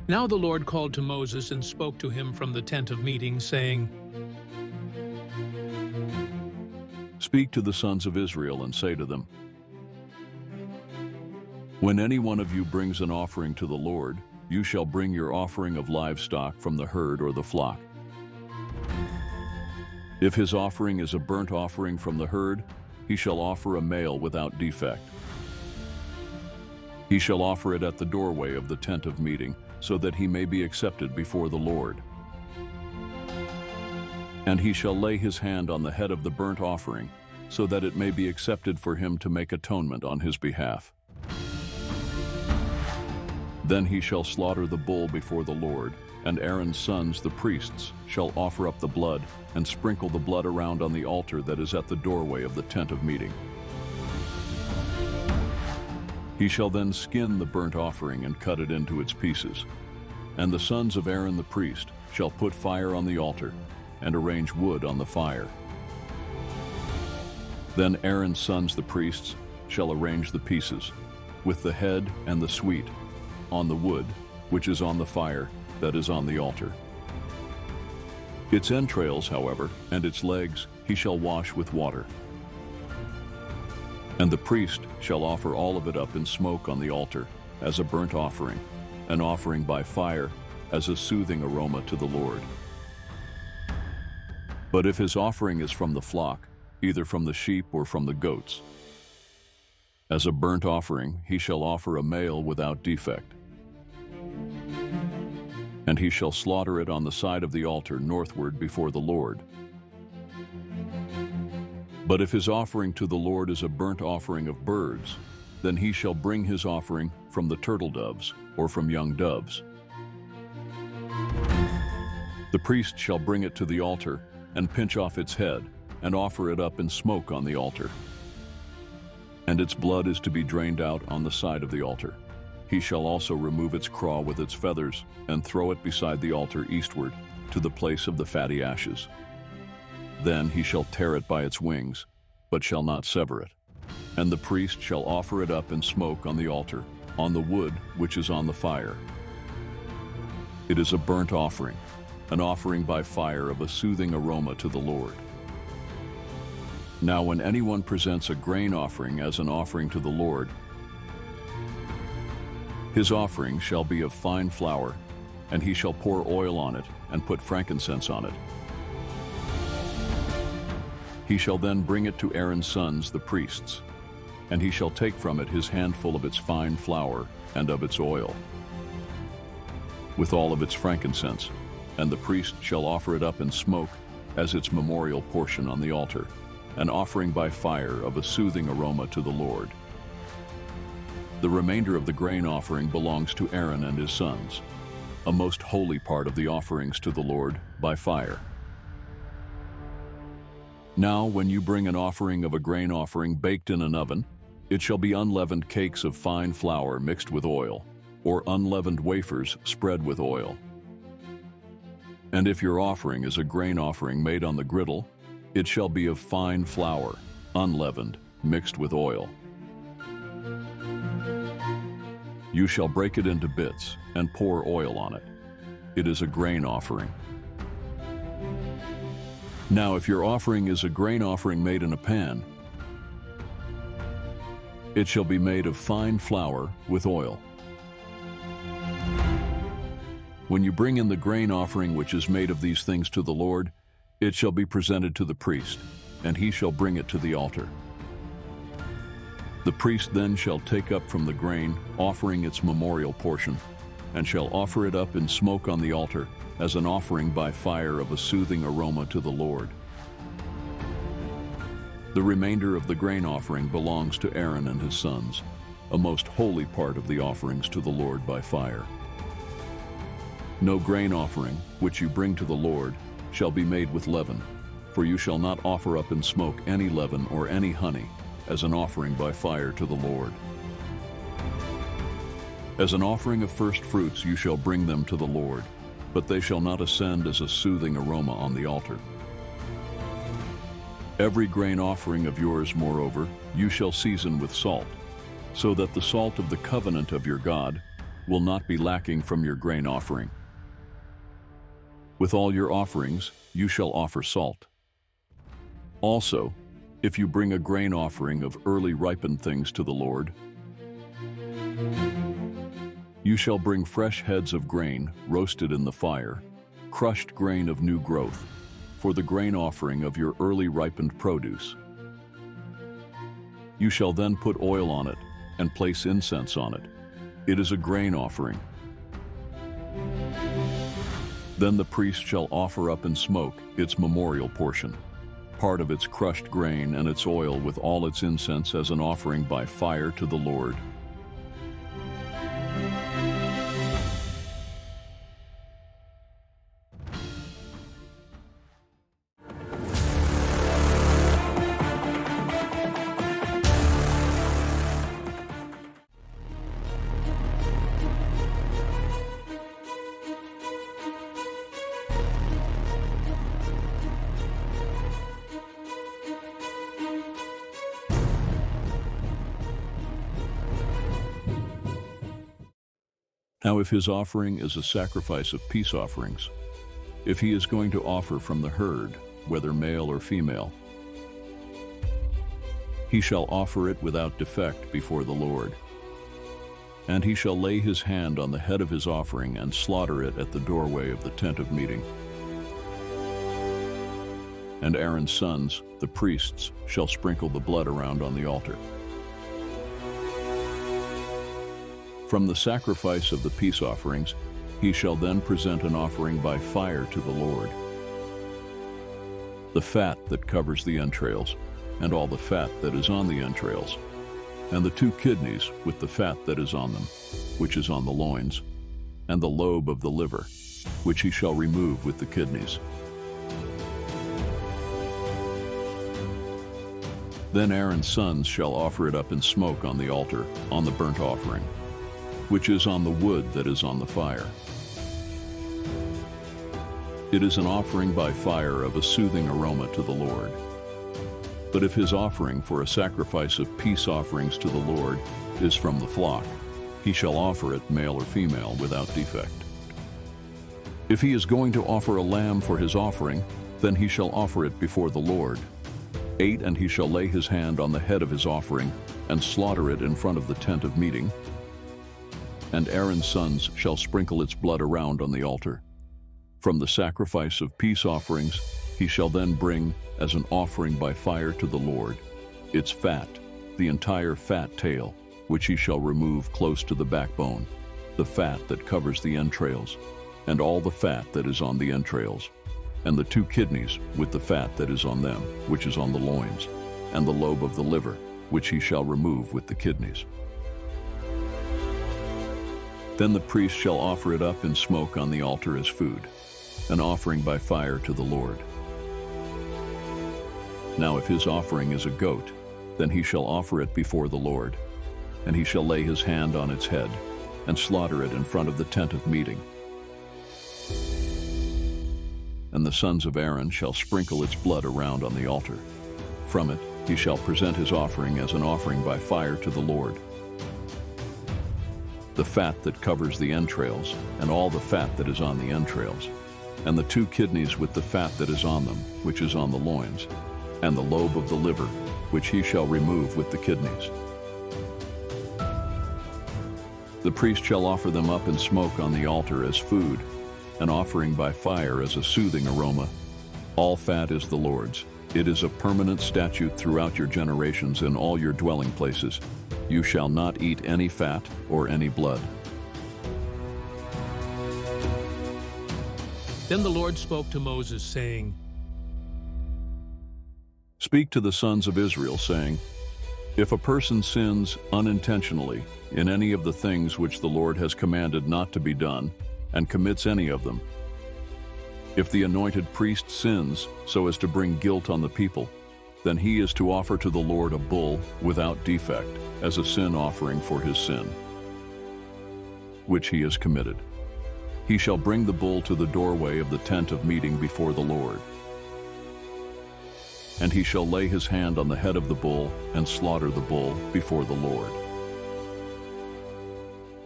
Now the Lord called to Moses and spoke to him from the tent of meeting, saying, Speak to the sons of Israel and say to them, When any one of you brings an offering to the Lord, you shall bring your offering of livestock from the herd or the flock. If his offering is a burnt offering from the herd, he shall offer a male without defect. He shall offer it at the doorway of the tent of meeting, so that he may be accepted before the Lord. And he shall lay his hand on the head of the burnt offering, so that it may be accepted for him to make atonement on his behalf. Then he shall slaughter the bull before the Lord, and Aaron's sons, the priests, shall offer up the blood and sprinkle the blood around on the altar that is at the doorway of the tent of meeting. He shall then skin the burnt offering and cut it into its pieces. And the sons of Aaron the priest shall put fire on the altar and arrange wood on the fire. Then Aaron's sons the priests shall arrange the pieces, with the head and the sweet, on the wood which is on the fire that is on the altar. Its entrails, however, and its legs he shall wash with water. And the priest shall offer all of it up in smoke on the altar as a burnt offering, an offering by fire as a soothing aroma to the Lord. But if his offering is from the flock, either from the sheep or from the goats, as a burnt offering he shall offer a male without defect. And he shall slaughter it on the side of the altar northward before the Lord. But if his offering to the Lord is a burnt offering of birds, then he shall bring his offering from the turtle doves or from young doves. The priest shall bring it to the altar and pinch off its head and offer it up in smoke on the altar. And its blood is to be drained out on the side of the altar. He shall also remove its craw with its feathers and throw it beside the altar eastward to the place of the fatty ashes. Then he shall tear it by its wings, but shall not sever it. And the priest shall offer it up in smoke on the altar, on the wood which is on the fire. It is a burnt offering, an offering by fire of a soothing aroma to the Lord. Now when anyone presents a grain offering as an offering to the Lord, his offering shall be of fine flour, and he shall pour oil on it and put frankincense on it. He shall then bring it to Aaron's sons, the priests, and he shall take from it his handful of its fine flour and of its oil, with all of its frankincense, and the priest shall offer it up in smoke as its memorial portion on the altar, an offering by fire of a soothing aroma to the Lord. The remainder of the grain offering belongs to Aaron and his sons, a most holy part of the offerings to the Lord by fire. Now, when you bring an offering of a grain offering baked in an oven, it shall be unleavened cakes of fine flour mixed with oil, or unleavened wafers spread with oil. And if your offering is a grain offering made on the griddle, it shall be of fine flour, unleavened, mixed with oil. You shall break it into bits and pour oil on it. It is a grain offering. Now, if your offering is a grain offering made in a pan, it shall be made of fine flour with oil. When you bring in the grain offering which is made of these things to the Lord, it shall be presented to the priest, and he shall bring it to the altar. The priest then shall take up from the grain, offering its memorial portion, and shall offer it up in smoke on the altar as an offering by fire of a soothing aroma to the Lord. The remainder of the grain offering belongs to Aaron and his sons, a most holy part of the offerings to the Lord by fire. No grain offering, which you bring to the Lord, shall be made with leaven, for you shall not offer up in smoke any leaven or any honey as an offering by fire to the Lord. As an offering of first fruits you shall bring them to the Lord, but they shall not ascend as a soothing aroma on the altar. Every grain offering of yours, moreover, you shall season with salt, so that the salt of the covenant of your God, will not be lacking from your grain offering. With all your offerings, you shall offer salt. Also, if you bring a grain offering of early ripened things to the Lord, you shall bring fresh heads of grain roasted in the fire, crushed grain of new growth, for the grain offering of your early ripened produce. You shall then put oil on it and place incense on it. It is a grain offering. Then the priest shall offer up in smoke its memorial portion, part of its crushed grain and its oil with all its incense as an offering by fire to the Lord. Now if his offering is a sacrifice of peace offerings, if he is going to offer from the herd, whether male or female, he shall offer it without defect before the Lord. And he shall lay his hand on the head of his offering and slaughter it at the doorway of the tent of meeting. And Aaron's sons, the priests, shall sprinkle the blood around on the altar. From the sacrifice of the peace offerings, he shall then present an offering by fire to the Lord. The fat that covers the entrails, and all the fat that is on the entrails, and the 2 kidneys with the fat that is on them, which is on the loins, and the lobe of the liver, which he shall remove with the kidneys. Then Aaron's sons shall offer it up in smoke on the altar, on the burnt offering, which is on the wood that is on the fire. It is an offering by fire of a soothing aroma to the Lord. But if his offering for a sacrifice of peace offerings to the Lord is from the flock, he shall offer it male or female without defect. If he is going to offer a lamb for his offering, then he shall offer it before the Lord. 8, and he shall lay his hand on the head of his offering and slaughter it in front of the tent of meeting. And Aaron's sons shall sprinkle its blood around on the altar. From the sacrifice of peace offerings, he shall then bring, as an offering by fire to the Lord, its fat, the entire fat tail, which he shall remove close to the backbone, the fat that covers the entrails, and all the fat that is on the entrails, and the 2 kidneys with the fat that is on them, which is on the loins, and the lobe of the liver, which he shall remove with the kidneys. Then the priest shall offer it up in smoke on the altar as food, an offering by fire to the Lord. Now if his offering is a goat, then he shall offer it before the Lord, and he shall lay his hand on its head, and slaughter it in front of the tent of meeting. And the sons of Aaron shall sprinkle its blood around on the altar. From it he shall present his offering as an offering by fire to the Lord. The fat that covers the entrails, and all the fat that is on the entrails, and the 2 kidneys with the fat that is on them, which is on the loins, and the lobe of the liver, which he shall remove with the kidneys. The priest shall offer them up in smoke on the altar as food, an offering by fire as a soothing aroma. All fat is the Lord's. It is a permanent statute throughout your generations in all your dwelling places. You shall not eat any fat or any blood. Then the Lord spoke to Moses, saying, Speak to the sons of Israel, saying, If a person sins unintentionally in any of the things which the Lord has commanded not to be done, and commits any of them, if the anointed priest sins so as to bring guilt on the people, then he is to offer to the Lord a bull without defect as a sin offering for his sin, which he has committed. He shall bring the bull to the doorway of the tent of meeting before the Lord. And he shall lay his hand on the head of the bull and slaughter the bull before the Lord.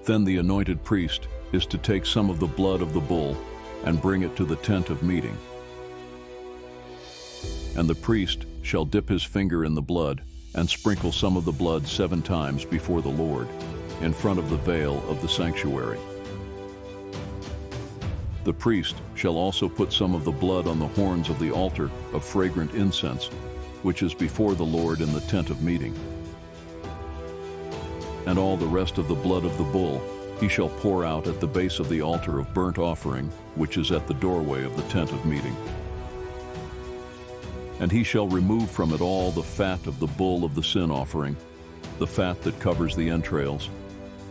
Then the anointed priest is to take some of the blood of the bull and bring it to the tent of meeting. And the priest shall dip his finger in the blood and sprinkle some of the blood 7 times before the Lord, in front of the veil of the sanctuary. The priest shall also put some of the blood on the horns of the altar of fragrant incense, which is before the Lord in the tent of meeting. And all the rest of the blood of the bull he shall pour out at the base of the altar of burnt offering, which is at the doorway of the tent of meeting. And he shall remove from it all the fat of the bull of the sin offering, the fat that covers the entrails,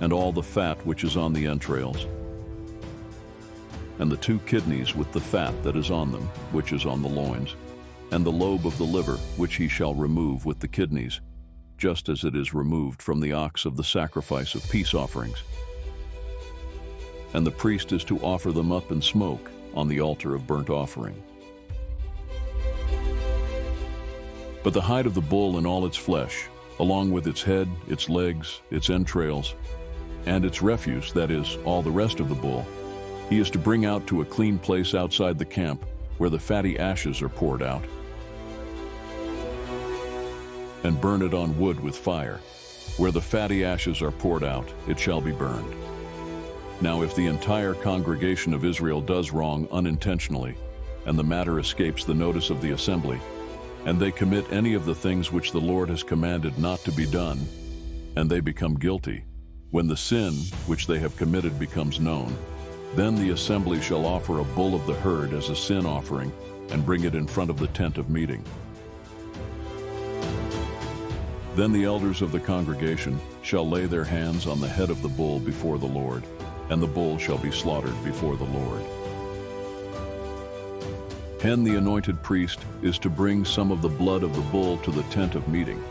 and all the fat which is on the entrails, and the 2 kidneys with the fat that is on them, which is on the loins, and the lobe of the liver, which he shall remove with the kidneys, just as it is removed from the ox of the sacrifice of peace offerings. And the priest is to offer them up in smoke on the altar of burnt offering. But the hide of the bull and all its flesh, along with its head, its legs, its entrails, and its refuse, that is, all the rest of the bull, he is to bring out to a clean place outside the camp, where the fatty ashes are poured out, and burn it on wood with fire. Where the fatty ashes are poured out, it shall be burned. Now if the entire congregation of Israel does wrong unintentionally, and the matter escapes the notice of the assembly, and they commit any of the things which the Lord has commanded not to be done, and they become guilty, when the sin which they have committed becomes known, then the assembly shall offer a bull of the herd as a sin offering and bring it in front of the tent of meeting. Then the elders of the congregation shall lay their hands on the head of the bull before the Lord, and the bull shall be slaughtered before the Lord. And the anointed priest is to bring some of the blood of the bull to the tent of meeting,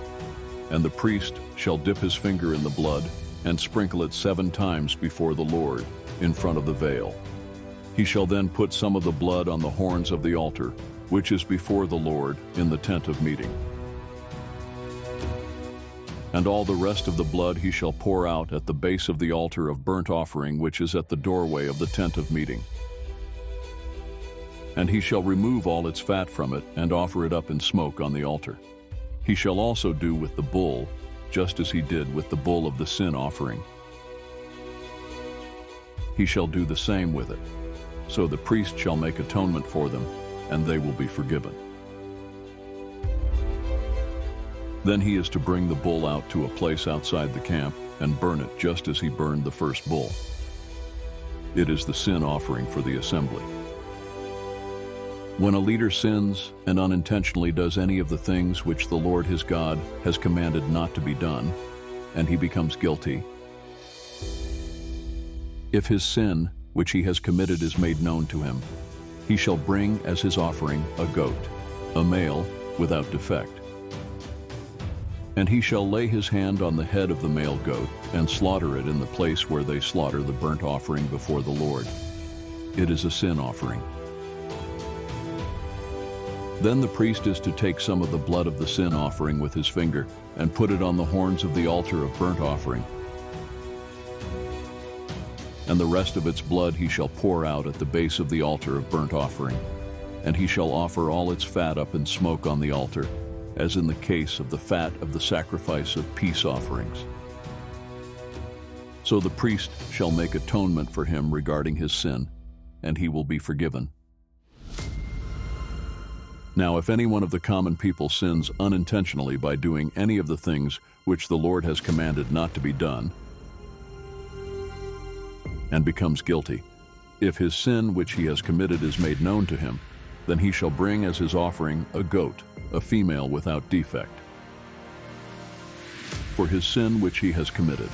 and the priest shall dip his finger in the blood and sprinkle it 7 times before the Lord in front of the veil. He shall then put some of the blood on the horns of the altar, which is before the Lord in the tent of meeting. And all the rest of the blood he shall pour out at the base of the altar of burnt offering, which is at the doorway of the tent of meeting. And he shall remove all its fat from it and offer it up in smoke on the altar. He shall also do with the bull, just as he did with the bull of the sin offering. He shall do the same with it. So the priest shall make atonement for them, and they will be forgiven. Then he is to bring the bull out to a place outside the camp and burn it just as he burned the first bull. It is the sin offering for the assembly. When a leader sins and unintentionally does any of the things which the Lord his God has commanded not to be done, and he becomes guilty, if his sin which he has committed is made known to him, he shall bring as his offering a goat, a male without defect. And he shall lay his hand on the head of the male goat and slaughter it in the place where they slaughter the burnt offering before the Lord. It is a sin offering. Then the priest is to take some of the blood of the sin offering with his finger and put it on the horns of the altar of burnt offering. And the rest of its blood he shall pour out at the base of the altar of burnt offering, and he shall offer all its fat up in smoke on the altar, as in the case of the fat of the sacrifice of peace offerings. So the priest shall make atonement for him regarding his sin, and he will be forgiven. Now if any one of the common people sins unintentionally by doing any of the things which the Lord has commanded not to be done, and becomes guilty, if his sin which he has committed is made known to him, then he shall bring as his offering a goat, a female without defect, for his sin which he has committed.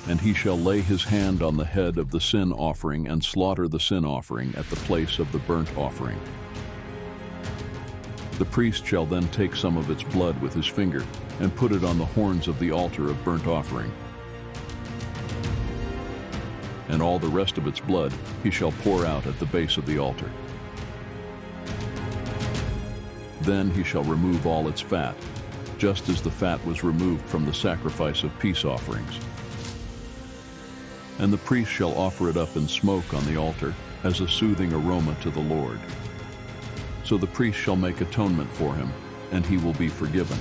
And he shall lay his hand on the head of the sin offering and slaughter the sin offering at the place of the burnt offering. The priest shall then take some of its blood with his finger and put it on the horns of the altar of burnt offering. And all the rest of its blood he shall pour out at the base of the altar. Then he shall remove all its fat, just as the fat was removed from the sacrifice of peace offerings. And the priest shall offer it up in smoke on the altar as a soothing aroma to the Lord. So the priest shall make atonement for him, and he will be forgiven.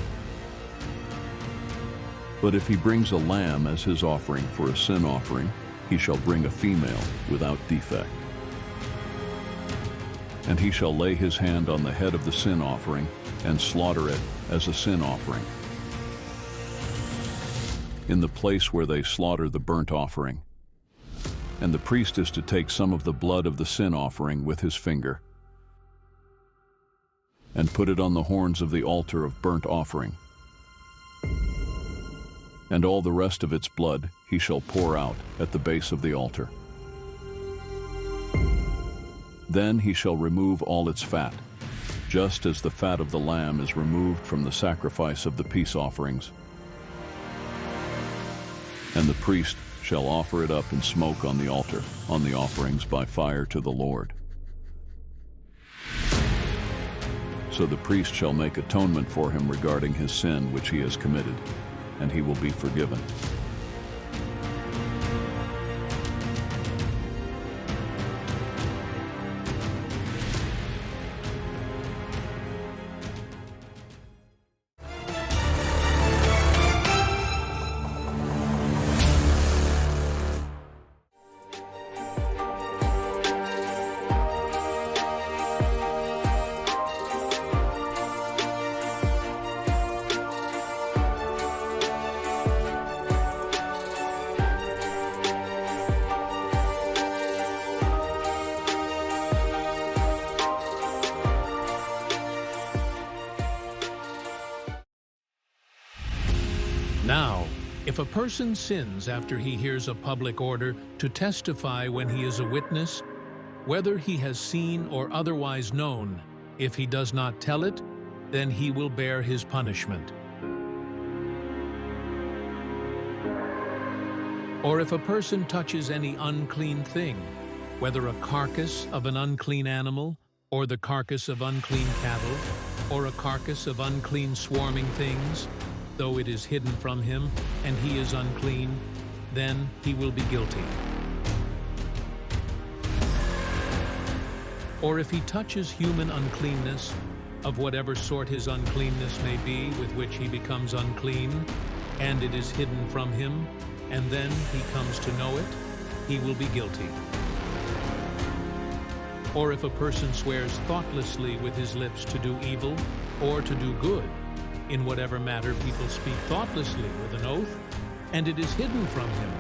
But if he brings a lamb as his offering for a sin offering, he shall bring a female without defect. And he shall lay his hand on the head of the sin offering and slaughter it as a sin offering, in the place where they slaughter the burnt offering. And the priest is to take some of the blood of the sin offering with his finger and put it on the horns of the altar of burnt offering. And all the rest of its blood he shall pour out at the base of the altar. Then he shall remove all its fat, just as the fat of the lamb is removed from the sacrifice of the peace offerings. And the priest shall offer it up in smoke on the altar, on the offerings by fire to the Lord. So the priest shall make atonement for him regarding his sin which he has committed, and he will be forgiven. Now, if a person sins after he hears a public order to testify when he is a witness, whether he has seen or otherwise known, if he does not tell it, then he will bear his punishment. Or if a person touches any unclean thing, whether a carcass of an unclean animal, or the carcass of unclean cattle, or a carcass of unclean swarming things, though it is hidden from him, and he is unclean, then he will be guilty. Or if he touches human uncleanness, of whatever sort his uncleanness may be with which he becomes unclean, and it is hidden from him, and then he comes to know it, he will be guilty. Or if a person swears thoughtlessly with his lips to do evil or to do good, in whatever matter people speak thoughtlessly with an oath, and it is hidden from him,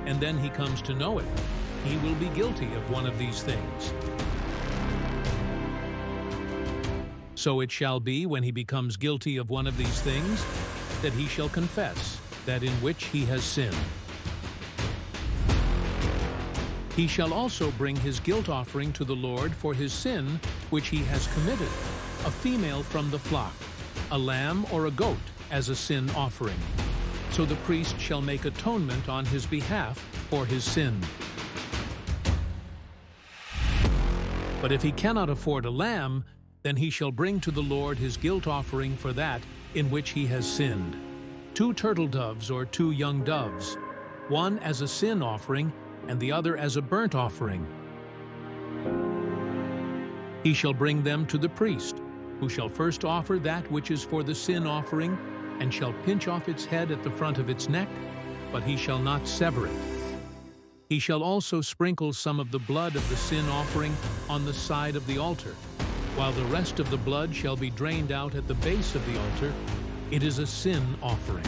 and then he comes to know it, he will be guilty of one of these things. So it shall be, when he becomes guilty of one of these things, that he shall confess that in which he has sinned. He shall also bring his guilt offering to the Lord for his sin which he has committed, a female from the flock, a lamb or a goat as a sin offering. So the priest shall make atonement on his behalf for his sin. But if he cannot afford a lamb, then he shall bring to the Lord his guilt offering for that in which he has sinned, 2 turtle doves or 2 young doves, one as a sin offering and the other as a burnt offering. He shall bring them to the priest, who shall first offer that which is for the sin offering, and shall pinch off its head at the front of its neck, but he shall not sever it. He shall also sprinkle some of the blood of the sin offering on the side of the altar, while the rest of the blood shall be drained out at the base of the altar. It is a sin offering.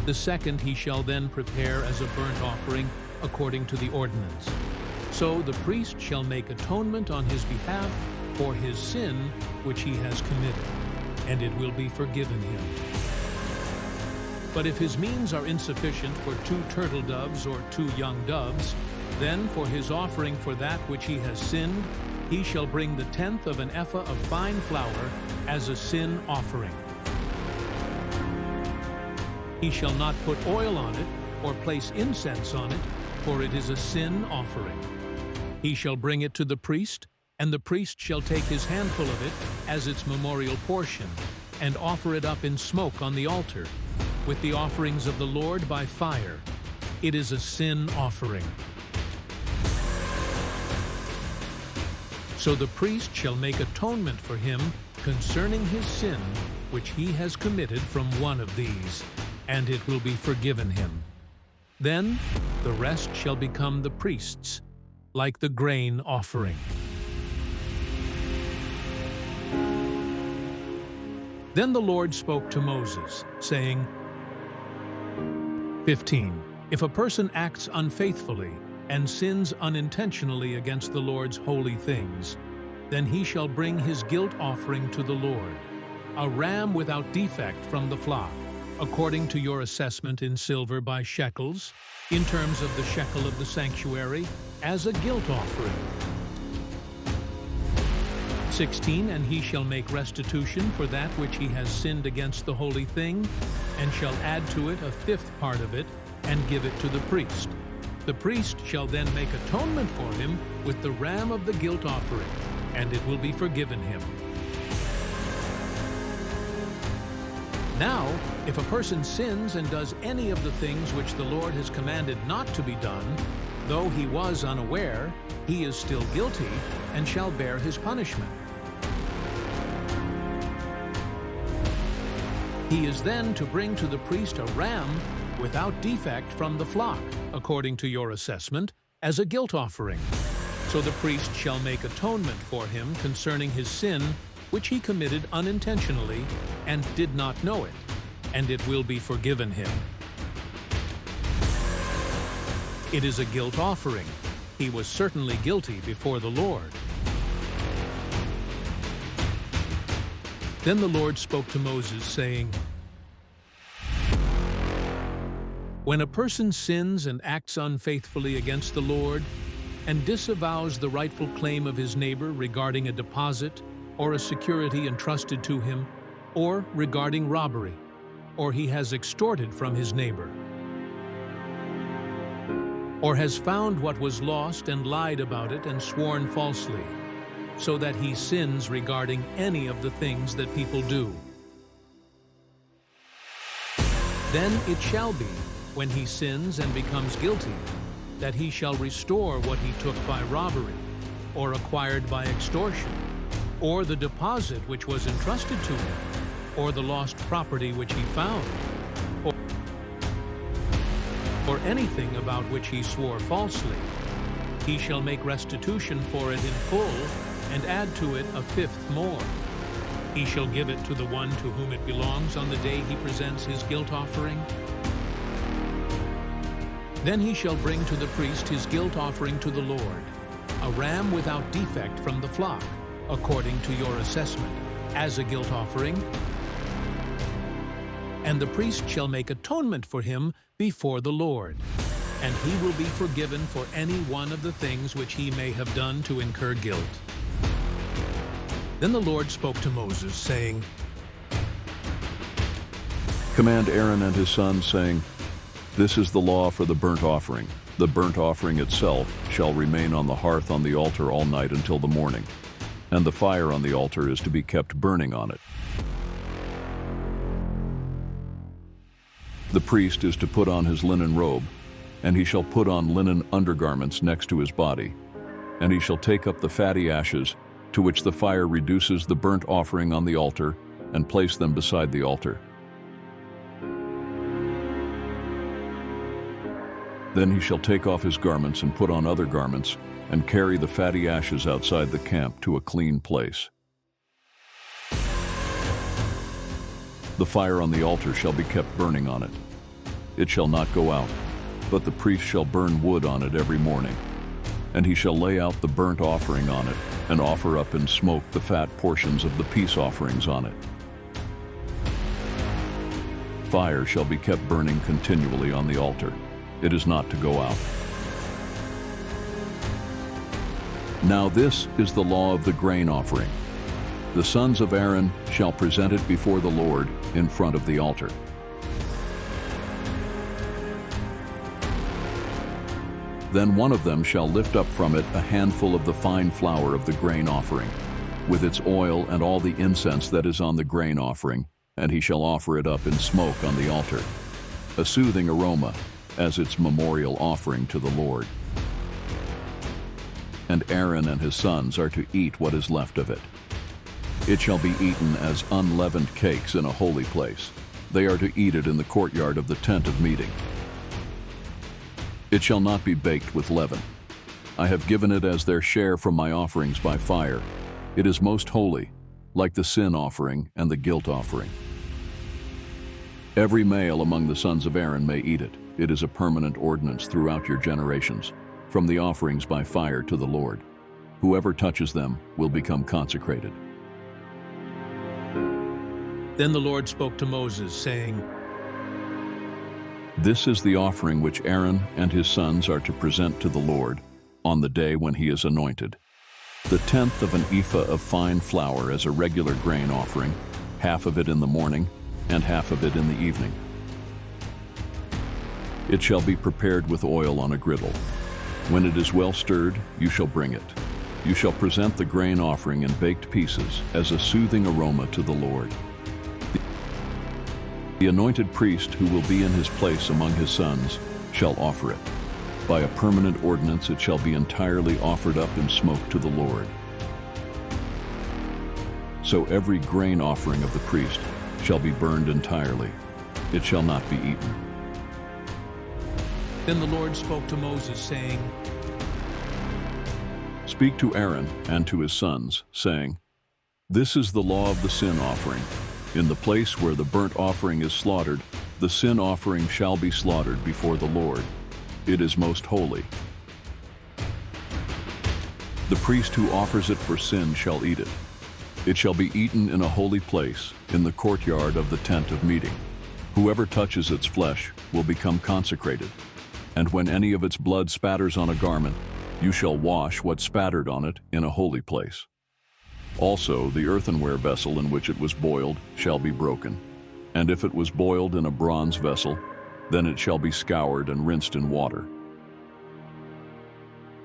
The second he shall then prepare as a burnt offering according to the ordinance. So the priest shall make atonement on his behalf for his sin which he has committed, and it will be forgiven him. But if his means are insufficient for 2 turtle doves or 2 young doves, then for his offering for that which he has sinned, he shall bring the 1/10 of an ephah of fine flour as a sin offering. He shall not put oil on it or place incense on it, for it is a sin offering. He shall bring it to the priest, and the priest shall take his handful of it as its memorial portion, and offer it up in smoke on the altar, with the offerings of the Lord by fire. It is a sin offering. So the priest shall make atonement for him concerning his sin which he has committed from one of these, and it will be forgiven him. Then the rest shall become the priest's, like the grain offering. Then the Lord spoke to Moses, saying, 15. If a person acts unfaithfully and sins unintentionally against the Lord's holy things, then he shall bring his guilt offering to the Lord, a ram without defect from the flock, according to your assessment in silver by shekels, in terms of the shekel of the sanctuary, as a guilt offering. 16. And he shall make restitution for that which he has sinned against the holy thing, and shall add to it a fifth part of it, and give it to the priest. The priest shall then make atonement for him with the ram of the guilt offering, and it will be forgiven him. Now, if a person sins and does any of the things which the Lord has commanded not to be done, though he was unaware, he is still guilty and shall bear his punishment. He is then to bring to the priest a ram without defect from the flock, according to your assessment, as a guilt offering. So the priest shall make atonement for him concerning his sin, which he committed unintentionally and did not know it, and it will be forgiven him. It is a guilt offering. He was certainly guilty before the Lord. Then the Lord spoke to Moses, saying, When a person sins and acts unfaithfully against the Lord, and disavows the rightful claim of his neighbor regarding a deposit or a security entrusted to him, or regarding robbery, or he has extorted from his neighbor, or has found what was lost and lied about it and sworn falsely, so that he sins regarding any of the things that people do. Then it shall be, when he sins and becomes guilty, that he shall restore what he took by robbery, or acquired by extortion, or the deposit which was entrusted to him, or the lost property which he found, or anything about which he swore falsely. He shall make restitution for it in full, and add to it a fifth more. He shall give it to the one to whom it belongs on the day he presents his guilt offering. Then he shall bring to the priest his guilt offering to the Lord, a ram without defect from the flock, according to your assessment, as a guilt offering. And the priest shall make atonement for him before the Lord, and he will be forgiven for any one of the things which he may have done to incur guilt. Then the Lord spoke to Moses, saying, Command Aaron and his sons, saying, This is the law for the burnt offering. The burnt offering itself shall remain on the hearth on the altar all night until the morning, and the fire on the altar is to be kept burning on it. The priest is to put on his linen robe, and he shall put on linen undergarments next to his body, and he shall take up the fatty ashes, to which the fire reduces the burnt offering on the altar, and place them beside the altar. Then he shall take off his garments and put on other garments, and carry the fatty ashes outside the camp to a clean place. The fire on the altar shall be kept burning on it. It shall not go out, but the priest shall burn wood on it every morning. And he shall lay out the burnt offering on it, and offer up in smoke the fat portions of the peace offerings on it. Fire shall be kept burning continually on the altar. It is not to go out. Now this is the law of the grain offering. The sons of Aaron shall present it before the Lord in front of the altar. Then one of them shall lift up from it a handful of the fine flour of the grain offering, with its oil and all the incense that is on the grain offering, and he shall offer it up in smoke on the altar, a soothing aroma, as its memorial offering to the Lord. And Aaron and his sons are to eat what is left of it. It shall be eaten as unleavened cakes in a holy place. They are to eat it in the courtyard of the tent of meeting. It shall not be baked with leaven. I have given it as their share from my offerings by fire. It is most holy, like the sin offering and the guilt offering. Every male among the sons of Aaron may eat it. It is a permanent ordinance throughout your generations, from the offerings by fire to the Lord. Whoever touches them will become consecrated. Then the Lord spoke to Moses, saying, This is the offering which Aaron and his sons are to present to the Lord on the day when he is anointed. The tenth of an ephah of fine flour as a regular grain offering, half of it in the morning and half of it in the evening. It shall be prepared with oil on a griddle. When it is well stirred, you shall bring it. You shall present the grain offering in baked pieces as a soothing aroma to the Lord. The anointed priest who will be in his place among his sons shall offer it. By a permanent ordinance it shall be entirely offered up in smoke to the Lord. So every grain offering of the priest shall be burned entirely. It shall not be eaten. Then the Lord spoke to Moses, saying, Speak to Aaron and to his sons, saying, This is the law of the sin offering. In the place where the burnt offering is slaughtered, the sin offering shall be slaughtered before the Lord. It is most holy. The priest who offers it for sin shall eat it. It shall be eaten in a holy place, in the courtyard of the tent of meeting. Whoever touches its flesh will become consecrated. And when any of its blood spatters on a garment, you shall wash what spattered on it in a holy place. Also, the earthenware vessel in which it was boiled shall be broken. And if it was boiled in a bronze vessel, then it shall be scoured and rinsed in water.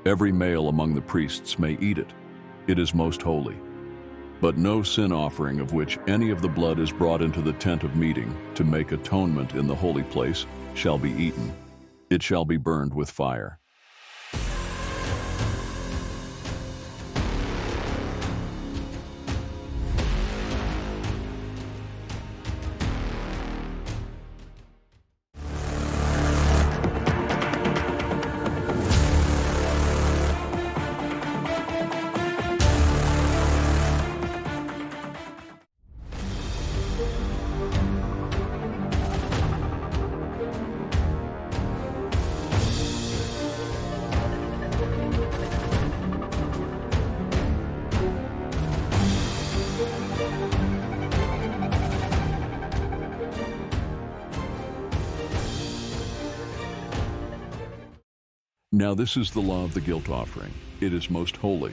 Every male among the priests may eat it. It is most holy. But no sin offering of which any of the blood is brought into the tent of meeting to make atonement in the holy place shall be eaten. It shall be burned with fire. Now this is the law of the guilt offering. It is most holy.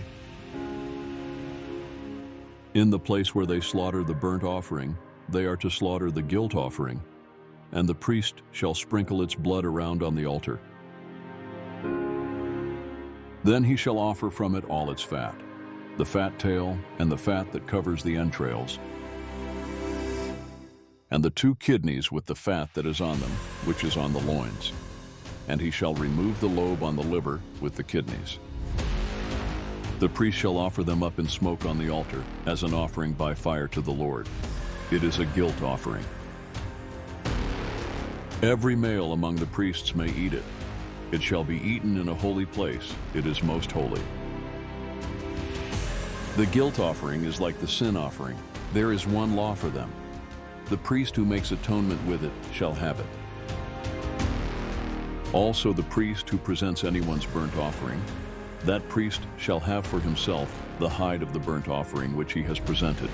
In the place where they slaughter the burnt offering, they are to slaughter the guilt offering, and the priest shall sprinkle its blood around on the altar. Then he shall offer from it all its fat, the fat tail and the fat that covers the entrails, and the 2 kidneys with the fat that is on them, which is on the loins. And he shall remove the lobe on the liver with the kidneys. The priest shall offer them up in smoke on the altar as an offering by fire to the Lord. It is a guilt offering. Every male among the priests may eat it. It shall be eaten in a holy place. It is most holy. The guilt offering is like the sin offering. There is one law for them. The priest who makes atonement with it shall have it. Also the priest who presents anyone's burnt offering, that priest shall have for himself the hide of the burnt offering which he has presented.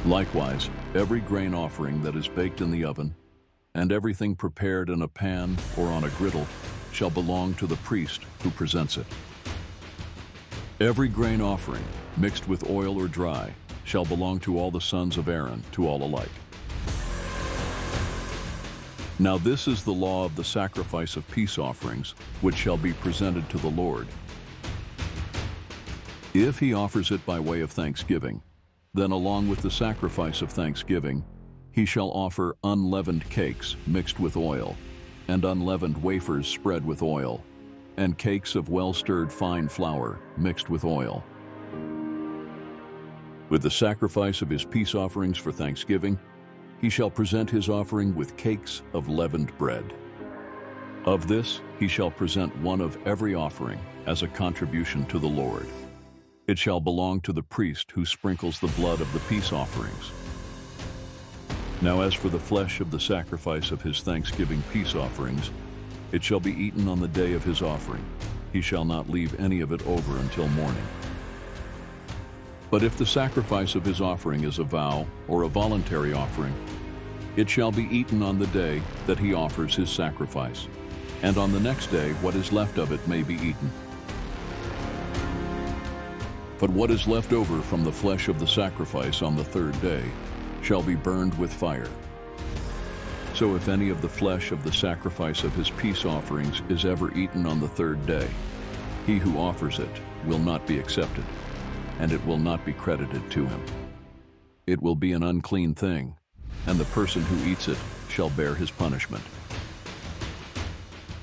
Likewise, every grain offering that is baked in the oven, and everything prepared in a pan or on a griddle, shall belong to the priest who presents it. Every grain offering, mixed with oil or dry, shall belong to all the sons of Aaron, to all alike. Now this is the law of the sacrifice of peace offerings, which shall be presented to the Lord. If he offers it by way of thanksgiving, then along with the sacrifice of thanksgiving, He shall offer unleavened cakes mixed with oil, and unleavened wafers spread with oil, and cakes of well-stirred fine flour mixed with oil. With the sacrifice of his peace offerings for thanksgiving, he shall present his offering with cakes of leavened bread. Of this he shall present one of every offering as a contribution to the Lord. It shall belong to the priest who sprinkles the blood of the peace offerings. Now as for the flesh of the sacrifice of his thanksgiving peace offerings, it shall be eaten on the day of his offering. He shall not leave any of it over until morning. But if the sacrifice of his offering is a vow or a voluntary offering, it shall be eaten on the day that he offers his sacrifice, and on the next day what is left of it may be eaten. But what is left over from the flesh of the sacrifice on the third day shall be burned with fire. So if any of the flesh of the sacrifice of his peace offerings is ever eaten on the third day, he who offers it will not be accepted, and it will not be credited to him. It will be an unclean thing, and the person who eats it shall bear his punishment.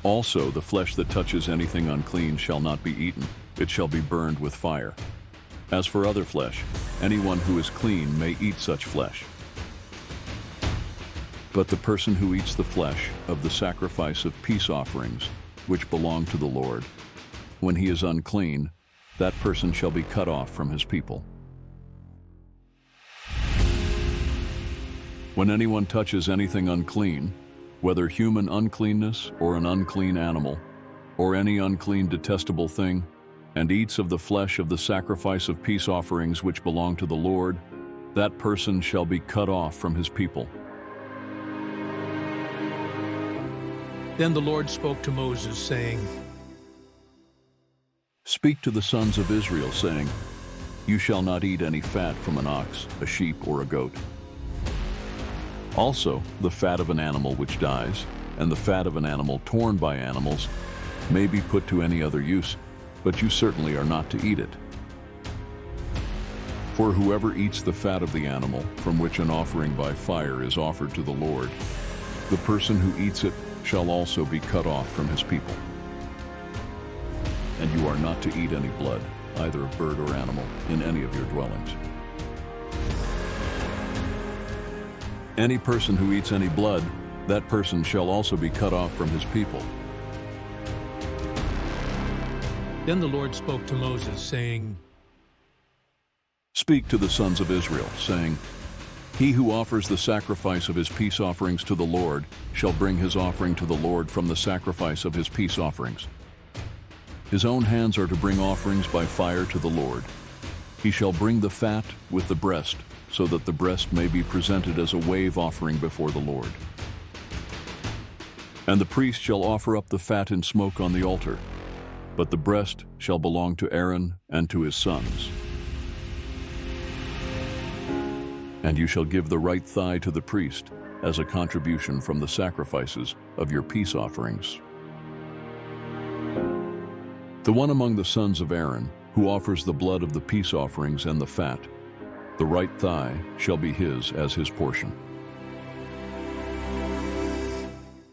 Also, the flesh that touches anything unclean shall not be eaten, it shall be burned with fire. As for other flesh, anyone who is clean may eat such flesh. But the person who eats the flesh of the sacrifice of peace offerings, which belong to the Lord, when he is unclean, that person shall be cut off from his people. When anyone touches anything unclean, whether human uncleanness or an unclean animal, or any unclean detestable thing, and eats of the flesh of the sacrifice of peace offerings which belong to the Lord, that person shall be cut off from his people. Then the Lord spoke to Moses, saying, Speak to the sons of Israel, saying, You shall not eat any fat from an ox, a sheep, or a goat. Also, the fat of an animal which dies, and the fat of an animal torn by animals, may be put to any other use, but you certainly are not to eat it. For whoever eats the fat of the animal from which an offering by fire is offered to the Lord, the person who eats it shall also be cut off from his people. And you are not to eat any blood, either of bird or animal, in any of your dwellings. Any person who eats any blood, that person shall also be cut off from his people. Then the Lord spoke to Moses, saying, Speak to the sons of Israel, saying, He who offers the sacrifice of his peace offerings to the Lord shall bring his offering to the Lord from the sacrifice of his peace offerings. His own hands are to bring offerings by fire to the Lord. He shall bring the fat with the breast, so that the breast may be presented as a wave offering before the Lord. And the priest shall offer up the fat in smoke on the altar, but the breast shall belong to Aaron and to his sons. And you shall give the right thigh to the priest as a contribution from the sacrifices of your peace offerings. The one among the sons of Aaron who offers the blood of the peace offerings and the fat, the right thigh shall be his as his portion.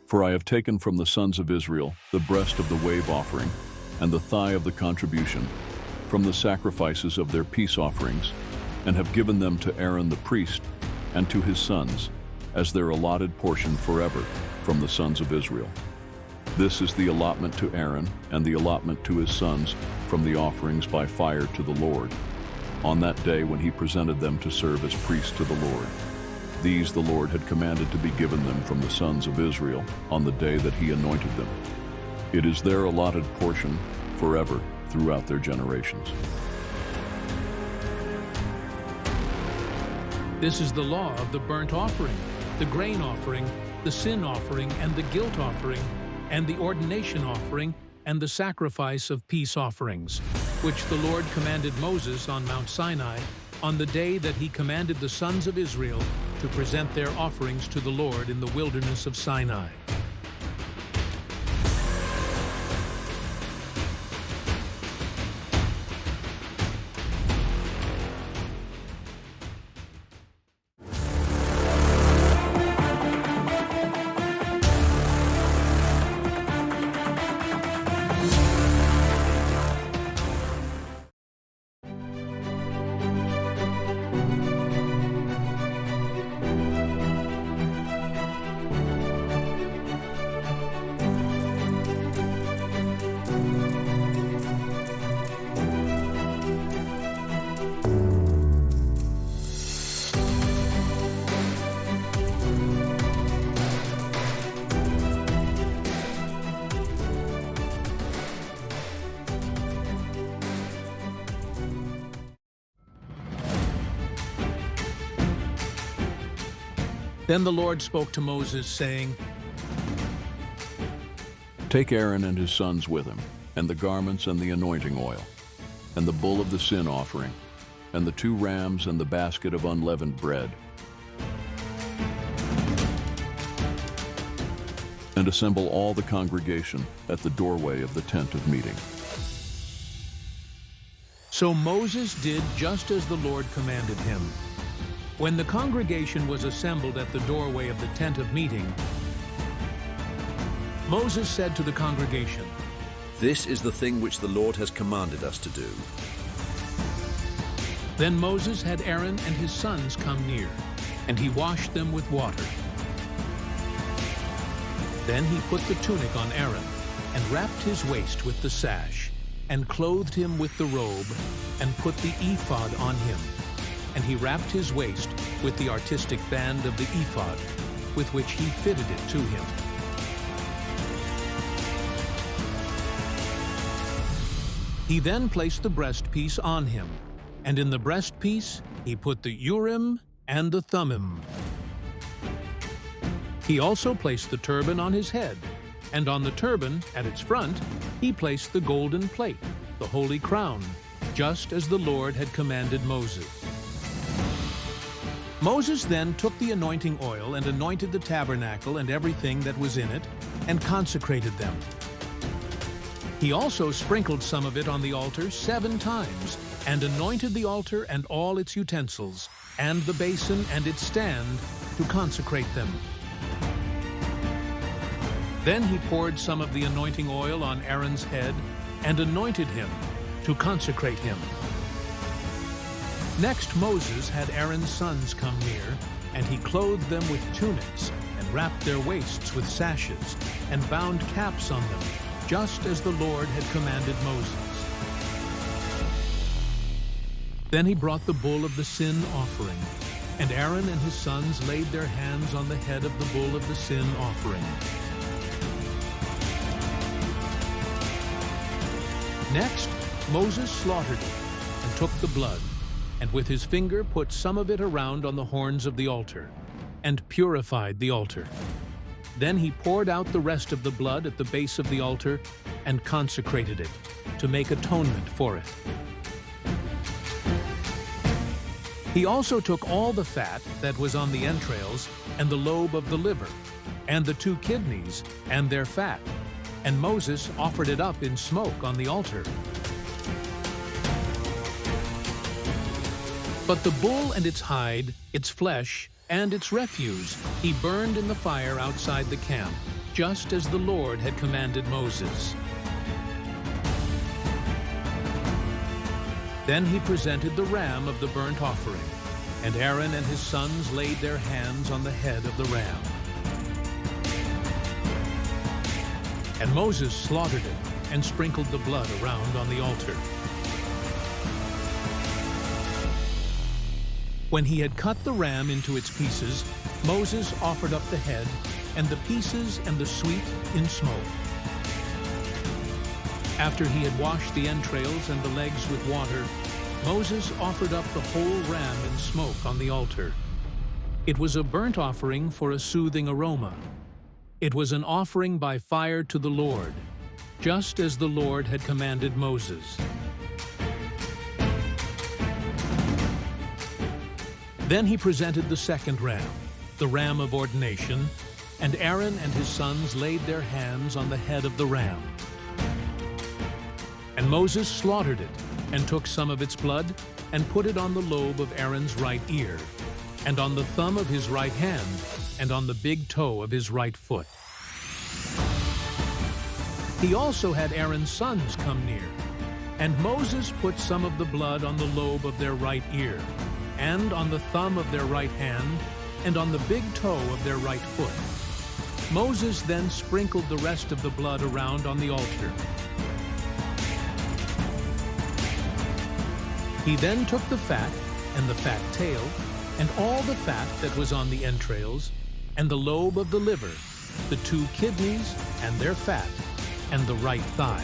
For I have taken from the sons of Israel the breast of the wave offering and the thigh of the contribution from the sacrifices of their peace offerings, and have given them to Aaron the priest and to his sons as their allotted portion forever from the sons of Israel. This is the allotment to Aaron and the allotment to his sons from the offerings by fire to the Lord, on that day when he presented them to serve as priests to the Lord. These the Lord had commanded to be given them from the sons of Israel on the day that he anointed them. It is their allotted portion forever throughout their generations. This is the law of the burnt offering, the grain offering, the sin offering, and the guilt offering, and the ordination offering, and the sacrifice of peace offerings, which the Lord commanded Moses on Mount Sinai on the day that he commanded the sons of Israel to present their offerings to the Lord in the wilderness of Sinai. Then the Lord spoke to Moses, saying, Take Aaron and his sons with him, and the garments and the anointing oil, and the bull of the sin offering, and the 2 rams and the basket of unleavened bread, and assemble all the congregation at the doorway of the tent of meeting. So Moses did just as the Lord commanded him. When the congregation was assembled at the doorway of the tent of meeting, Moses said to the congregation, This is the thing which the Lord has commanded us to do. Then Moses had Aaron and his sons come near, and he washed them with water. Then he put the tunic on Aaron, and wrapped his waist with the sash, and clothed him with the robe, and put the ephod on him. And he wrapped his waist with the artistic band of the ephod, with which he fitted it to him. He then placed the breastpiece on him, and in the breastpiece he put the Urim and the Thummim. He also placed the turban on his head, and on the turban, at its front, he placed the golden plate, the holy crown, just as the Lord had commanded Moses. Moses then took the anointing oil and anointed the tabernacle and everything that was in it, and consecrated them. He also sprinkled some of it on the altar 7 times, and anointed the altar and all its utensils, and the basin and its stand, to consecrate them. Then he poured some of the anointing oil on Aaron's head, and anointed him, to consecrate him. Next Moses had Aaron's sons come near, and he clothed them with tunics, and wrapped their waists with sashes, and bound caps on them, just as the Lord had commanded Moses. Then he brought the bull of the sin offering, and Aaron and his sons laid their hands on the head of the bull of the sin offering. Next, Moses slaughtered it, and took the blood, and with his finger put some of it around on the horns of the altar, and purified the altar. Then he poured out the rest of the blood at the base of the altar, and consecrated it, to make atonement for it. He also took all the fat that was on the entrails, and the lobe of the liver, and the 2 kidneys, and their fat, and Moses offered it up in smoke on the altar. But the bull and its hide, its flesh, and its refuse he burned in the fire outside the camp, just as the Lord had commanded Moses. Then he presented the ram of the burnt offering, and Aaron and his sons laid their hands on the head of the ram. And Moses slaughtered it, and sprinkled the blood around on the altar. When he had cut the ram into its pieces, Moses offered up the head, and the pieces and the sweet in smoke. After he had washed the entrails and the legs with water, Moses offered up the whole ram in smoke on the altar. It was a burnt offering for a soothing aroma. It was an offering by fire to the Lord, just as the Lord had commanded Moses. Then he presented the second ram, the ram of ordination, and Aaron and his sons laid their hands on the head of the ram. And Moses slaughtered it, and took some of its blood, and put it on the lobe of Aaron's right ear, and on the thumb of his right hand, and on the big toe of his right foot. He also had Aaron's sons come near, and Moses put some of the blood on the lobe of their right ear, and on the thumb of their right hand, and on the big toe of their right foot. Moses then sprinkled the rest of the blood around on the altar. He then took the fat, and the fat tail, and all the fat that was on the entrails, and the lobe of the liver, the 2 kidneys, and their fat, and the right thigh.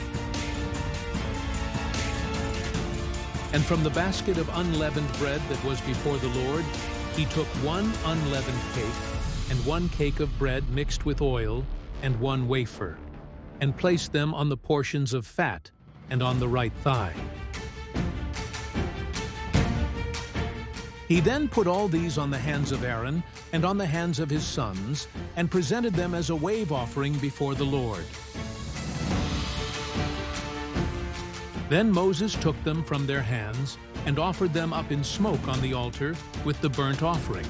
And from the basket of unleavened bread that was before the Lord, he took 1 unleavened cake, and 1 cake of bread mixed with oil, and 1 wafer, and placed them on the portions of fat and on the right thigh. He then put all these on the hands of Aaron and on the hands of his sons, and presented them as a wave offering before the Lord. Then Moses took them from their hands and offered them up in smoke on the altar with the burnt offering.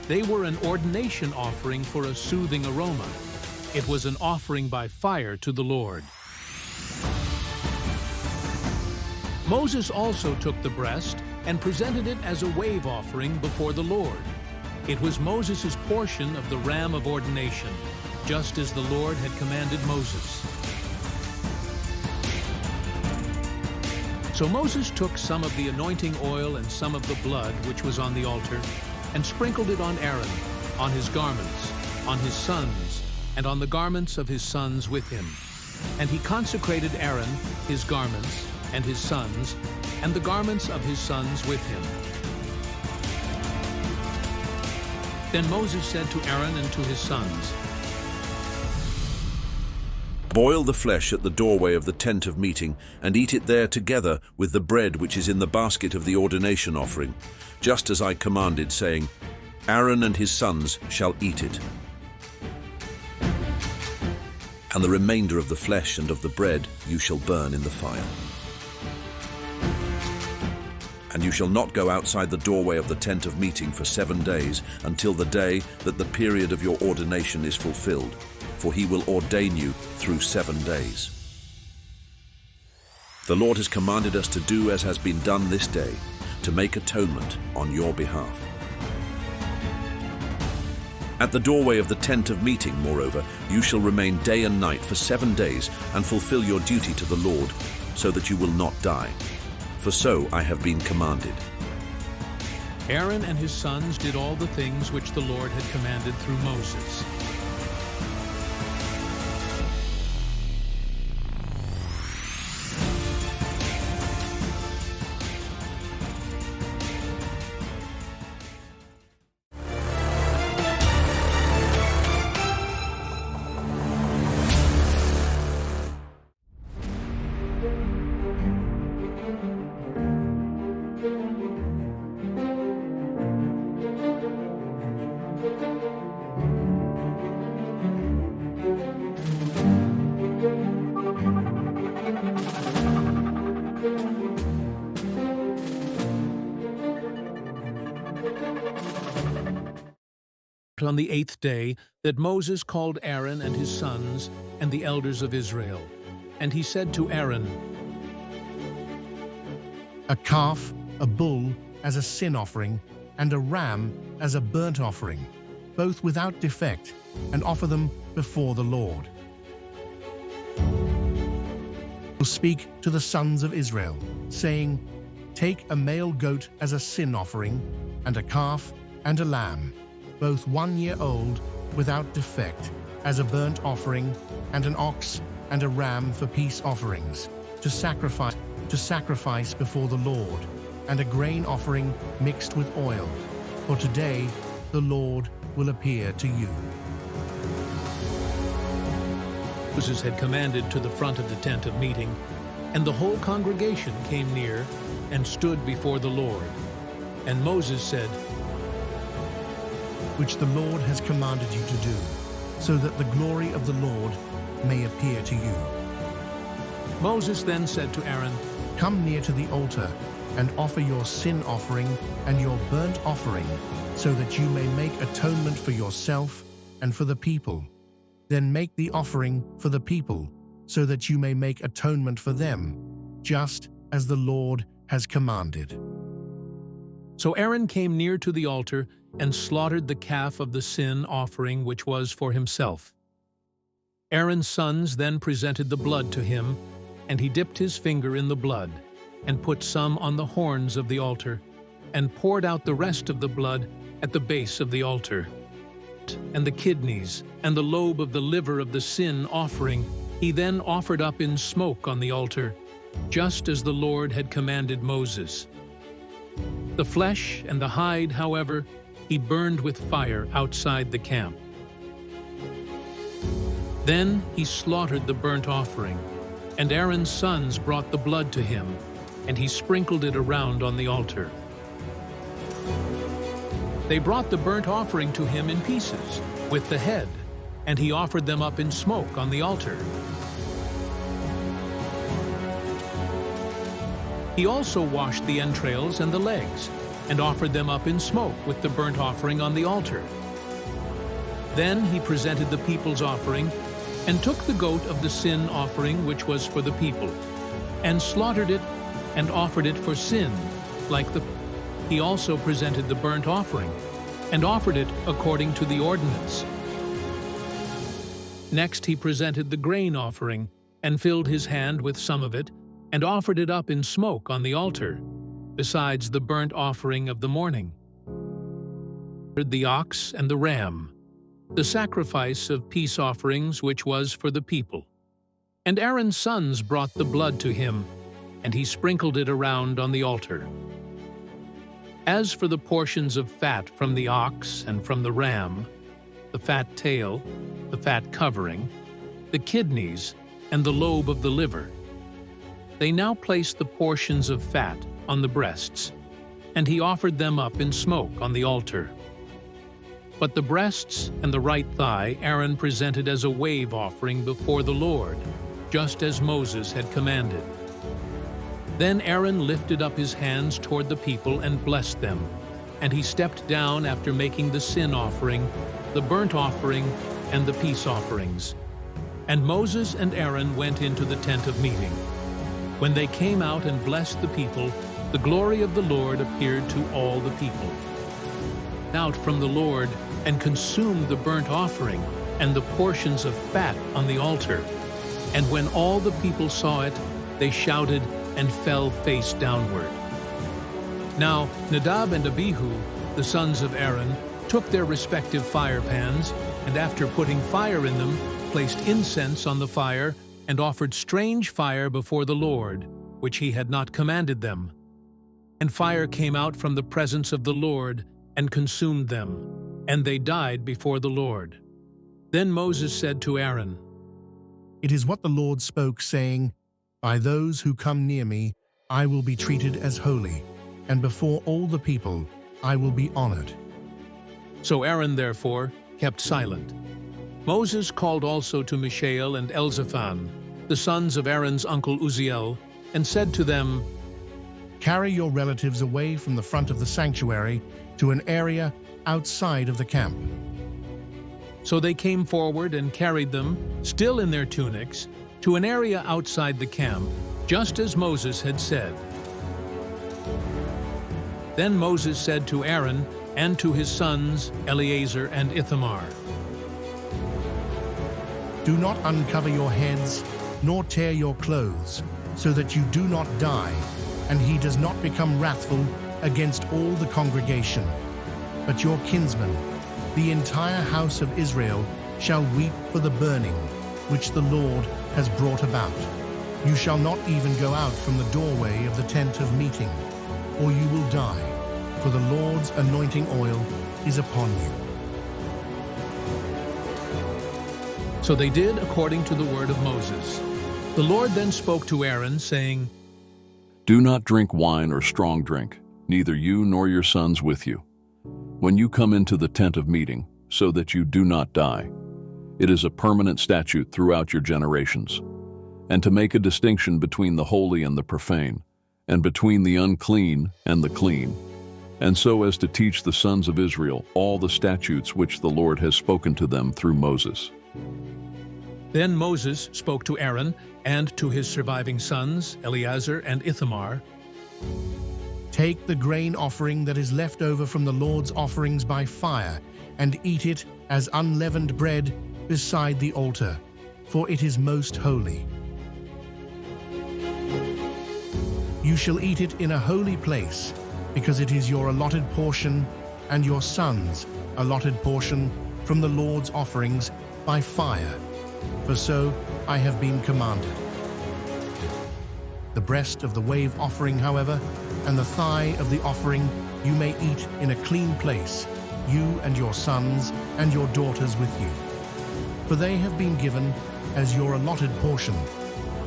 They were an ordination offering for a soothing aroma. It was an offering by fire to the Lord. Moses also took the breast and presented it as a wave offering before the Lord. It was Moses' portion of the ram of ordination, just as the Lord had commanded Moses. So Moses took some of the anointing oil and some of the blood which was on the altar, and sprinkled it on Aaron, on his garments, on his sons, and on the garments of his sons with him. And he consecrated Aaron, his garments, and his sons, and the garments of his sons with him. Then Moses said to Aaron and to his sons, Boil the flesh at the doorway of the tent of meeting, and eat it there together with the bread which is in the basket of the ordination offering, just as I commanded, saying, Aaron and his sons shall eat it. And the remainder of the flesh and of the bread you shall burn in the fire. And you shall not go outside the doorway of the tent of meeting for 7 days, until the day that the period of your ordination is fulfilled, for he will ordain you through 7 days. The Lord has commanded us to do as has been done this day, to make atonement on your behalf. At the doorway of the tent of meeting, moreover, you shall remain day and night for 7 days, and fulfill your duty to the Lord, so that you will not die. For so I have been commanded. Aaron and his sons did all the things which the Lord had commanded through Moses. On the 8th day that Moses called Aaron and his sons and the elders of Israel. And he said to Aaron, a calf, a bull as a sin offering, and a ram as a burnt offering, both without defect, and offer them before the Lord. Speak to the sons of Israel, saying, take a male goat as a sin offering, and a calf and a lamb, both 1 year old, without defect, as a burnt offering, and an ox and a ram for peace offerings, to sacrifice before the Lord, and a grain offering mixed with oil. For today the Lord will appear to you. Moses had commanded to the front of the tent of meeting, and the whole congregation came near and stood before the Lord. And Moses said, which the Lord has commanded you to do, so that the glory of the Lord may appear to you. Moses then said to Aaron, come near to the altar, and offer your sin offering and your burnt offering, so that you may make atonement for yourself and for the people. Then make the offering for the people, so that you may make atonement for them, just as the Lord has commanded. So Aaron came near to the altar and slaughtered the calf of the sin offering which was for himself. Aaron's sons then presented the blood to him, and he dipped his finger in the blood, and put some on the horns of the altar, and poured out the rest of the blood at the base of the altar. And the kidneys, and the lobe of the liver of the sin offering, he then offered up in smoke on the altar, just as the Lord had commanded Moses. The flesh and the hide, however, he burned with fire outside the camp. Then he slaughtered the burnt offering, and Aaron's sons brought the blood to him, and he sprinkled it around on the altar. They brought the burnt offering to him in pieces, with the head, and he offered them up in smoke on the altar. He also washed the entrails and the legs, and offered them up in smoke with the burnt offering on the altar. Then he presented the people's offering, and took the goat of the sin offering which was for the people, and slaughtered it, and offered it for sin, He also presented the burnt offering, and offered it according to the ordinance. Next he presented the grain offering, and filled his hand with some of it, and offered it up in smoke on the altar, besides the burnt offering of the morning. The ox and the ram, the sacrifice of peace offerings which was for the people. And Aaron's sons brought the blood to him, and he sprinkled it around on the altar. As for the portions of fat from the ox and from the ram, the fat tail, the fat covering, the kidneys, and the lobe of the liver, they now placed the portions of fat on the breasts, and he offered them up in smoke on the altar. But the breasts and the right thigh Aaron presented as a wave offering before the Lord, just as Moses had commanded. Then Aaron lifted up his hands toward the people and blessed them, and he stepped down after making the sin offering, the burnt offering, and the peace offerings. And Moses and Aaron went into the tent of meeting. When they came out and blessed the people, the glory of the Lord appeared to all the people. Out from the Lord, and consumed the burnt offering and the portions of fat on the altar. And when all the people saw it, they shouted and fell face downward. Now Nadab and Abihu, the sons of Aaron, took their respective fire pans, and after putting fire in them, placed incense on the fire, and offered strange fire before the Lord, which he had not commanded them. And fire came out from the presence of the Lord, and consumed them, and they died before the Lord. Then Moses said to Aaron, It is what the Lord spoke, saying, By those who come near me, I will be treated as holy, and before all the people I will be honored. So Aaron, therefore, kept silent. Moses called also to Mishael and Elzaphan, the sons of Aaron's uncle Uzziel, and said to them, Carry your relatives away from the front of the sanctuary to an area outside of the camp. So they came forward and carried them, still in their tunics, to an area outside the camp, just as Moses had said. Then Moses said to Aaron and to his sons Eleazar and Ithamar, Do not uncover your heads, nor tear your clothes, so that you do not die, and he does not become wrathful against all the congregation. But your kinsmen, the entire house of Israel, shall weep for the burning, which the Lord has brought about. You shall not even go out from the doorway of the tent of meeting, or you will die, for the Lord's anointing oil is upon you. So they did according to the word of Moses. The Lord then spoke to Aaron, saying, Do not drink wine or strong drink, neither you nor your sons with you, when you come into the tent of meeting, so that you do not die. It is a permanent statute throughout your generations. And to make a distinction between the holy and the profane, and between the unclean and the clean, and so as to teach the sons of Israel all the statutes which the Lord has spoken to them through Moses. Then Moses spoke to Aaron and to his surviving sons, Eleazar and Ithamar. Take the grain offering that is left over from the Lord's offerings by fire, and eat it as unleavened bread beside the altar, for it is most holy. You shall eat it in a holy place, because it is your allotted portion and your sons' allotted portion from the Lord's offerings by fire, for so I have been commanded. The breast of the wave offering, however, and the thigh of the offering you may eat in a clean place, you and your sons and your daughters with you. For they have been given as your allotted portion,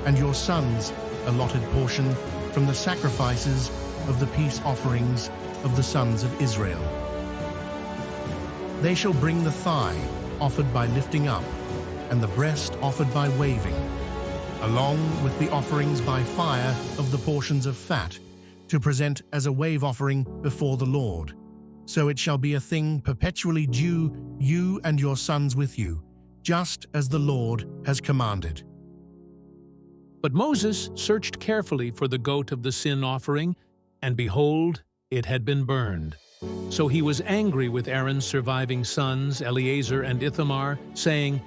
and your sons' allotted portion from the sacrifices of the peace offerings of the sons of Israel. They shall bring the thigh offered by lifting up, and the breast offered by waving, along with the offerings by fire of the portions of fat, to present as a wave offering before the Lord. So it shall be a thing perpetually due you and your sons with you, just as the Lord has commanded. But Moses searched carefully for the goat of the sin offering, and behold, it had been burned. So he was angry with Aaron's surviving sons, Eleazar and Ithamar, saying,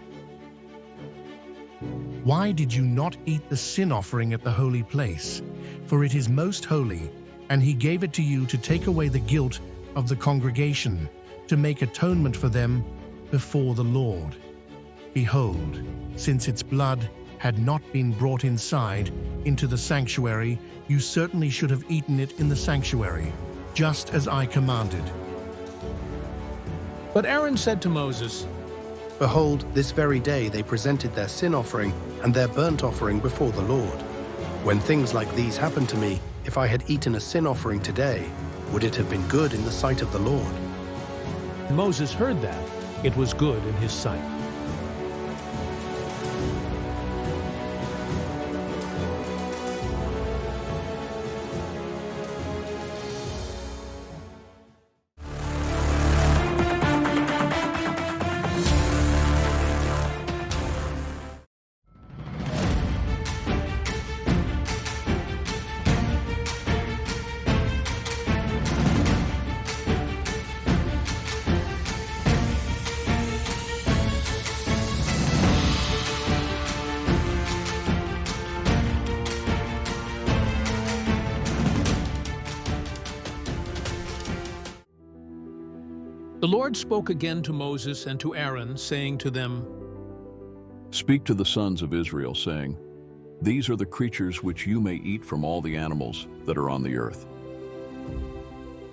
Why did you not eat the sin offering at the holy place? For it is most holy, and he gave it to you to take away the guilt of the congregation, to make atonement for them before the Lord. Behold, since its blood had not been brought inside into the sanctuary, you certainly should have eaten it in the sanctuary, just as I commanded. But Aaron said to Moses, Behold, this very day they presented their sin offering and their burnt offering before the Lord. When things like these happened to me, if I had eaten a sin offering today, would it have been good in the sight of the Lord? Moses heard that it was good in his sight. The Lord spoke again to Moses and to Aaron, saying to them, Speak to the sons of Israel, saying, These are the creatures which you may eat from all the animals that are on the earth.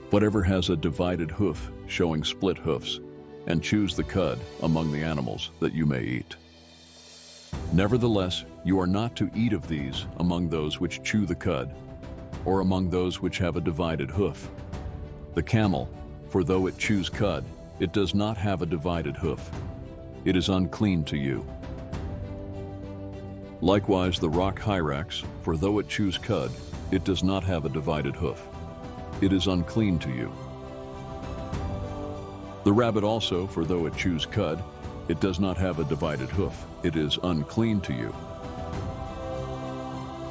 Whatever has a divided hoof, showing split hoofs, and choose the cud among the animals that you may eat. Nevertheless, you are not to eat of these among those which chew the cud, or among those which have a divided hoof. The camel, for though it chews cud, it does not have a divided hoof. It is unclean to you. Likewise the rock hyrax, for though it chews cud, it does not have a divided hoof. It is unclean to you. The rabbit also, for though it chews cud, it does not have a divided hoof. It is unclean to you.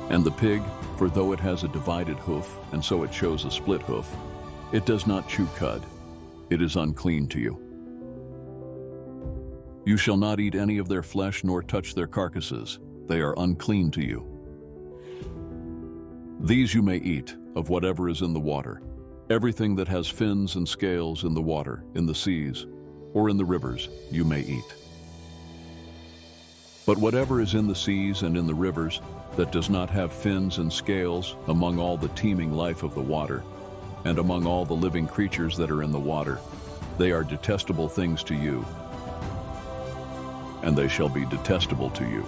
And the pig, for though it has a divided hoof, and so it shows a split hoof, it does not chew cud. It is unclean to you. You shall not eat any of their flesh nor touch their carcasses. They are unclean to you. These you may eat, of whatever is in the water, everything that has fins and scales in the water, in the seas, or in the rivers, you may eat. But whatever is in the seas and in the rivers, that does not have fins and scales, among all the teeming life of the water, and among all the living creatures that are in the water, they are detestable things to you, and they shall be detestable to you.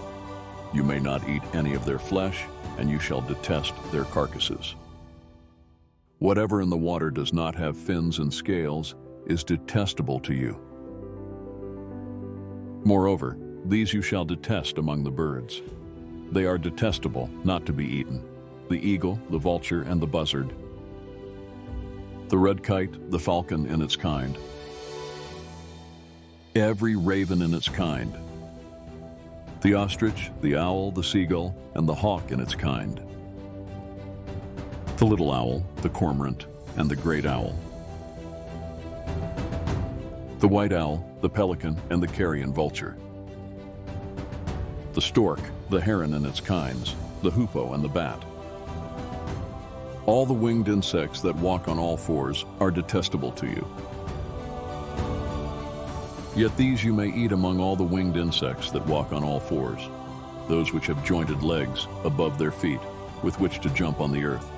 You may not eat any of their flesh, and you shall detest their carcasses. Whatever in the water does not have fins and scales is detestable to you. Moreover, these you shall detest among the birds. They are detestable, not to be eaten: the eagle, the vulture, and the buzzard, the red kite, the falcon in its kind, every raven in its kind, the ostrich, the owl, the seagull, and the hawk in its kind, the little owl, the cormorant, and the great owl, the white owl, the pelican, and the carrion vulture, the stork, the heron in its kinds, the hoopoe, and the bat. All the winged insects that walk on all fours are detestable to you. Yet these you may eat among all the winged insects that walk on all fours, those which have jointed legs above their feet, with which to jump on the earth.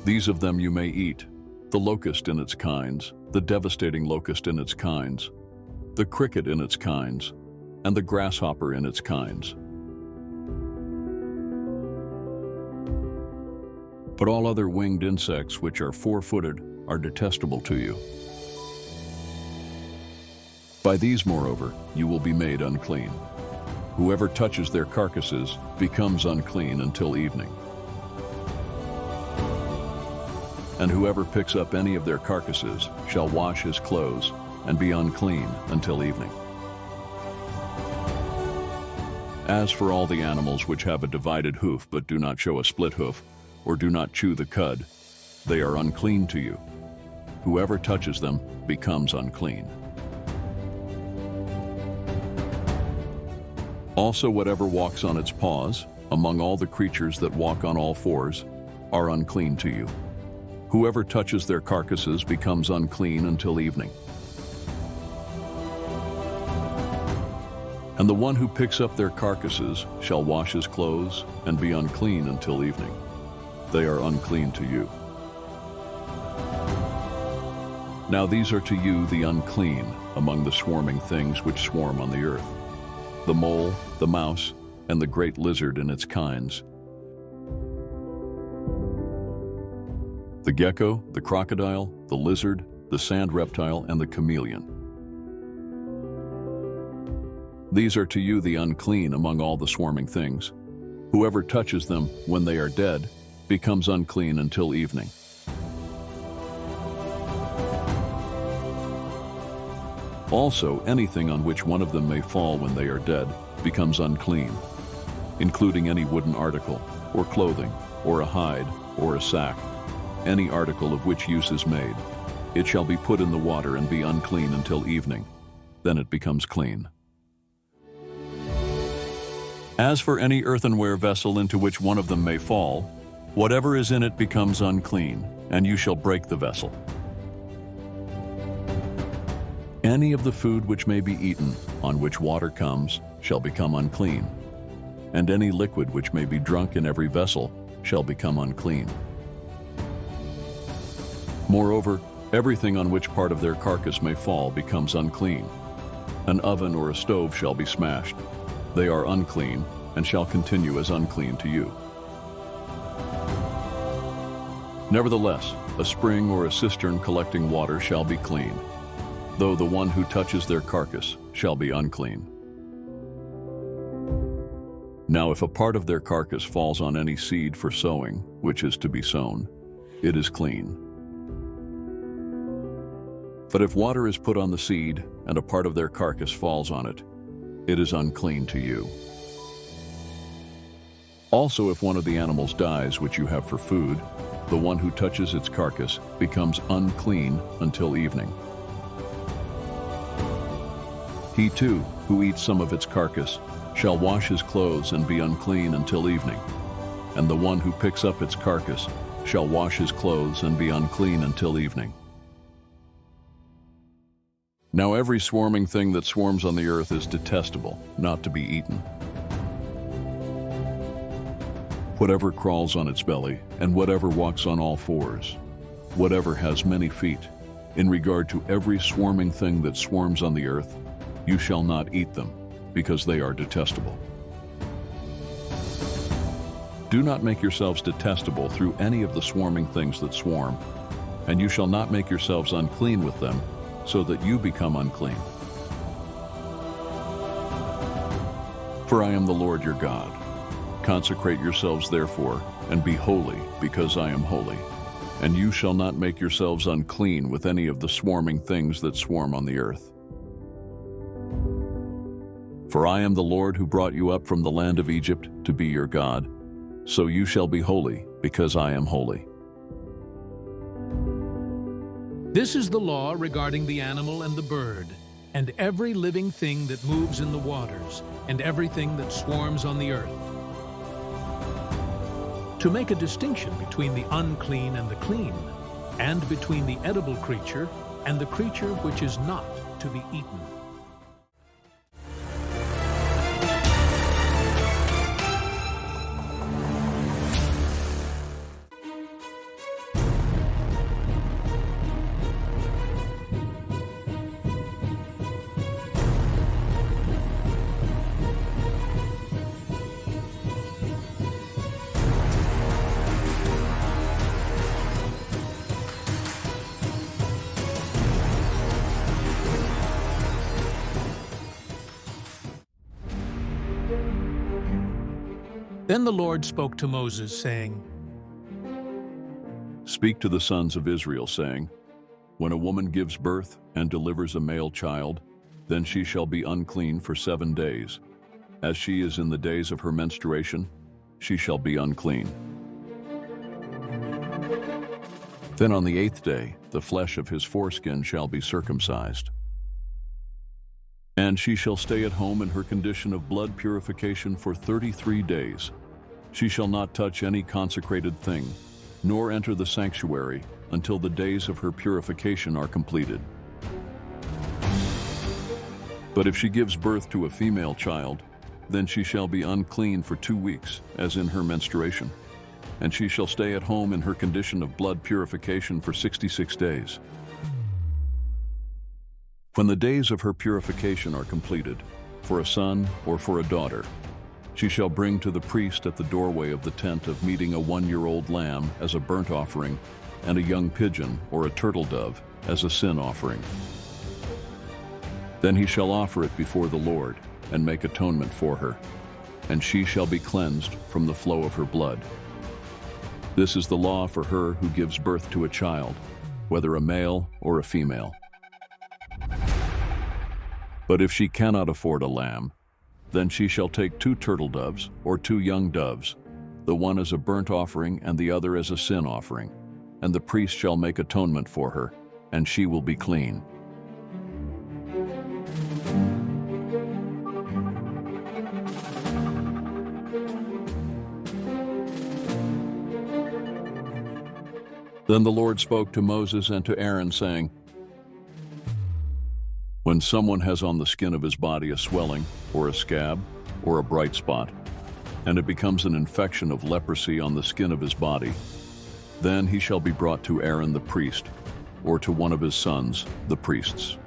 These of them you may eat, the locust in its kinds, the devastating locust in its kinds, the cricket in its kinds, and the grasshopper in its kinds. But all other winged insects which are four-footed are detestable to you. By these, moreover, you will be made unclean. Whoever touches their carcasses becomes unclean until evening. And whoever picks up any of their carcasses shall wash his clothes and be unclean until evening. As for all the animals which have a divided hoof but do not show a split hoof, or do not chew the cud, they are unclean to you. Whoever touches them becomes unclean. Also whatever walks on its paws, among all the creatures that walk on all fours, are unclean to you. Whoever touches their carcasses becomes unclean until evening. And the one who picks up their carcasses shall wash his clothes and be unclean until evening. They are unclean to you. Now these are to you the unclean among the swarming things which swarm on the earth: the mole, the mouse, and the great lizard in its kinds, the gecko, the crocodile, the lizard, the sand reptile, and the chameleon. These are to you the unclean among all the swarming things. Whoever touches them when they are dead becomes unclean until evening. Also, anything on which one of them may fall when they are dead becomes unclean, including any wooden article, or clothing, or a hide, or a sack, any article of which use is made. It shall be put in the water and be unclean until evening. Then it becomes clean. As for any earthenware vessel into which one of them may fall, whatever is in it becomes unclean, and you shall break the vessel. Any of the food which may be eaten, on which water comes, shall become unclean, and any liquid which may be drunk in every vessel shall become unclean. Moreover, everything on which part of their carcass may fall becomes unclean. An oven or a stove shall be smashed. They are unclean, and shall continue as unclean to you. Nevertheless, a spring or a cistern collecting water shall be clean, though the one who touches their carcass shall be unclean. Now if a part of their carcass falls on any seed for sowing, which is to be sown, it is clean. But if water is put on the seed, and a part of their carcass falls on it, it is unclean to you. Also, if one of the animals dies which you have for food, the one who touches its carcass becomes unclean until evening. He too, who eats some of its carcass, shall wash his clothes and be unclean until evening. And the one who picks up its carcass shall wash his clothes and be unclean until evening. Now every swarming thing that swarms on the earth is detestable, not to be eaten. Whatever crawls on its belly, and whatever walks on all fours, whatever has many feet, in regard to every swarming thing that swarms on the earth, you shall not eat them, because they are detestable. Do not make yourselves detestable through any of the swarming things that swarm, and you shall not make yourselves unclean with them, so that you become unclean. For I am the Lord your God. Consecrate yourselves therefore, and be holy, because I am holy. And you shall not make yourselves unclean with any of the swarming things that swarm on the earth. For I am the Lord who brought you up from the land of Egypt to be your God. So you shall be holy, because I am holy. This is the law regarding the animal and the bird, and every living thing that moves in the waters, and everything that swarms on the earth. To make a distinction between the unclean and the clean, and between the edible creature and the creature which is not to be eaten. Then the Lord spoke to Moses, saying, Speak to the sons of Israel, saying, When a woman gives birth and delivers a male child, then she shall be unclean for 7 days. As she is in the days of her menstruation, she shall be unclean. Then on the 8th day, the flesh of his foreskin shall be circumcised. And she shall stay at home in her condition of blood purification for 33 days. She shall not touch any consecrated thing, nor enter the sanctuary until the days of her purification are completed. But if she gives birth to a female child, then she shall be unclean for 2 weeks, as in her menstruation, and she shall stay at home in her condition of blood purification for 66 days. When the days of her purification are completed, for a son or for a daughter, she shall bring to the priest at the doorway of the tent of meeting a 1-year-old lamb as a burnt offering, and a young pigeon or a turtle dove as a sin offering. Then he shall offer it before the Lord, and make atonement for her, and she shall be cleansed from the flow of her blood. This is the law for her who gives birth to a child, whether a male or a female. But if she cannot afford a lamb, then she shall take 2 turtle doves or 2 young doves, the one as a burnt offering and the other as a sin offering, and the priest shall make atonement for her, and she will be clean. Then the Lord spoke to Moses and to Aaron, saying, When someone has on the skin of his body a swelling, or a scab, or a bright spot, and it becomes an infection of leprosy on the skin of his body, then he shall be brought to Aaron the priest, or to one of his sons, the priests.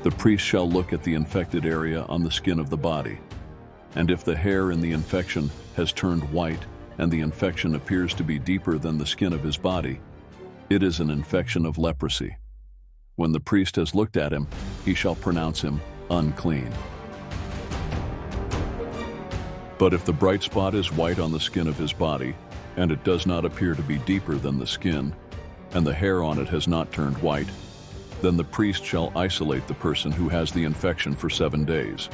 The priest shall look at the infected area on the skin of the body, and if the hair in the infection has turned white, and the infection appears to be deeper than the skin of his body, it is an infection of leprosy. When the priest has looked at him, he shall pronounce him unclean. But if the bright spot is white on the skin of his body, and it does not appear to be deeper than the skin, and the hair on it has not turned white, then the priest shall isolate the person who has the infection for 7 days.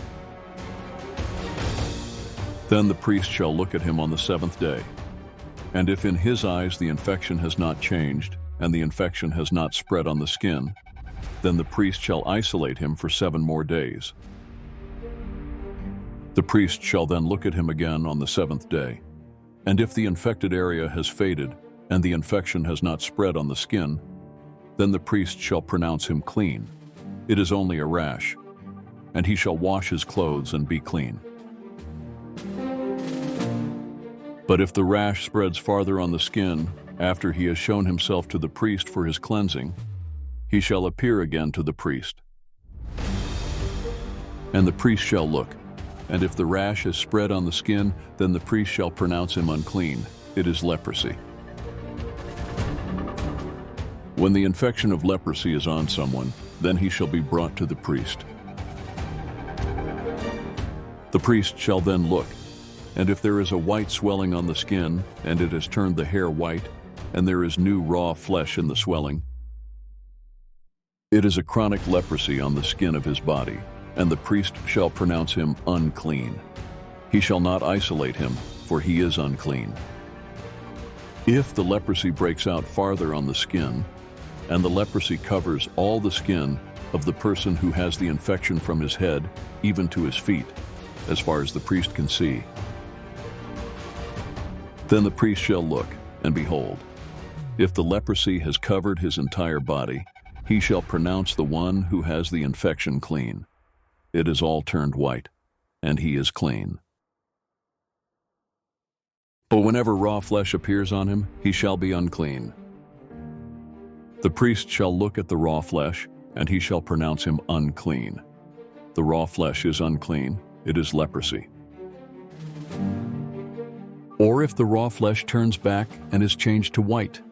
Then the priest shall look at him on the 7th day, and if in his eyes the infection has not changed, and the infection has not spread on the skin, then the priest shall isolate him for 7 more days. The priest shall then look at him again on the 7th day, and if the infected area has faded, and the infection has not spread on the skin, then the priest shall pronounce him clean. It is only a rash, and he shall wash his clothes and be clean. But if the rash spreads farther on the skin, after he has shown himself to the priest for his cleansing, he shall appear again to the priest. And the priest shall look, and if the rash has spread on the skin, then the priest shall pronounce him unclean. It is leprosy. When the infection of leprosy is on someone, then he shall be brought to the priest. The priest shall then look, and if there is a white swelling on the skin, and it has turned the hair white, and there is new raw flesh in the swelling, it is a chronic leprosy on the skin of his body, and the priest shall pronounce him unclean. He shall not isolate him, for he is unclean. If the leprosy breaks out farther on the skin, and the leprosy covers all the skin of the person who has the infection from his head, even to his feet, as far as the priest can see, then the priest shall look, and behold, if the leprosy has covered his entire body, he shall pronounce the one who has the infection clean. It is all turned white, and he is clean. But whenever raw flesh appears on him, he shall be unclean. The priest shall look at the raw flesh, and he shall pronounce him unclean. The raw flesh is unclean, it is leprosy. Or if the raw flesh turns back and is changed to white,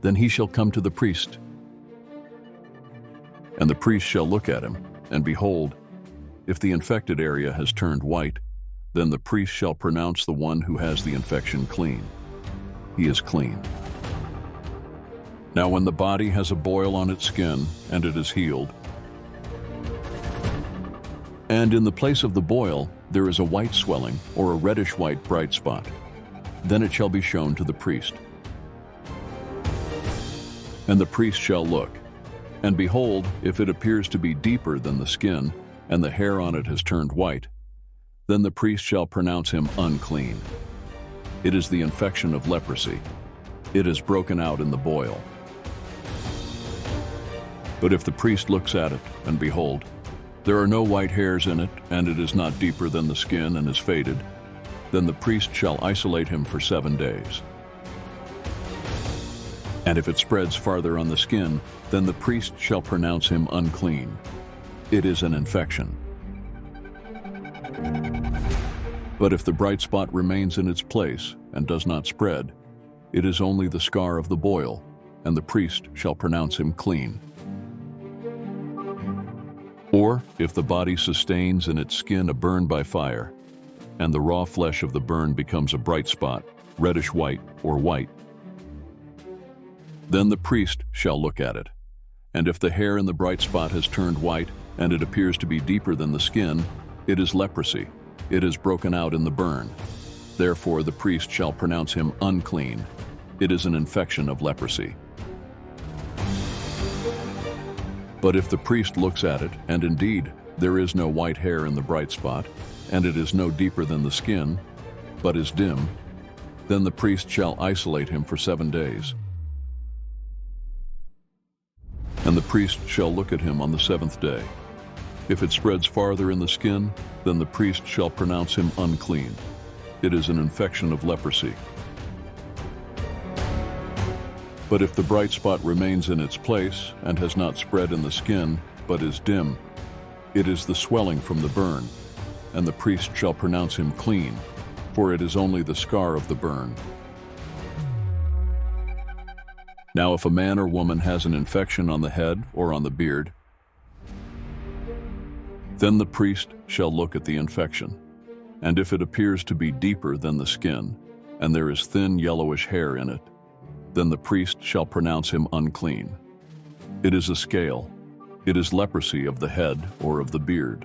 then he shall come to the priest. And the priest shall look at him, and behold, if the infected area has turned white, Then the priest shall pronounce the one who has the infection clean. He is clean. Now when the body has a boil on its skin, and it is healed, and in the place of the boil there is a white swelling or a reddish-white bright spot, then it shall be shown to the priest. And the priest shall look, and behold, if it appears to be deeper than the skin, and the hair on it has turned white, then the priest shall pronounce him unclean. It is the infection of leprosy. It is broken out in the boil. But if the priest looks at it, and behold, there are no white hairs in it, and it is not deeper than the skin and is faded, then the priest shall isolate him for 7 days. And if it spreads farther on the skin, then the priest shall pronounce him unclean. It is an infection. But if the bright spot remains in its place and does not spread, it is only the scar of the boil, and the priest shall pronounce him clean. Or if the body sustains in its skin a burn by fire, and the raw flesh of the burn becomes a bright spot, reddish-white or white, then the priest shall look at it. And if the hair in the bright spot has turned white, and it appears to be deeper than the skin, it is leprosy. It is broken out in the burn. Therefore the priest shall pronounce him unclean. It is an infection of leprosy. But if the priest looks at it, and indeed there is no white hair in the bright spot, and it is no deeper than the skin, but is dim, then the priest shall isolate him for 7 days. And the priest shall look at him on the 7th day. If it spreads farther in the skin, then the priest shall pronounce him unclean. It is an infection of leprosy. But if the bright spot remains in its place and has not spread in the skin, but is dim, it is the swelling from the burn, and the priest shall pronounce him clean, for it is only the scar of the burn. Now if a man or woman has an infection on the head or on the beard, then the priest shall look at the infection, and if it appears to be deeper than the skin, and there is thin yellowish hair in it, then the priest shall pronounce him unclean. It is a scale. It is leprosy of the head or of the beard.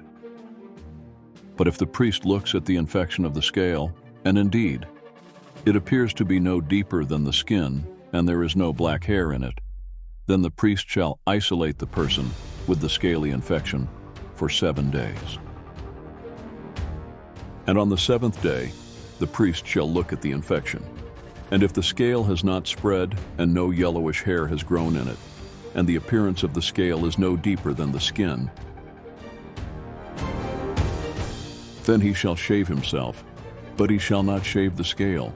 But if the priest looks at the infection of the scale, and indeed, it appears to be no deeper than the skin, and there is no black hair in it, then the priest shall isolate the person with the scaly infection for 7 days. And on the 7th day, the priest shall look at the infection. And if the scale has not spread, and no yellowish hair has grown in it, and the appearance of the scale is no deeper than the skin, then he shall shave himself, but he shall not shave the scale,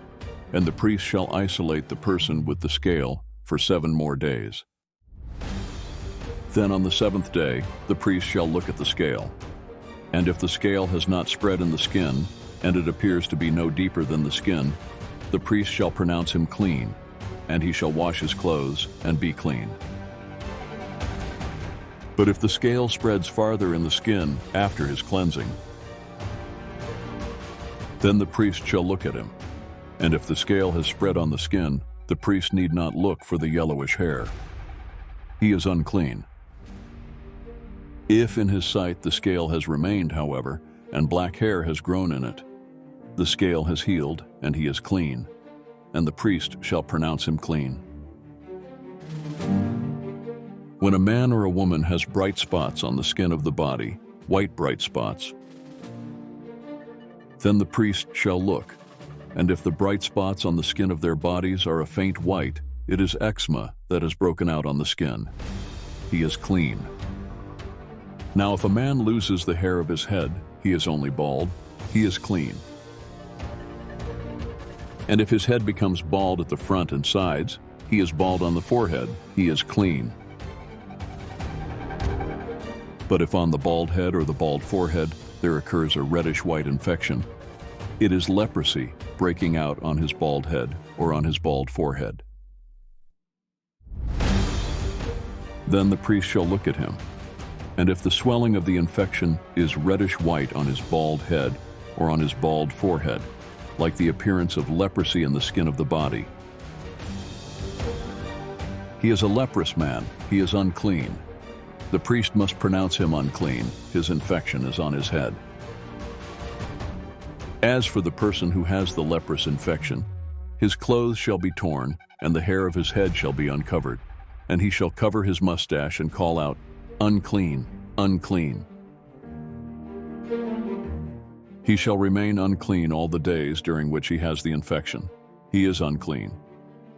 and the priest shall isolate the person with the scale for 7 more days. Then on the 7th day, the priest shall look at the scale. And if the scale has not spread in the skin, and it appears to be no deeper than the skin, the priest shall pronounce him clean, and he shall wash his clothes and be clean. But if the scale spreads farther in the skin after his cleansing, then the priest shall look at him. And if the scale has spread on the skin, the priest need not look for the yellowish hair. He is unclean. If in his sight the scale has remained, however, and black hair has grown in it, the scale has healed, and he is clean, and the priest shall pronounce him clean. When a man or a woman has bright spots on the skin of the body, white bright spots, then the priest shall look, and if the bright spots on the skin of their bodies are a faint white, it is eczema that has broken out on the skin. He is clean. Now if a man loses the hair of his head, he is only bald, he is clean. And if his head becomes bald at the front and sides, he is bald on the forehead, he is clean. But if on the bald head or the bald forehead there occurs a reddish-white infection, it is leprosy breaking out on his bald head or on his bald forehead. Then the priest shall look at him, and if the swelling of the infection is reddish-white on his bald head or on his bald forehead, like the appearance of leprosy in the skin of the body. He is a leprous man, he is unclean. The priest must pronounce him unclean, his infection is on his head. As for the person who has the leprous infection, his clothes shall be torn, and the hair of his head shall be uncovered, and he shall cover his mustache and call out, "Unclean, unclean." He shall remain unclean all the days during which he has the infection. He is unclean.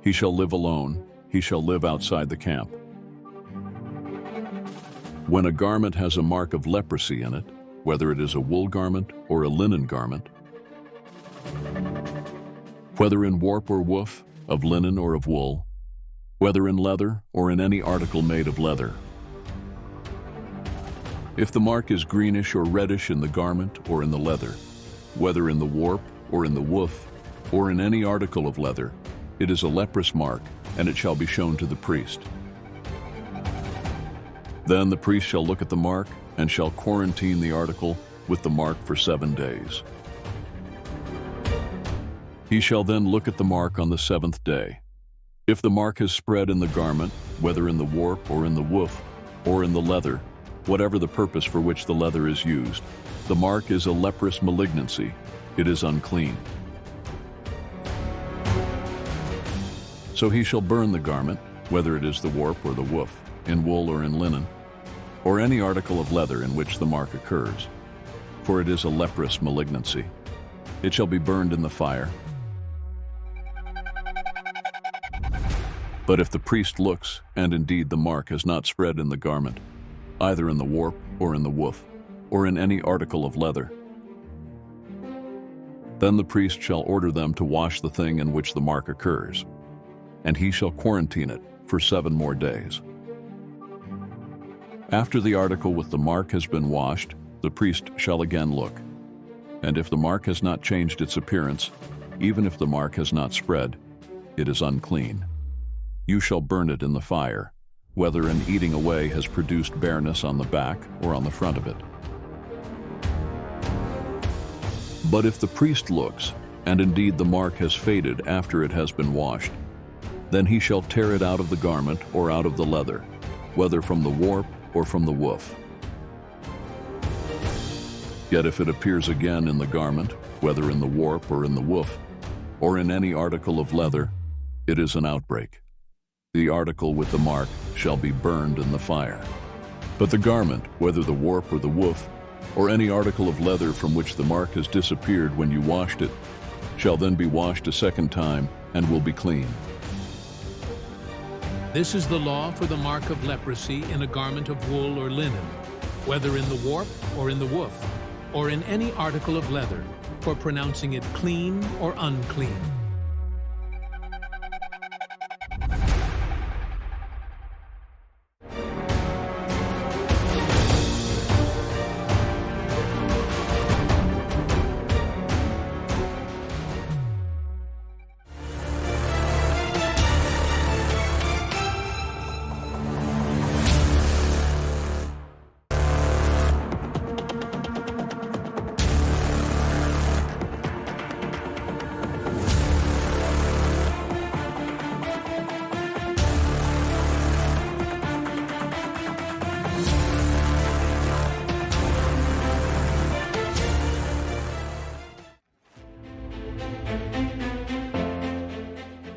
He shall live alone. He shall live outside the camp. When a garment has a mark of leprosy in it, whether it is a wool garment or a linen garment, whether in warp or woof, of linen or of wool, whether in leather or in any article made of leather. If the mark is greenish or reddish in the garment or in the leather, whether in the warp or in the woof, or in any article of leather, it is a leprous mark, and it shall be shown to the priest. Then the priest shall look at the mark, and shall quarantine the article with the mark for 7 days. He shall then look at the mark on the 7th day. If the mark has spread in the garment, whether in the warp or in the woof, or in the leather, whatever the purpose for which the leather is used, the mark is a leprous malignancy. It is unclean. So he shall burn the garment, whether it is the warp or the woof, in wool or in linen, or any article of leather in which the mark occurs, for it is a leprous malignancy. It shall be burned in the fire. But if the priest looks, and indeed the mark has not spread in the garment, either in the warp or in the woof, or in any article of leather, then the priest shall order them to wash the thing in which the mark occurs, and he shall quarantine it for 7 more days. After the article with the mark has been washed, the priest shall again look, and if the mark has not changed its appearance, even if the mark has not spread, it is unclean. You shall burn it in the fire, whether in eating away has produced bareness on the back or on the front of it. But if the priest looks, and indeed the mark has faded after it has been washed, then he shall tear it out of the garment or out of the leather, whether from the warp or from the woof. Yet if it appears again in the garment, whether in the warp or in the woof, or in any article of leather, it is an outbreak. The article with the mark shall be burned in the fire. But the garment, whether the warp or the woof, or any article of leather from which the mark has disappeared when you washed it, shall then be washed a 2nd time and will be clean. This is the law for the mark of leprosy in a garment of wool or linen, whether in the warp or in the woof, or in any article of leather, for pronouncing it clean or unclean.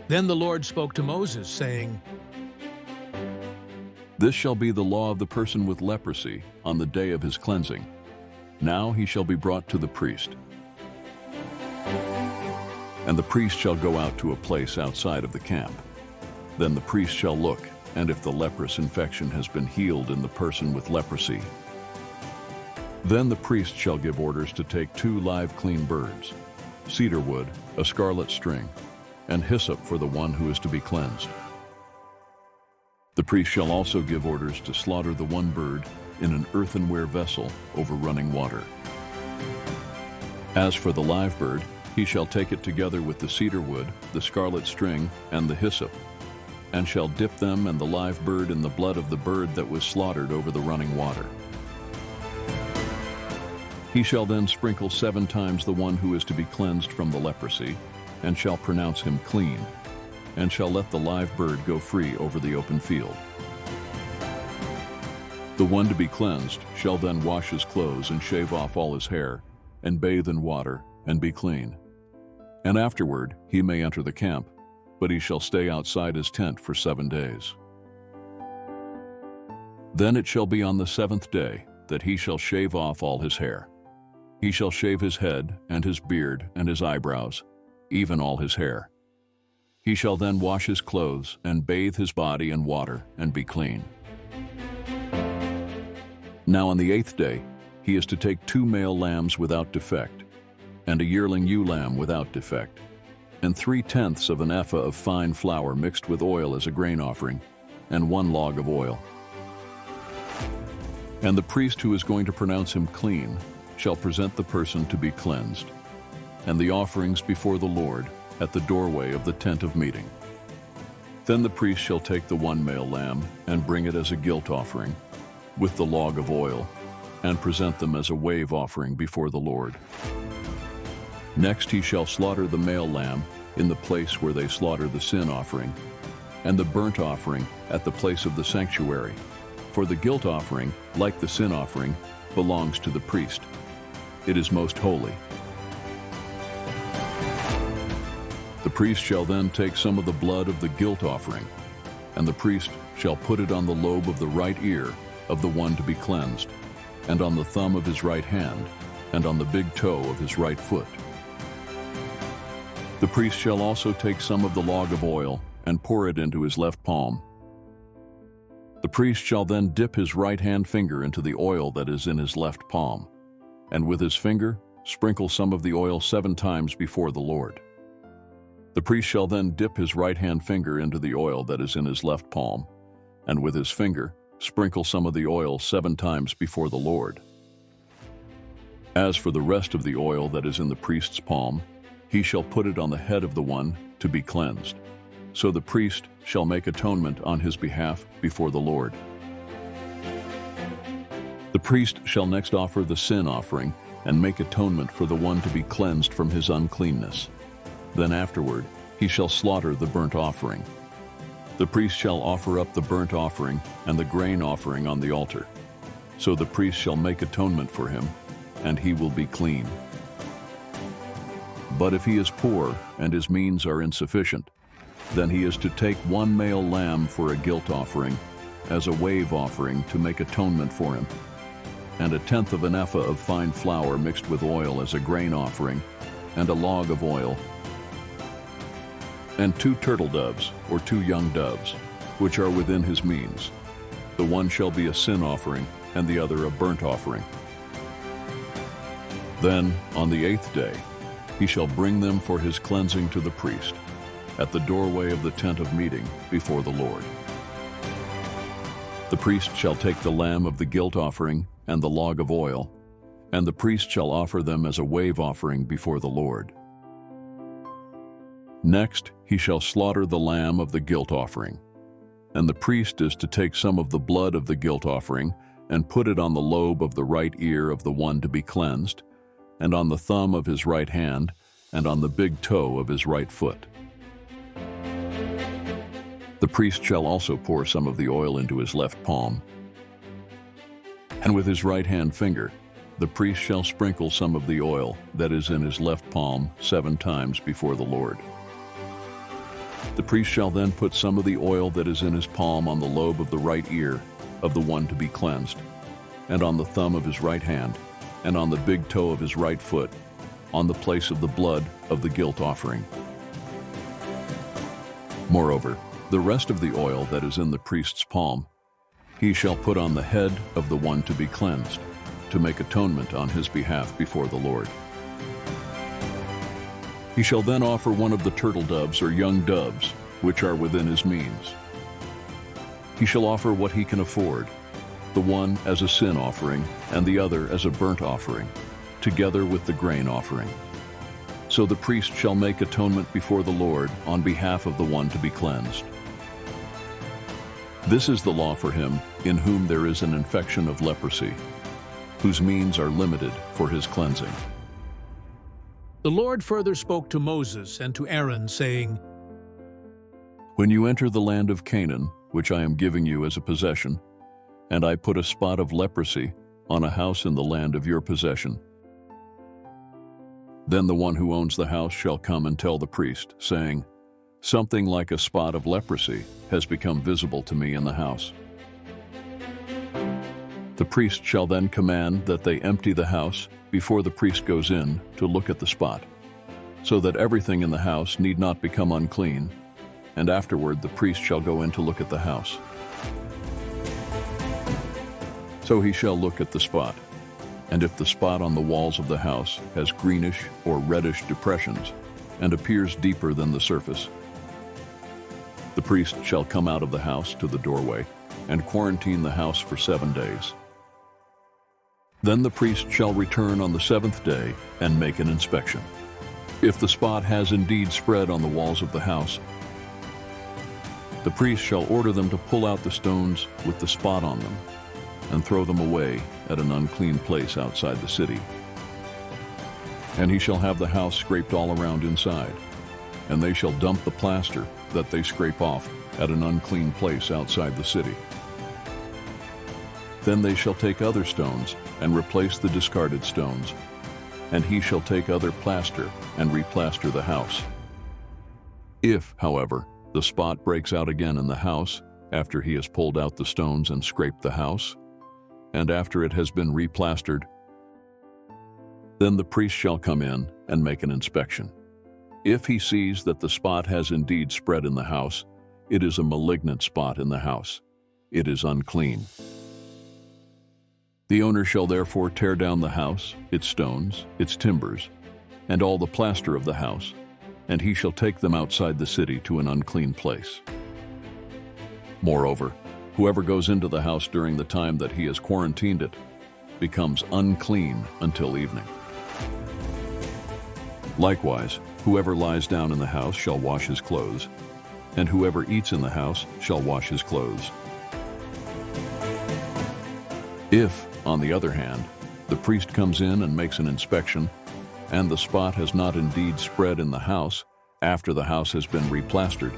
Then the Lord spoke to Moses, saying, This shall be the law of the person with leprosy on the day of his cleansing. Now he shall be brought to the priest. And the priest shall go out to a place outside of the camp. Then the priest shall look, and if the leprous infection has been healed in the person with leprosy, then the priest shall give orders to take 2 live clean birds, cedar wood, a scarlet string, and hyssop for the one who is to be cleansed. The priest shall also give orders to slaughter the one bird in an earthenware vessel over running water. As for the live bird, he shall take it together with the cedar wood, the scarlet string, and the hyssop, and shall dip them and the live bird in the blood of the bird that was slaughtered over the running water. He shall then sprinkle 7 times the one who is to be cleansed from the leprosy, and shall pronounce him clean, and shall let the live bird go free over the open field. The one to be cleansed shall then wash his clothes and shave off all his hair, and bathe in water, and be clean. And afterward he may enter the camp, but he shall stay outside his tent for 7 days. Then it shall be on the 7th day that he shall shave off all his hair. He shall shave his head, and his beard, and his eyebrows, even all his hair. He shall then wash his clothes, and bathe his body in water, and be clean. Now on the 8th day he is to take 2 male lambs without defect, and a yearling ewe lamb without defect, and 3/10 of an ephah of fine flour mixed with oil as a grain offering, and 1 log of oil. And the priest who is going to pronounce him clean shall present the person to be cleansed, and the offerings before the Lord at the doorway of the tent of meeting. Then the priest shall take the 1 male lamb and bring it as a guilt offering, with the log of oil, and present them as a wave offering before the Lord. Next he shall slaughter the male lamb in the place where they slaughter the sin offering, and the burnt offering at the place of the sanctuary. For the guilt offering, like the sin offering, belongs to the priest. It is most holy. The priest shall then take some of the blood of the guilt offering, and the priest shall put it on the lobe of the right ear of the one to be cleansed, and on the thumb of his right hand, and on the big toe of his right foot. The priest shall also take some of the log of oil and pour it into his left palm. The priest shall then dip his right hand finger into the oil that is in his left palm, and with his finger sprinkle some of the oil 7 times before the Lord. The priest shall then dip his right hand finger into the oil that is in his left palm, and with his finger sprinkle some of the oil 7 times before the Lord. As for the rest of the oil that is in the priest's palm, he shall put it on the head of the one to be cleansed. So the priest shall make atonement on his behalf before the Lord. The priest shall next offer the sin offering and make atonement for the one to be cleansed from his uncleanness. Then afterward he shall slaughter the burnt offering. The priest shall offer up the burnt offering and the grain offering on the altar. So the priest shall make atonement for him, and he will be clean. But if he is poor and his means are insufficient, then he is to take 1 male lamb for a guilt offering, as a wave offering to make atonement for him, and 1/10 of an ephah of fine flour mixed with oil as a grain offering, and a log of oil, and 2 turtle doves or 2 young doves, which are within his means. The one shall be a sin offering, and the other a burnt offering. Then, on the 8th day, he shall bring them for his cleansing to the priest, at the doorway of the tent of meeting before the Lord. The priest shall take the lamb of the guilt offering and the log of oil, and the priest shall offer them as a wave offering before the Lord. Next he shall slaughter the lamb of the guilt offering, and the priest is to take some of the blood of the guilt offering and put it on the lobe of the right ear of the one to be cleansed, and on the thumb of his right hand, and on the big toe of his right foot. The priest shall also pour some of the oil into his left palm, and with his right hand finger the priest shall sprinkle some of the oil that is in his left palm 7 times before the Lord. The priest shall then put some of the oil that is in his palm on the lobe of the right ear of the one to be cleansed, and on the thumb of his right hand, and on the big toe of his right foot, on the place of the blood of the guilt offering. Moreover, the rest of the oil that is in the priest's palm he shall put on the head of the one to be cleansed, to make atonement on his behalf before the Lord. He shall then offer one of the turtle doves or young doves, which are within his means. He shall offer what he can afford, the one as a sin offering and the other as a burnt offering, together with the grain offering. So the priest shall make atonement before the Lord on behalf of the one to be cleansed. This is the law for him in whom there is an infection of leprosy. whose means are limited for his cleansing. The Lord further spoke to Moses and to Aaron, saying, When you enter the land of Canaan, which I am giving you as a possession, and I put a spot of leprosy on a house in the land of your possession, then the one who owns the house shall come and tell the priest, saying, Something like a spot of leprosy has become visible to me in the house. The priest shall then command that they empty the house before the priest goes in to look at the spot, so that everything in the house need not become unclean, and afterward the priest shall go in to look at the house. So he shall look at the spot, and if the spot on the walls of the house has greenish or reddish depressions and appears deeper than the surface, the priest shall come out of the house to the doorway and quarantine the house for 7 days. Then the priest shall return on the 7th day and make an inspection. If the spot has indeed spread on the walls of the house, the priest shall order them to pull out the stones with the spot on them and throw them away at an unclean place outside the city. And he shall have the house scraped all around inside, and they shall dump the plaster that they scrape off at an unclean place outside the city. Then they shall take other stones and replace the discarded stones, and he shall take other plaster and replaster the house. If, however, the spot breaks out again in the house after he has pulled out the stones and scraped the house, and after it has been replastered, then the priest shall come in and make an inspection. If he sees that the spot has indeed spread in the house, it is a malignant spot in the house. It is unclean. The owner shall therefore tear down the house, its stones, its timbers, and all the plaster of the house, and he shall take them outside the city to an unclean place. Moreover, whoever goes into the house during the time that he has quarantined it becomes unclean until evening. Likewise, whoever lies down in the house shall wash his clothes, and whoever eats in the house shall wash his clothes. If, on the other hand, the priest comes in and makes an inspection, and the spot has not indeed spread in the house after the house has been replastered,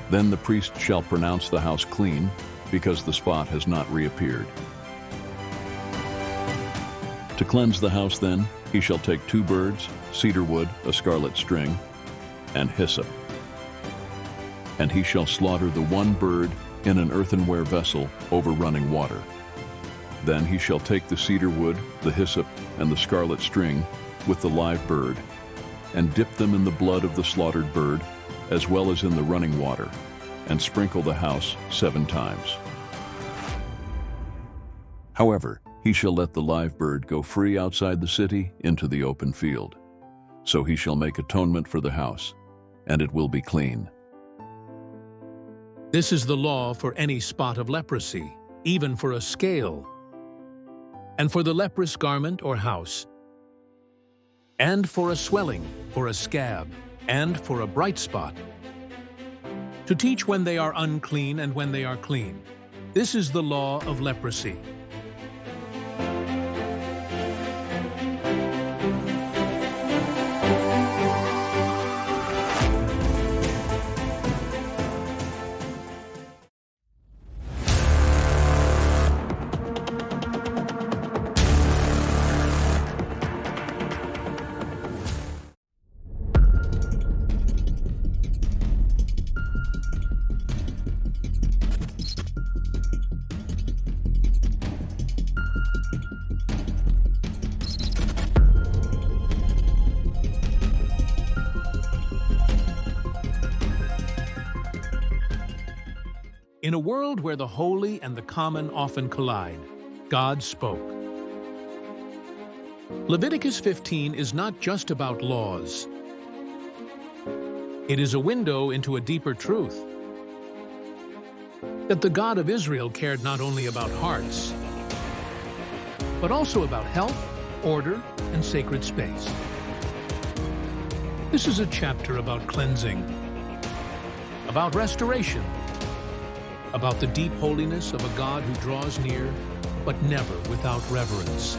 then the priest shall pronounce the house clean, because the spot has not reappeared. To cleanse the house then, he shall take 2 birds, cedar wood, a scarlet string, and hyssop. And he shall slaughter the one bird in an earthenware vessel over running water. Then he shall take the cedar wood, the hyssop, and the scarlet string with the live bird, and dip them in the blood of the slaughtered bird, as well as in the running water, and sprinkle the house 7 times. However, he shall let the live bird go free outside the city into the open field. So he shall make atonement for the house, and it will be clean. This is the law for any spot of leprosy, even for a scale, and for the leprous garment or house, and for a swelling, for a scab, and for a bright spot, to teach when they are unclean and when they are clean. This is the law of leprosy. In a world where the holy and the common often collide, God spoke. Leviticus 15 is not just about laws. It is a window into a deeper truth, that the God of Israel cared not only about hearts, but also about health, order, and sacred space. This is a chapter about cleansing, about restoration, about the deep holiness of a God who draws near but never without reverence.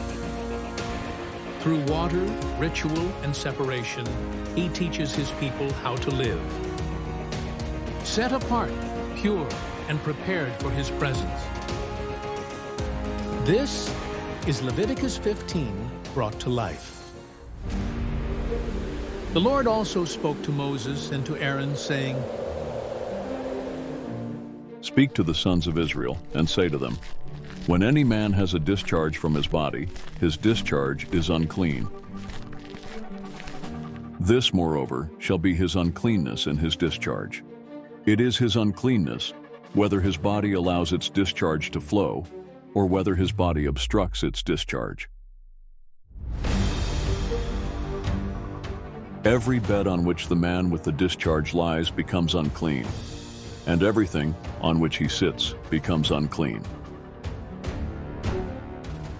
Through water, ritual, and separation, he teaches his people how to live. Set apart, pure, and prepared for his presence. This is Leviticus 15 brought to life. The Lord also spoke to Moses and to Aaron, saying, Speak to the sons of Israel, and say to them, When any man has a discharge from his body, his discharge is unclean. This, moreover, shall be his uncleanness in his discharge. It is his uncleanness, whether his body allows its discharge to flow, or whether his body obstructs its discharge. Every bed on which the man with the discharge lies becomes unclean, and everything on which he sits becomes unclean.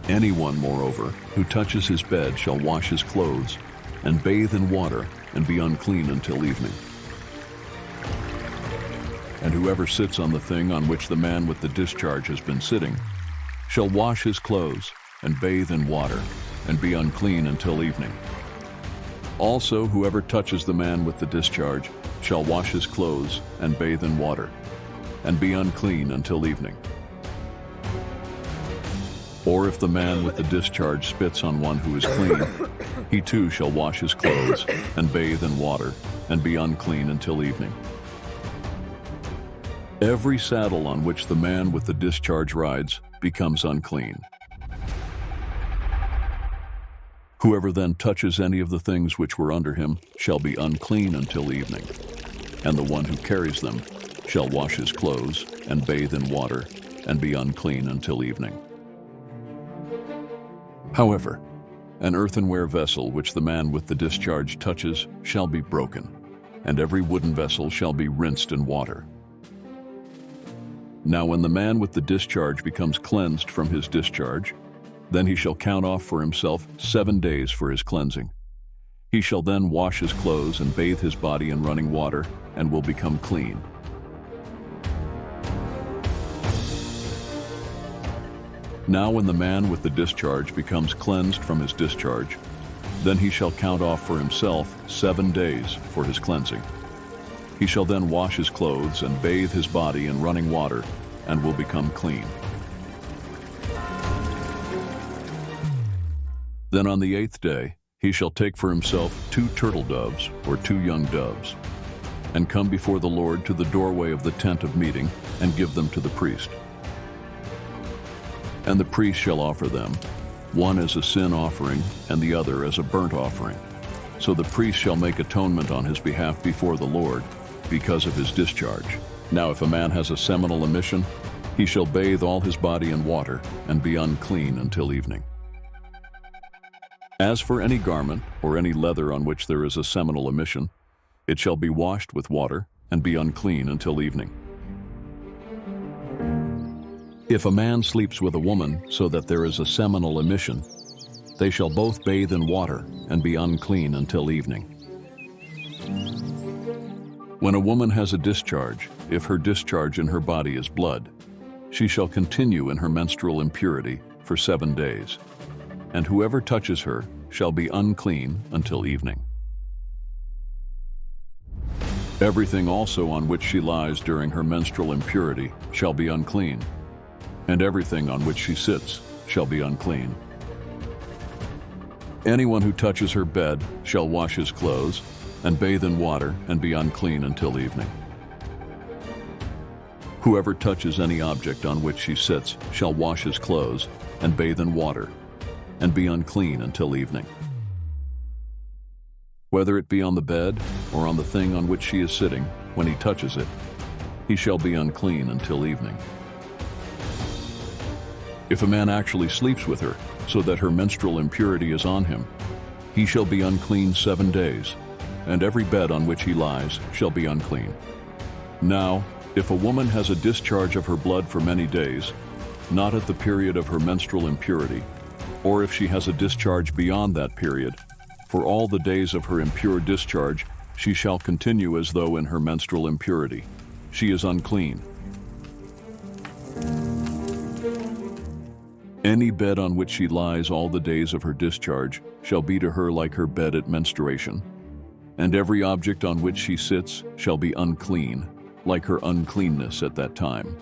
Anyone, moreover, who touches his bed shall wash his clothes and bathe in water and be unclean until evening. And whoever sits on the thing on which the man with the discharge has been sitting shall wash his clothes and bathe in water and be unclean until evening. Also, whoever touches the man with the discharge shall wash his clothes and bathe in water and be unclean until evening. Or if the man with the discharge spits on one who is clean, he too shall wash his clothes and bathe in water and be unclean until evening. Every saddle on which the man with the discharge rides becomes unclean. Whoever then touches any of the things which were under him shall be unclean until evening, and the one who carries them shall wash his clothes and bathe in water and be unclean until evening. However, an earthenware vessel which the man with the discharge touches shall be broken, and every wooden vessel shall be rinsed in water. Now when the man with the discharge becomes cleansed from his discharge, then he shall count off for himself 7 days for his cleansing. He shall then wash his clothes and bathe his body in running water, and will become clean. Now when the man with the discharge becomes cleansed from his discharge, then he shall count off for himself 7 days for his cleansing. He shall then wash his clothes and bathe his body in running water, and will become clean. Then on the 8th day he shall take for himself 2 turtle doves or 2 young doves, and come before the Lord to the doorway of the tent of meeting, and give them to the priest. And the priest shall offer them, one as a sin offering and the other as a burnt offering. So the priest shall make atonement on his behalf before the Lord, because of his discharge. Now if a man has a seminal emission, he shall bathe all his body in water, and be unclean until evening. As for any garment or any leather on which there is a seminal emission, it shall be washed with water, and be unclean until evening. If a man sleeps with a woman so that there is a seminal emission, they shall both bathe in water and be unclean until evening. When a woman has a discharge, if her discharge in her body is blood, she shall continue in her menstrual impurity for 7 days, and whoever touches her shall be unclean until evening. Everything also on which she lies during her menstrual impurity shall be unclean, and everything on which she sits shall be unclean. Anyone who touches her bed shall wash his clothes and bathe in water and be unclean until evening. Whoever touches any object on which she sits shall wash his clothes and bathe in water and be unclean until evening. Whether it be on the bed or on the thing on which she is sitting, when he touches it, he shall be unclean until evening. If a man actually sleeps with her, so that her menstrual impurity is on him, he shall be unclean 7 days, and every bed on which he lies shall be unclean. Now, if a woman has a discharge of her blood for many days, not at the period of her menstrual impurity, or if she has a discharge beyond that period, for all the days of her impure discharge she shall continue as though in her menstrual impurity. She is unclean. Any bed on which she lies all the days of her discharge shall be to her like her bed at menstruation, and every object on which she sits shall be unclean, like her uncleanness at that time.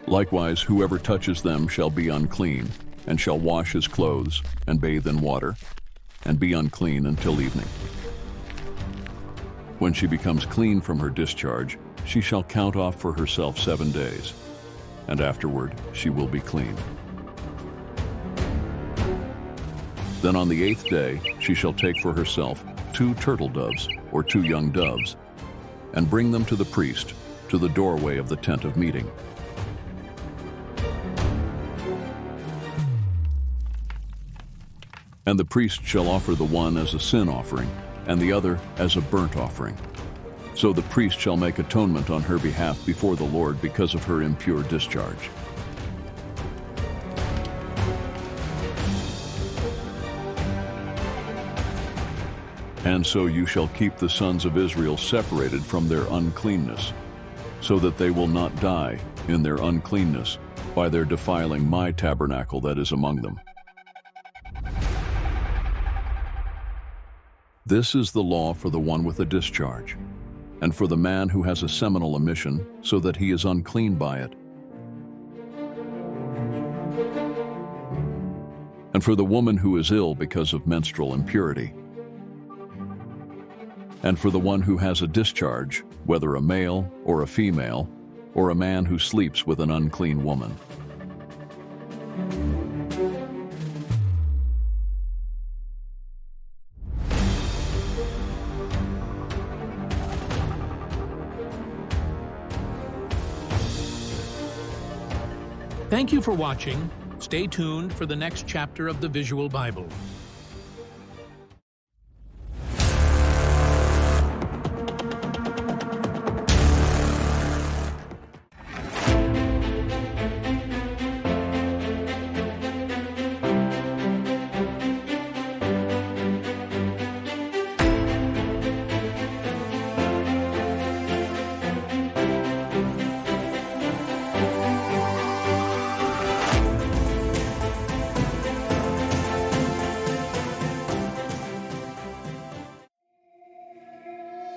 Likewise, whoever touches them shall be unclean, and shall wash his clothes, and bathe in water, and be unclean until evening. When she becomes clean from her discharge, she shall count off for herself 7 days, and afterward she will be clean. Then on the 8th day she shall take for herself 2 turtle doves or 2 young doves, and bring them to the priest, to the doorway of the tent of meeting. And the priest shall offer the one as a sin offering, and the other as a burnt offering. So the priest shall make atonement on her behalf before the Lord because of her impure discharge. And so you shall keep the sons of Israel separated from their uncleanness, so that they will not die in their uncleanness by their defiling my tabernacle that is among them. This is the law for the one with a discharge, and for the man who has a seminal emission, so that he is unclean by it. And for the woman who is ill because of menstrual impurity. And for the one who has a discharge, whether a male or a female, or a man who sleeps with an unclean woman. Thank you for watching. Stay tuned for the next chapter of the Visual Bible.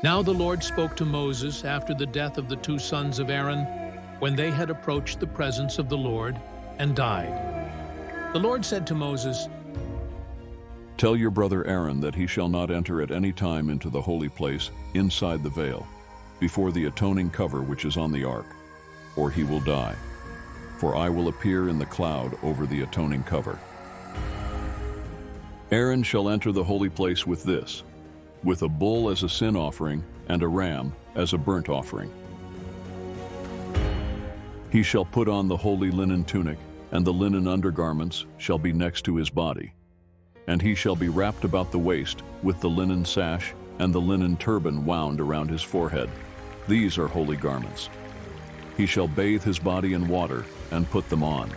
Now the Lord spoke to Moses after the death of the 2 sons of Aaron, when they had approached the presence of the Lord and died. The Lord said to Moses, Tell your brother Aaron that he shall not enter at any time into the holy place inside the veil, before the atoning cover which is on the ark, or he will die. For I will appear in the cloud over the atoning cover. Aaron shall enter the holy place with this, with a bull as a sin offering and a ram as a burnt offering. He shall put on the holy linen tunic, and the linen undergarments shall be next to his body. And he shall be wrapped about the waist with the linen sash and the linen turban wound around his forehead. These are holy garments. He shall bathe his body in water and put them on.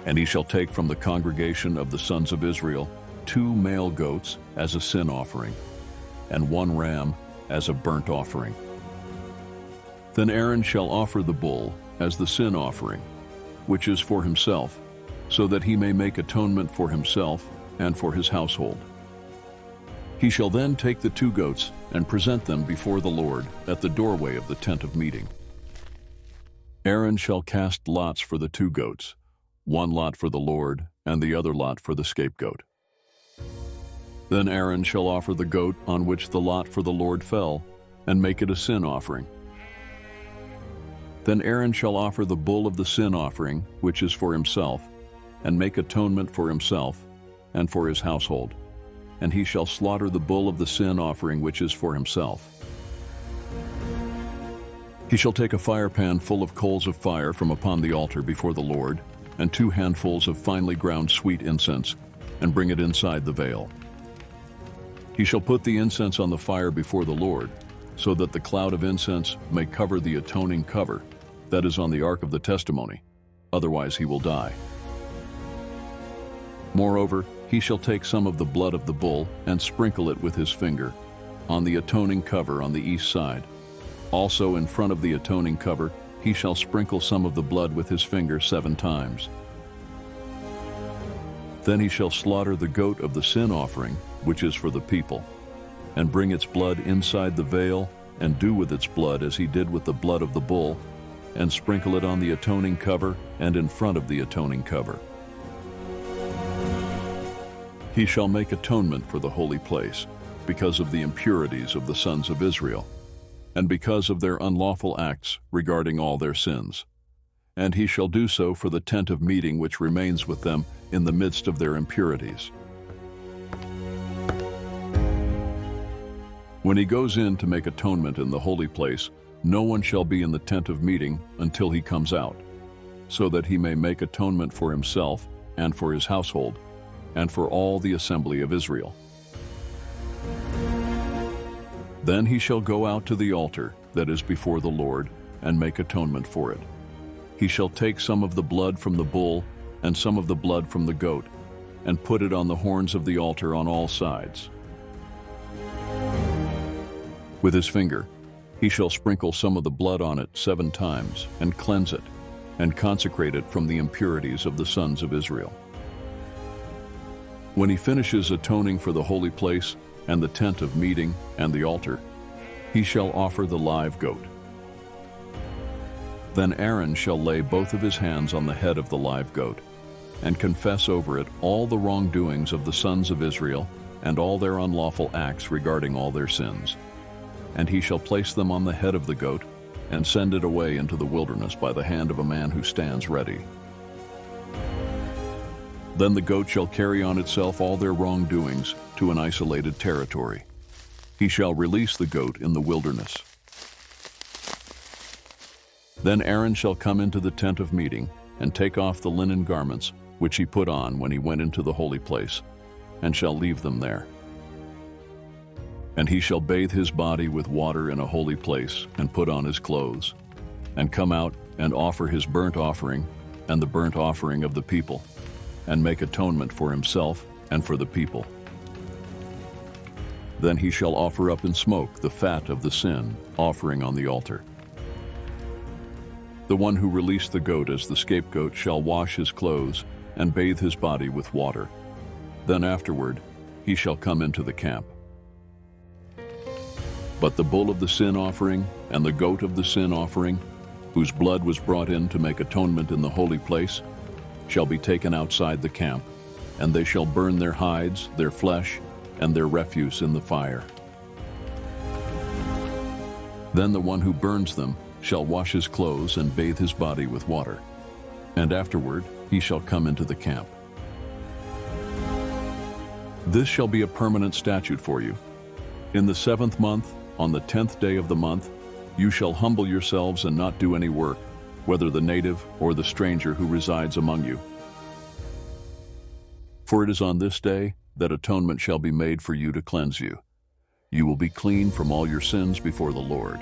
And he shall take from the congregation of the sons of Israel 2 male goats as a sin offering, and 1 ram as a burnt offering. Then Aaron shall offer the bull as the sin offering, which is for himself, so that he may make atonement for himself and for his household. He shall then take the 2 goats and present them before the Lord at the doorway of the tent of meeting. Aaron shall cast lots for the 2 goats, 1 lot for the Lord and the other lot for the scapegoat. Then Aaron shall offer the goat on which the lot for the Lord fell, and make it a sin offering. Then Aaron shall offer the bull of the sin offering, which is for himself, and make atonement for himself and for his household. And he shall slaughter the bull of the sin offering, which is for himself. He shall take a firepan full of coals of fire from upon the altar before the Lord, and 2 handfuls of finely ground sweet incense, and bring it inside the veil. He shall put the incense on the fire before the Lord, so that the cloud of incense may cover the atoning cover that is on the ark of the testimony, otherwise he will die. Moreover, he shall take some of the blood of the bull and sprinkle it with his finger on the atoning cover on the east side, Also in front of the atoning cover, he shall sprinkle some of the blood with his finger 7 times. Then he shall slaughter the goat of the sin offering, which is for the people, and bring its blood inside the veil, and do with its blood as he did with the blood of the bull, and sprinkle it on the atoning cover and in front of the atoning cover. He shall make atonement for the holy place, because of the impurities of the sons of Israel, and because of their unlawful acts regarding all their sins. And he shall do so for the tent of meeting which remains with them in the midst of their impurities. When he goes in to make atonement in the holy place, no one shall be in the tent of meeting until he comes out, so that he may make atonement for himself and for his household, and for all the assembly of Israel. Then he shall go out to the altar that is before the Lord and make atonement for it. He shall take some of the blood from the bull and some of the blood from the goat, and put it on the horns of the altar on all sides. With his finger, he shall sprinkle some of the blood on it 7 times, and cleanse it, and consecrate it from the impurities of the sons of Israel. When he finishes atoning for the holy place, and the tent of meeting, and the altar, he shall offer the live goat. Then Aaron shall lay both of his hands on the head of the live goat, and confess over it all the wrongdoings of the sons of Israel, and all their unlawful acts regarding all their sins. And he shall place them on the head of the goat, and send it away into the wilderness by the hand of a man who stands ready. Then the goat shall carry on itself all their wrongdoings to an isolated territory. He shall release the goat in the wilderness. Then Aaron shall come into the tent of meeting, and take off the linen garments which he put on when he went into the holy place, and shall leave them there. And he shall bathe his body with water in a holy place, and put on his clothes, and come out and offer his burnt offering and the burnt offering of the people, and make atonement for himself and for the people. Then he shall offer up in smoke the fat of the sin offering on the altar. The one who released the goat as the scapegoat shall wash his clothes and bathe his body with water. Then afterward he shall come into the camp. But the bull of the sin offering and the goat of the sin offering, whose blood was brought in to make atonement in the holy place, shall be taken outside the camp, and they shall burn their hides, their flesh, and their refuse in the fire. Then the one who burns them shall wash his clothes and bathe his body with water, and afterward he shall come into the camp. This shall be a permanent statute for you. In the 7th month, on the 10th day of the month, you shall humble yourselves and not do any work, whether the native or the stranger who resides among you. For it is on this day that atonement shall be made for you to cleanse you. You will be clean from all your sins before the Lord.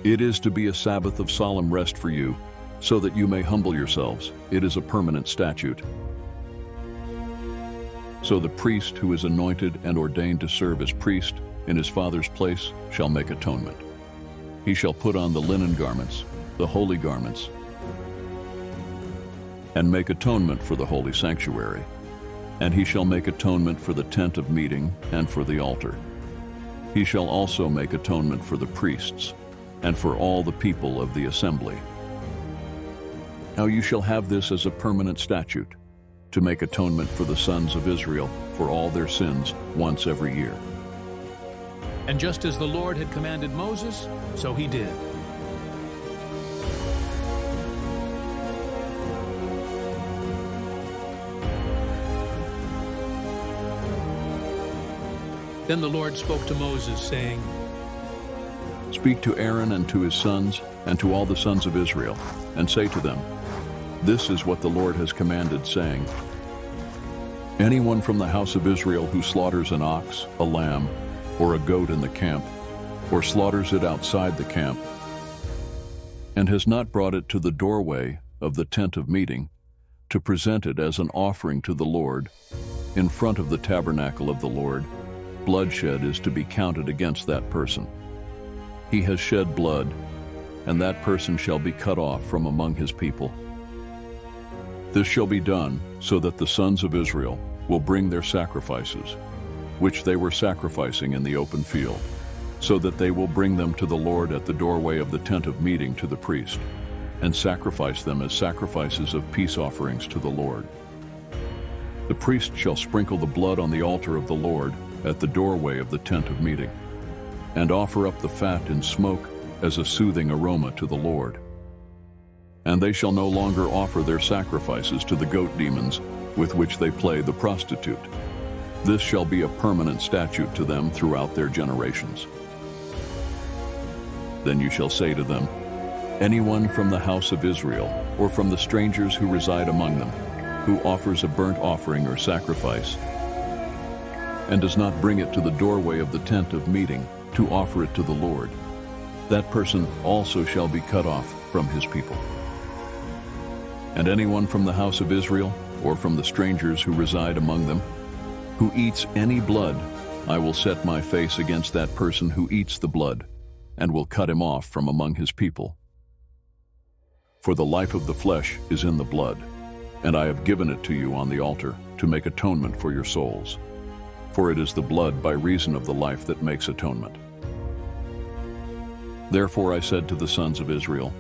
It is to be a Sabbath of solemn rest for you, so that you may humble yourselves. It is a permanent statute. So the priest who is anointed and ordained to serve as priest in his father's place shall make atonement. He shall put on the linen garments, the holy garments, and make atonement for the holy sanctuary. And he shall make atonement for the tent of meeting and for the altar. He shall also make atonement for the priests and for all the people of the assembly. Now you shall have this as a permanent statute, to make atonement for the sons of Israel for all their sins once every year. And just as the Lord had commanded Moses, so he did. Then the Lord spoke to Moses, saying, Speak to Aaron and to his sons and to all the sons of Israel, and say to them, This is what the Lord has commanded, saying, Anyone from the house of Israel who slaughters an ox, a lamb, or a goat in the camp, or slaughters it outside the camp, and has not brought it to the doorway of the tent of meeting, to present it as an offering to the Lord, in front of the tabernacle of the Lord, bloodshed is to be counted against that person. he has shed blood, and that person shall be cut off from among his people. This shall be done so that the sons of Israel will bring their sacrifices, which they were sacrificing in the open field, so that they will bring them to the Lord at the doorway of the tent of meeting to the priest, and sacrifice them as sacrifices of peace offerings to the Lord. The priest shall sprinkle the blood on the altar of the Lord at the doorway of the tent of meeting, and offer up the fat in smoke as a soothing aroma to the Lord. And they shall no longer offer their sacrifices to the goat demons with which they play the prostitute. This shall be a permanent statute to them throughout their generations. Then you shall say to them, anyone from the house of Israel, or from the strangers who reside among them, who offers a burnt offering or sacrifice, and does not bring it to the doorway of the tent of meeting to offer it to the Lord, that person also shall be cut off from his people. And anyone from the house of Israel, or from the strangers who reside among them, who eats any blood, I will set my face against that person who eats the blood, and will cut him off from among his people. For the life of the flesh is in the blood, and I have given it to you on the altar to make atonement for your souls. For it is the blood by reason of the life that makes atonement. Therefore I said to the sons of Israel,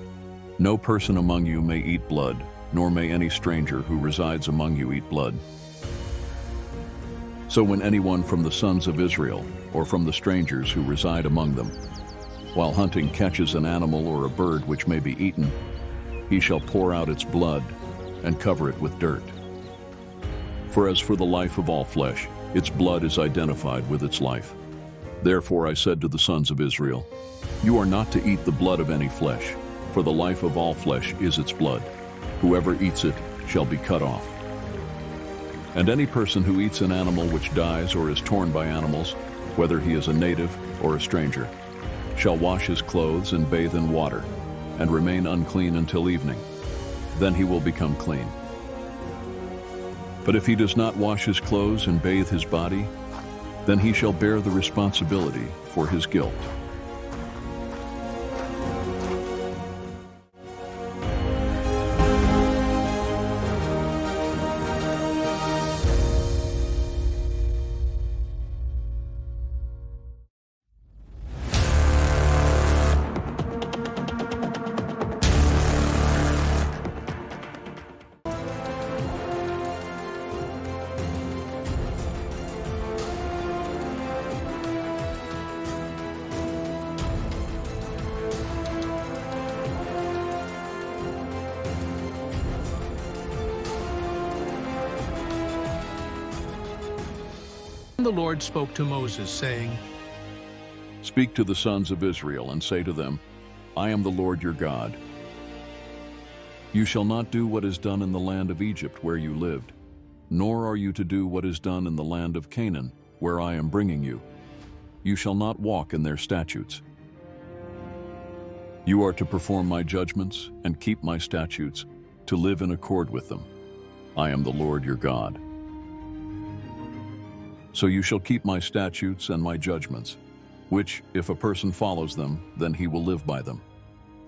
no person among you may eat blood, nor may any stranger who resides among you eat blood. So when anyone from the sons of Israel, or from the strangers who reside among them, while hunting catches an animal or a bird which may be eaten, he shall pour out its blood and cover it with dirt. For as for the life of all flesh, its blood is identified with its life. Therefore I said to the sons of Israel, you are not to eat the blood of any flesh, for the life of all flesh is its blood. Whoever eats it shall be cut off. And any person who eats an animal which dies or is torn by animals, whether he is a native or a stranger, shall wash his clothes and bathe in water, and remain unclean until evening. Then he will become clean. But if he does not wash his clothes and bathe his body, then he shall bear the responsibility for his guilt. The Lord spoke to Moses, saying, Speak to the sons of Israel and say to them, I am the Lord your God. You shall not do what is done in the land of Egypt where you lived, nor are you to do what is done in the land of Canaan, where I am bringing you. You shall not walk in their statutes. You are to perform my judgments and keep my statutes, to live in accord with them. I am the Lord your God. So you shall keep my statutes and my judgments, which, if a person follows them, then he will live by them.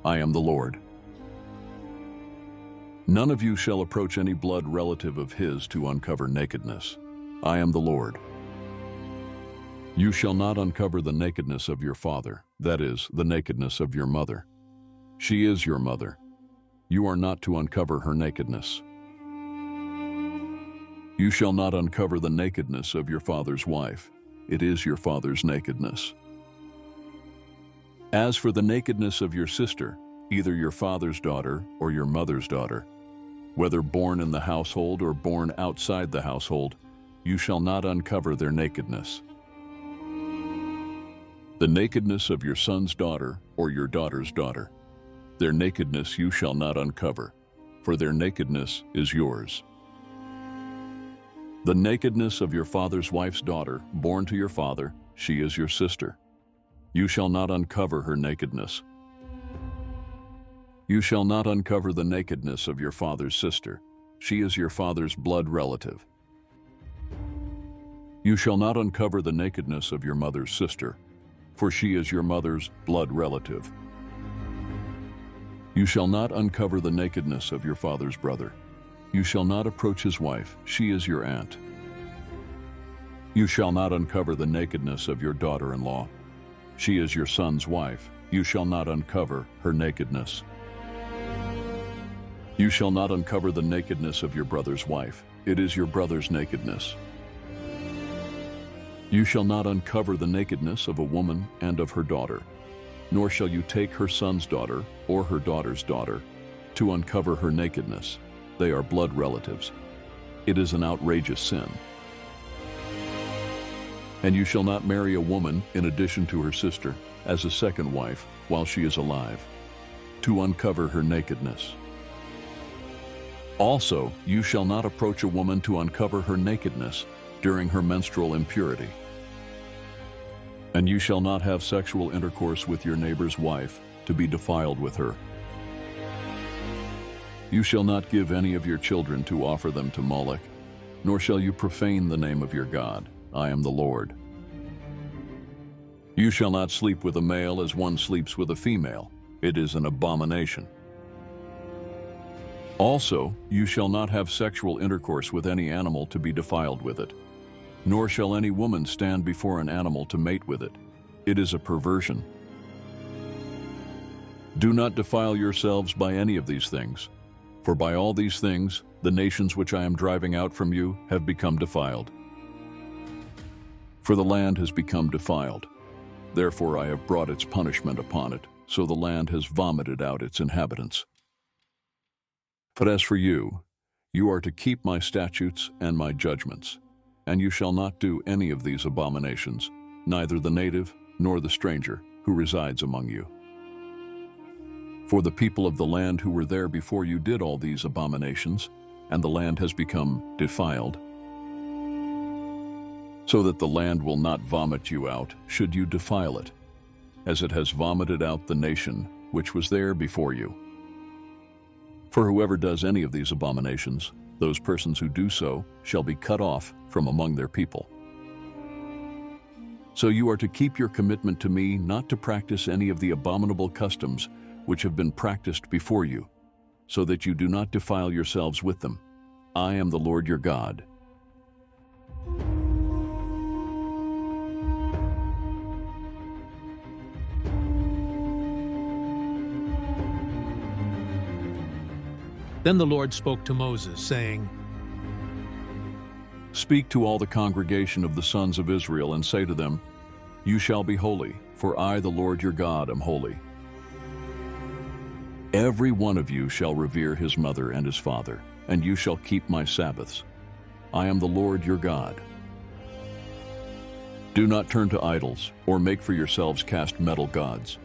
I am the Lord. None of you shall approach any blood relative of his to uncover nakedness. I am the Lord. You shall not uncover the nakedness of your father, that is, the nakedness of your mother. She is your mother. You are not to uncover her nakedness. You shall not uncover the nakedness of your father's wife. It is your father's nakedness. As for the nakedness of your sister, either your father's daughter or your mother's daughter, whether born in the household or born outside the household, you shall not uncover their nakedness. The nakedness of your son's daughter or your daughter's daughter, their nakedness you shall not uncover, for their nakedness is yours. The nakedness of your father's wife's daughter, born to your father, she is your sister. You shall not uncover her nakedness. You shall not uncover the nakedness of your father's sister. She is your father's blood relative. You shall not uncover the nakedness of your mother's sister. for she is your mother's blood relative. You shall not uncover the nakedness of your father's brother. You shall not approach his wife, she is your aunt. You shall not uncover the nakedness of your daughter-in-law. She is your son's wife. You shall not uncover her nakedness. You shall not uncover the nakedness of your brother's wife. It is your brother's nakedness. You shall not uncover the nakedness of a woman and of her daughter, nor shall you take her son's daughter or her daughter's daughter to uncover her nakedness. They are blood relatives. It is an outrageous sin. And you shall not marry a woman in addition to her sister as a second wife while she is alive, to uncover her nakedness. Also, you shall not approach a woman to uncover her nakedness during her menstrual impurity. And you shall not have sexual intercourse with your neighbor's wife to be defiled with her. You shall not give any of your children to offer them to Moloch, nor shall you profane the name of your God. I am the Lord. You shall not sleep with a male as one sleeps with a female. It is an abomination. Also, you shall not have sexual intercourse with any animal to be defiled with it, nor shall any woman stand before an animal to mate with it. It is a perversion. Do not defile yourselves by any of these things, for by all these things the nations which I am driving out from you have become defiled. For the land has become defiled. Therefore I have brought its punishment upon it, so the land has vomited out its inhabitants. But as for you, you are to keep my statutes and my judgments, and you shall not do any of these abominations, neither the native nor the stranger who resides among you. For the people of the land who were there before you did all these abominations, and the land has become defiled, so that the land will not vomit you out should you defile it, as it has vomited out the nation which was there before you. For whoever does any of these abominations, those persons who do so shall be cut off from among their people. So you are to keep your commitment to me not to practice any of the abominable customs which have been practiced before you, so that you do not defile yourselves with them. I am the Lord your God. Then the Lord spoke to Moses, saying, Speak to all the congregation of the sons of Israel and say to them, You shall be holy, for I, the Lord your God, am holy. Every one of you shall revere his mother and his father, and you shall keep my Sabbaths. I am the Lord your God. Do not turn to idols, or make for yourselves cast metal gods.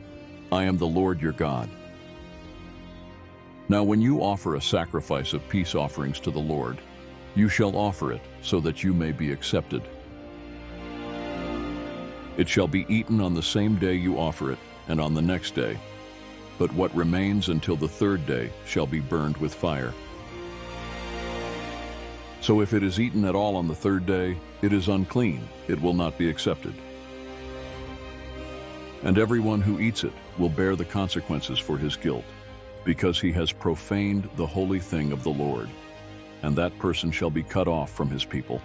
I am the Lord your God. Now when you offer a sacrifice of peace offerings to the Lord, you shall offer it so that you may be accepted. It shall be eaten on the same day you offer it, and on the next day. But what remains until the third day shall be burned with fire. So if it is eaten at all on the third day, it is unclean, it will not be accepted. And everyone who eats it will bear the consequences for his guilt, because he has profaned the holy thing of the Lord, and that person shall be cut off from his people.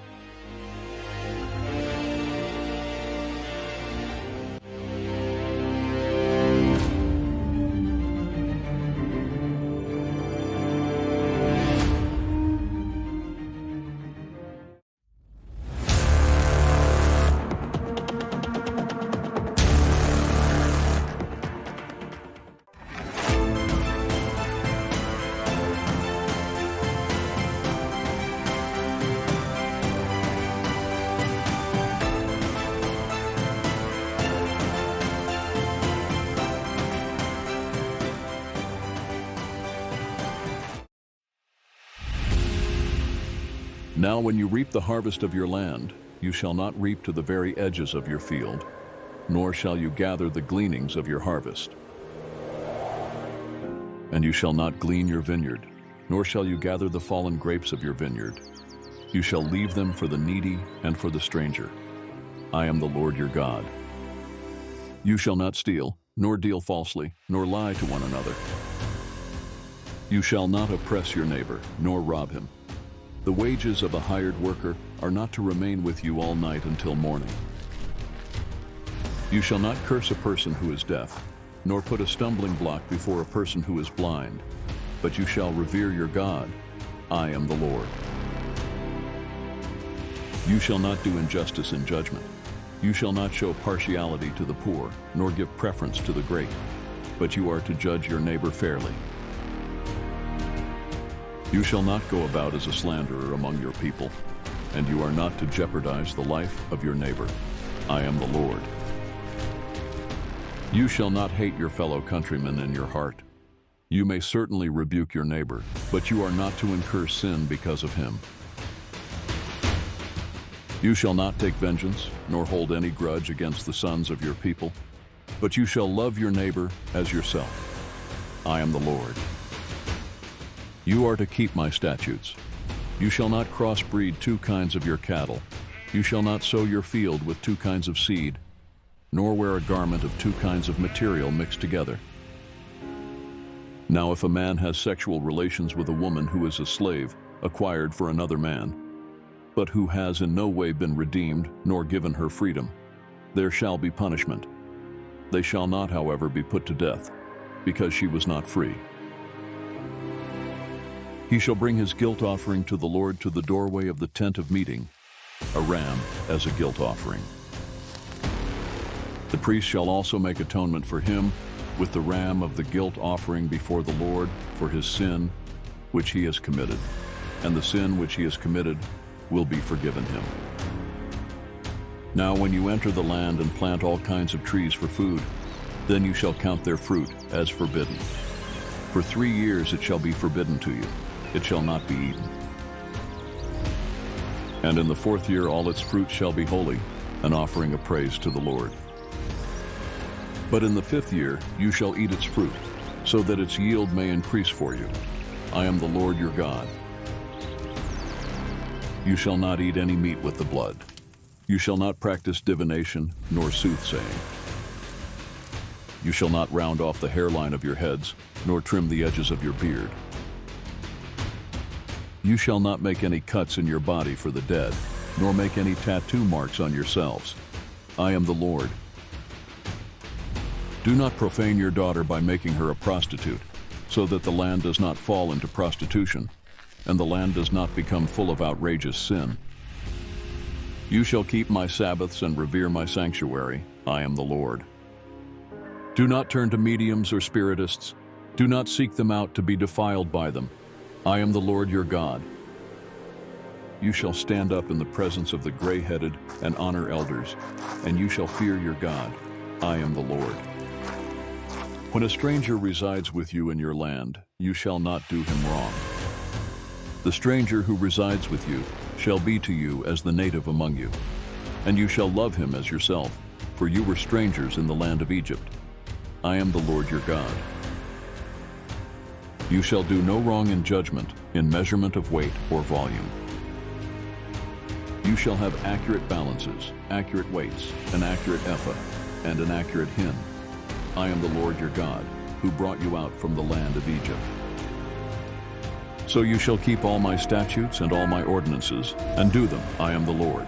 Now when you reap the harvest of your land, you shall not reap to the very edges of your field, nor shall you gather the gleanings of your harvest. And you shall not glean your vineyard, nor shall you gather the fallen grapes of your vineyard. You shall leave them for the needy and for the stranger. I am the Lord your God. You shall not steal, nor deal falsely, nor lie to one another. You shall not oppress your neighbor, nor rob him. The wages of a hired worker are not to remain with you all night until morning. You shall not curse a person who is deaf, nor put a stumbling block before a person who is blind, but you shall revere your God. I am the Lord. You shall not do injustice in judgment. You shall not show partiality to the poor, nor give preference to the great, but you are to judge your neighbor fairly. You shall not go about as a slanderer among your people, and you are not to jeopardize the life of your neighbor. I am the Lord. You shall not hate your fellow countrymen in your heart. You may certainly rebuke your neighbor, but you are not to incur sin because of him. You shall not take vengeance, nor hold any grudge against the sons of your people, but you shall love your neighbor as yourself. I am the Lord. You are to keep my statutes. You shall not crossbreed two kinds of your cattle. You shall not sow your field with two kinds of seed, nor wear a garment of two kinds of material mixed together. Now if a man has sexual relations with a woman who is a slave, acquired for another man, but who has in no way been redeemed nor given her freedom, there shall be punishment. They shall not, however, be put to death, because she was not free. He shall bring his guilt offering to the Lord to the doorway of the tent of meeting, a ram as a guilt offering. The priest shall also make atonement for him with the ram of the guilt offering before the Lord for his sin which he has committed, and the sin which he has committed will be forgiven him. Now when you enter the land and plant all kinds of trees for food, then you shall count their fruit as forbidden. For 3 years it shall be forbidden to you. It shall not be eaten. And in the 4th year all its fruit shall be holy, an offering of praise to the Lord. But in the 5th year you shall eat its fruit, so that its yield may increase for you. I am the Lord your God. You shall not eat any meat with the blood. You shall not practice divination nor soothsaying. You shall not round off the hairline of your heads, nor trim the edges of your beard. You shall not make any cuts in your body for the dead, nor make any tattoo marks on yourselves. I am the Lord. Do not profane your daughter by making her a prostitute, so that the land does not fall into prostitution, and the land does not become full of outrageous sin. You shall keep my Sabbaths and revere my sanctuary. I am the Lord. Do not turn to mediums or spiritists. Do not seek them out to be defiled by them. I am the Lord your God. You shall stand up in the presence of the gray-headed and honor elders, and you shall fear your God. I am the Lord. When a stranger resides with you in your land, you shall not do him wrong. The stranger who resides with you shall be to you as the native among you, and you shall love him as yourself, for you were strangers in the land of Egypt. I am the Lord your God. You shall do no wrong in judgment, in measurement of weight or volume. You shall have accurate balances, accurate weights, an accurate ephah, and an accurate hin. I am the Lord your God, who brought you out from the land of Egypt. So you shall keep all my statutes and all my ordinances, and do them. I am the Lord.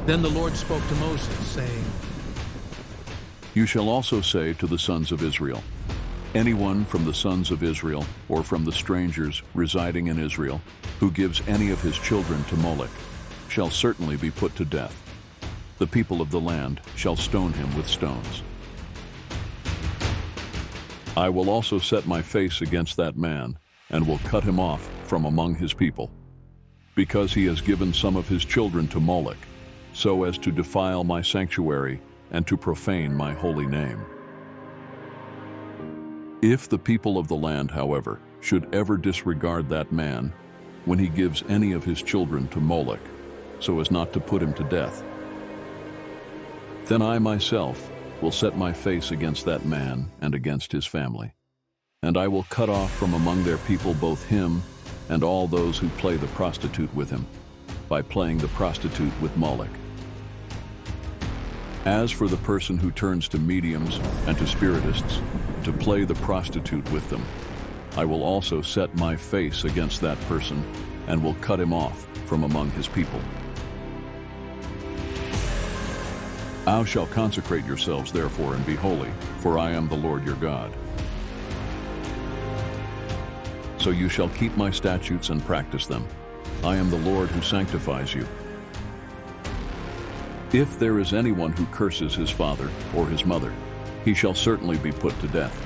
Then the Lord spoke to Moses, saying, You shall also say to the sons of Israel, anyone from the sons of Israel or from the strangers residing in Israel who gives any of his children to Molech shall certainly be put to death. The people of the land shall stone him with stones. I will also set my face against that man and will cut him off from among his people, because he has given some of his children to Molech, so as to defile my sanctuary and to profane my holy name. If the people of the land, however, should ever disregard that man when he gives any of his children to Molech, so as not to put him to death, then I myself will set my face against that man and against his family. And I will cut off from among their people both him and all those who play the prostitute with him, by playing the prostitute with Moloch. As for the person who turns to mediums and to spiritists to play the prostitute with them, I will also set my face against that person and will cut him off from among his people. Thou shalt consecrate yourselves therefore and be holy, for I am the Lord your God. So you shall keep my statutes and practice them. I am the Lord who sanctifies you. If there is anyone who curses his father or his mother, he shall certainly be put to death.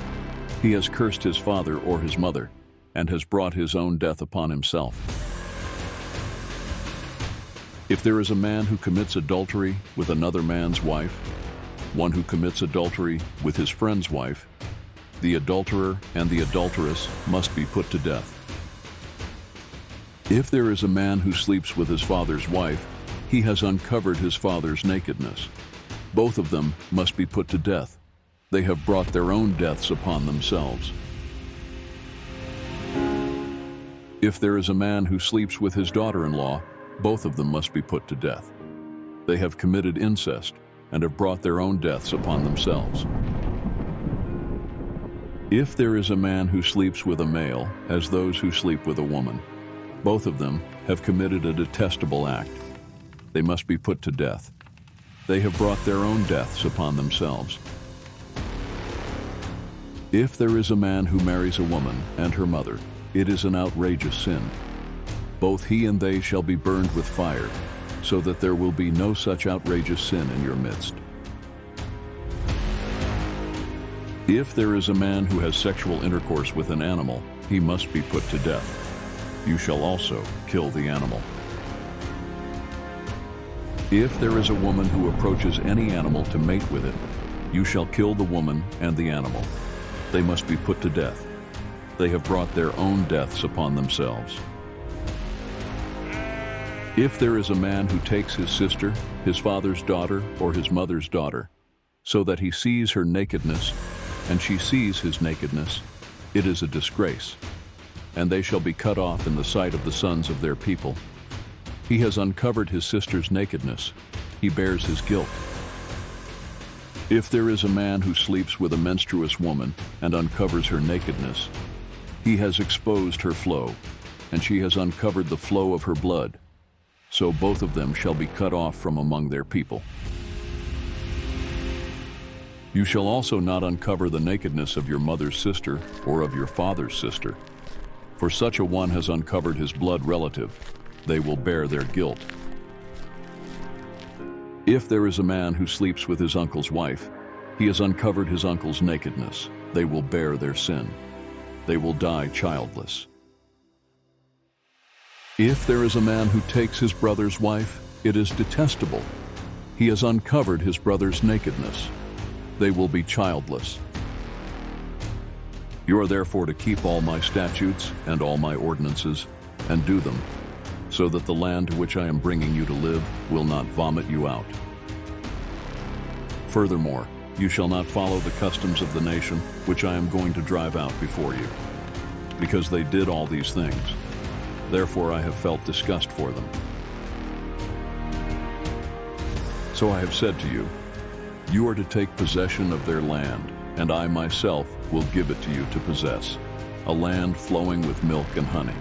He has cursed his father or his mother, and has brought his own death upon himself. If there is a man who commits adultery with another man's wife, one who commits adultery with his friend's wife, the adulterer and the adulteress must be put to death. If there is a man who sleeps with his father's wife, he has uncovered his father's nakedness. Both of them must be put to death. They have brought their own deaths upon themselves. If there is a man who sleeps with his daughter-in-law, both of them must be put to death. They have committed incest and have brought their own deaths upon themselves. If there is a man who sleeps with a male, as those who sleep with a woman, both of them have committed a detestable act. They must be put to death. They have brought their own deaths upon themselves. If there is a man who marries a woman and her mother, it is an outrageous sin. Both he and they shall be burned with fire, so that there will be no such outrageous sin in your midst. If there is a man who has sexual intercourse with an animal, he must be put to death. You shall also kill the animal. If there is a woman who approaches any animal to mate with it, you shall kill the woman and the animal. They must be put to death. They have brought their own deaths upon themselves. If there is a man who takes his sister, his father's daughter, or his mother's daughter, so that he sees her nakedness, and she sees his nakedness, it is a disgrace, and they shall be cut off in the sight of the sons of their people. He has uncovered his sister's nakedness. He bears his guilt. If there is a man who sleeps with a menstruous woman and uncovers her nakedness, he has exposed her flow, and she has uncovered the flow of her blood. So both of them shall be cut off from among their people. You shall also not uncover the nakedness of your mother's sister or of your father's sister, for such a one has uncovered his blood relative. They will bear their guilt. If there is a man who sleeps with his uncle's wife, he has uncovered his uncle's nakedness. They will bear their sin. They will die childless. If there is a man who takes his brother's wife, it is detestable. He has uncovered his brother's nakedness. They will be childless. You are therefore to keep all my statutes and all my ordinances, and do them, so that the land to which I am bringing you to live will not vomit you out. Furthermore, you shall not follow the customs of the nation which I am going to drive out before you, because they did all these things. Therefore I have felt disgust for them. So I have said to you, you are to take possession of their land, and I myself will give it to you to possess, a land flowing with milk and honey.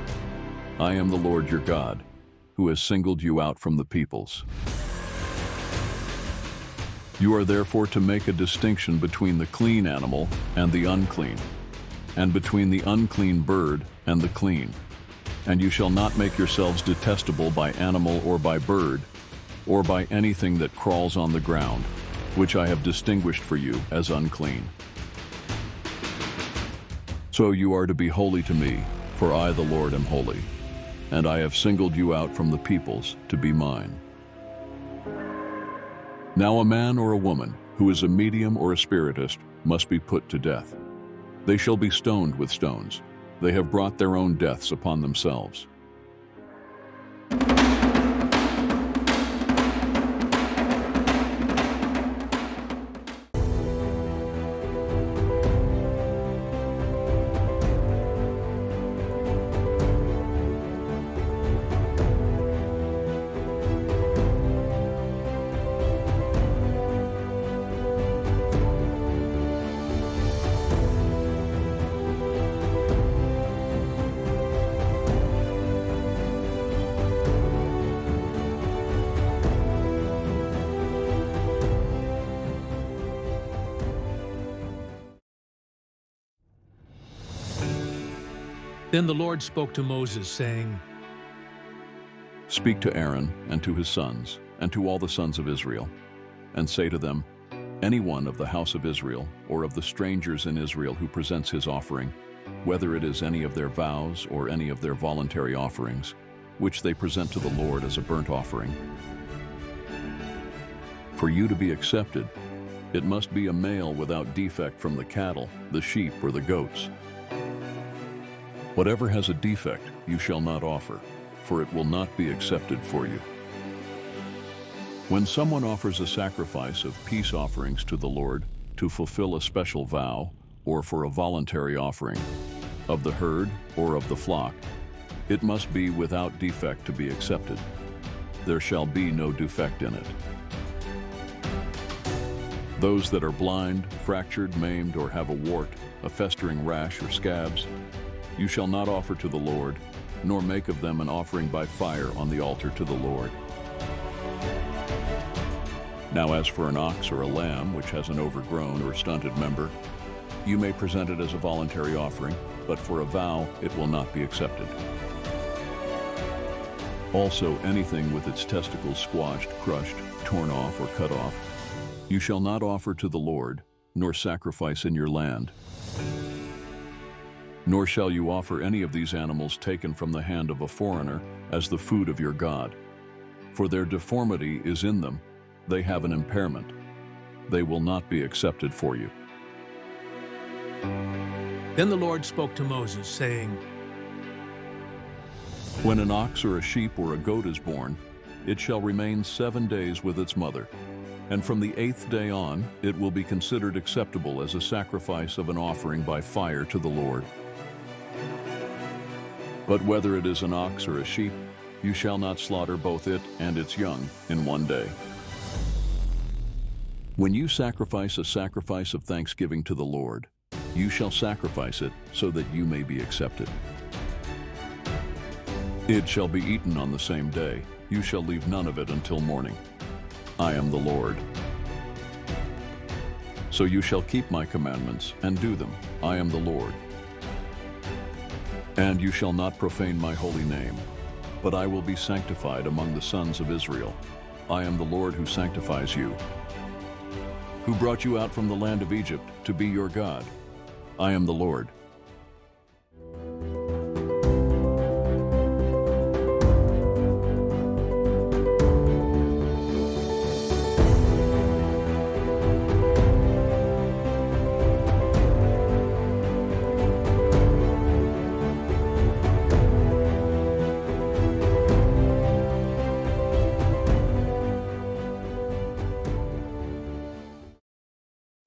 I am the Lord your God, who has singled you out from the peoples. You are therefore to make a distinction between the clean animal and the unclean, and between the unclean bird and the clean. And you shall not make yourselves detestable by animal or by bird, or by anything that crawls on the ground, which I have distinguished for you as unclean. So you are to be holy to me, for I the Lord am holy, and I have singled you out from the peoples to be mine. Now a man or a woman who is a medium or a spiritist must be put to death. They shall be stoned with stones. They have brought their own deaths upon themselves. Then the Lord spoke to Moses, saying, Speak to Aaron and to his sons, and to all the sons of Israel, and say to them, Any one of the house of Israel, or of the strangers in Israel who presents his offering, whether it is any of their vows or any of their voluntary offerings, which they present to the Lord as a burnt offering. For you to be accepted, it must be a male without defect from the cattle, the sheep, or the goats. Whatever has a defect you shall not offer, for it will not be accepted for you. When someone offers a sacrifice of peace offerings to the Lord to fulfill a special vow, or for a voluntary offering, of the herd or of the flock, it must be without defect to be accepted. There shall be no defect in it. Those that are blind, fractured, maimed, or have a wart, a festering rash, or scabs, you shall not offer to the Lord, nor make of them an offering by fire on the altar to the Lord. Now as for an ox or a lamb which has an overgrown or stunted member, you may present it as a voluntary offering, but for a vow it will not be accepted. Also anything with its testicles squashed, crushed, torn off, or cut off, you shall not offer to the Lord, nor sacrifice in your land. Nor shall you offer any of these animals taken from the hand of a foreigner as the food of your God. For their deformity is in them, they have an impairment. They will not be accepted for you. Then the Lord spoke to Moses, saying, When an ox or a sheep or a goat is born, it shall remain 7 days with its mother, and from the 8th day on it will be considered acceptable as a sacrifice of an offering by fire to the Lord. But whether it is an ox or a sheep, you shall not slaughter both it and its young in 1 day. When you sacrifice a sacrifice of thanksgiving to the Lord, you shall sacrifice it so that you may be accepted. It shall be eaten on the same day. You shall leave none of it until morning. I am the Lord. So you shall keep my commandments and do them. I am the Lord. And you shall not profane my holy name, but I will be sanctified among the sons of Israel. I am the Lord who sanctifies you, who brought you out from the land of Egypt to be your God. I am the Lord.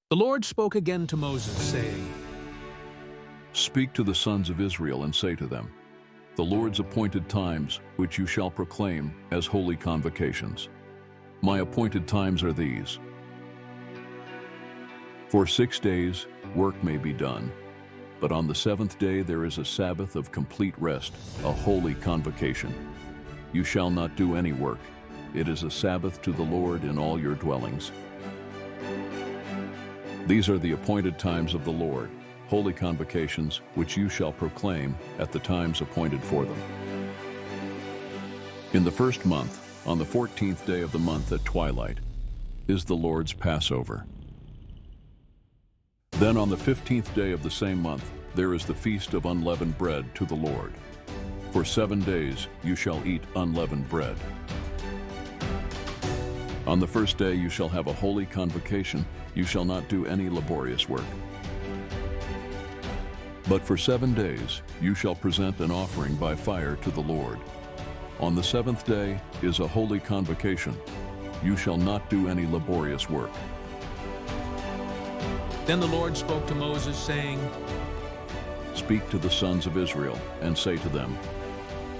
The Lord spoke again to Moses, saying, Speak to the sons of Israel and say to them, The Lord's appointed times, which you shall proclaim as holy convocations. My appointed times are these. For 6 days work may be done, but on the 7th day there is a Sabbath of complete rest, a holy convocation. You shall not do any work. It is a Sabbath to the Lord in all your dwellings. These are the appointed times of the Lord, holy convocations, which you shall proclaim at the times appointed for them. In the first month, on the 14th day of the month at twilight, is the Lord's Passover. Then on the 15th day of the same month, there is the feast of unleavened bread to the Lord. For 7 days you shall eat unleavened bread. On the first day you shall have a holy convocation. You shall not do any laborious work. But for 7 days you shall present an offering by fire to the Lord. On the 7th day is a holy convocation. You shall not do any laborious work. Then the Lord spoke to Moses, saying, Speak to the sons of Israel and say to them,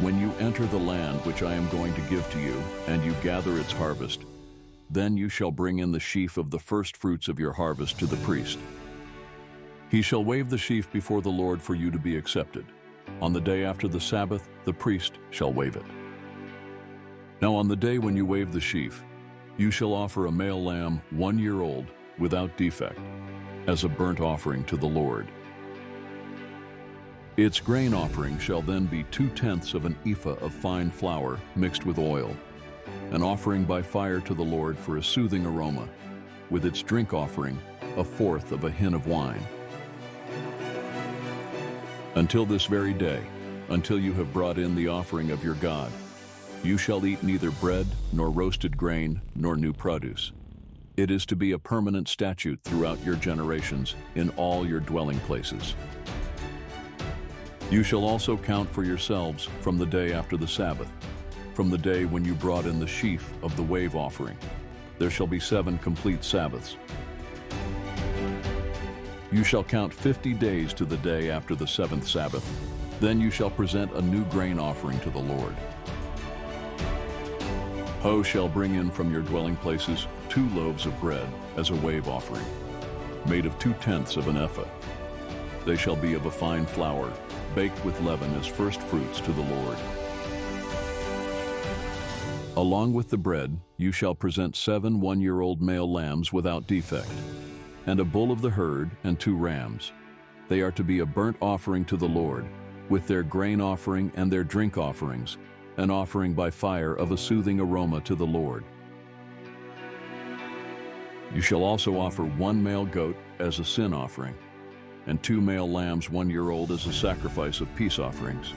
When you enter the land which I am going to give to you, and you gather its harvest, then you shall bring in the sheaf of the first fruits of your harvest to the priest. He shall wave the sheaf before the Lord for you to be accepted. On the day after the Sabbath, the priest shall wave it. Now on the day when you wave the sheaf, you shall offer a male lamb 1 year old without defect, as a burnt offering to the Lord. Its grain offering shall then be 2/10 of an ephah of fine flour mixed with oil, an offering by fire to the Lord for a soothing aroma, with its drink offering 1/4 of a hin of wine. Until this very day, until you have brought in the offering of your God, you shall eat neither bread, nor roasted grain, nor new produce. It is to be a permanent statute throughout your generations in all your dwelling places. You shall also count for yourselves from the day after the Sabbath, from the day when you brought in the sheaf of the wave offering. There shall be 7 complete Sabbaths. You shall count 50 days to the day after the 7th Sabbath. Then you shall present a new grain offering to the Lord. Ho shall bring in from your dwelling places 2 loaves of bread as a wave offering, made of 2/10 of an ephah. They shall be of a fine flour, baked with leaven as first fruits to the Lord. Along with the bread, you shall present 7 one-year-old male lambs without defect, and a bull of the herd and 2 rams. They are to be a burnt offering to the Lord, with their grain offering and their drink offerings, an offering by fire of a soothing aroma to the Lord. You shall also offer 1 male goat as a sin offering, and 2 male lambs 1-year-old as a sacrifice of peace offerings.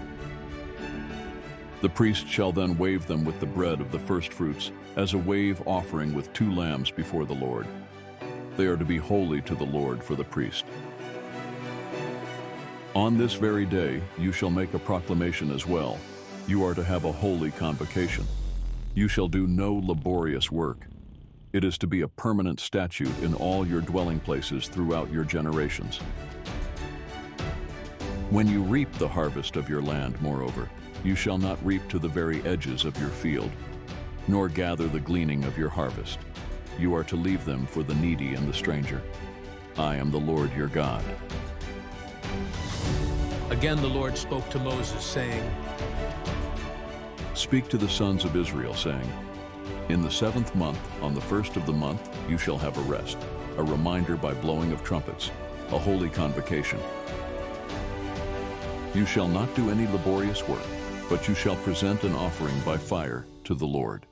The priest shall then wave them with the bread of the firstfruits as a wave offering with 2 lambs before the Lord. They are to be holy to the Lord for the priest. On this very day you shall make a proclamation as well. You are to have a holy convocation. You shall do no laborious work. It is to be a permanent statute in all your dwelling places throughout your generations. When you reap the harvest of your land, moreover, you shall not reap to the very edges of your field, nor gather the gleaning of your harvest. You are to leave them for the needy and the stranger. I am the Lord your God. Again the Lord spoke to Moses, saying, Speak to the sons of Israel, saying, In the 7th month, on the 1st of the month, you shall have a rest, a reminder by blowing of trumpets, a holy convocation. You shall not do any laborious work, but you shall present an offering by fire to the Lord.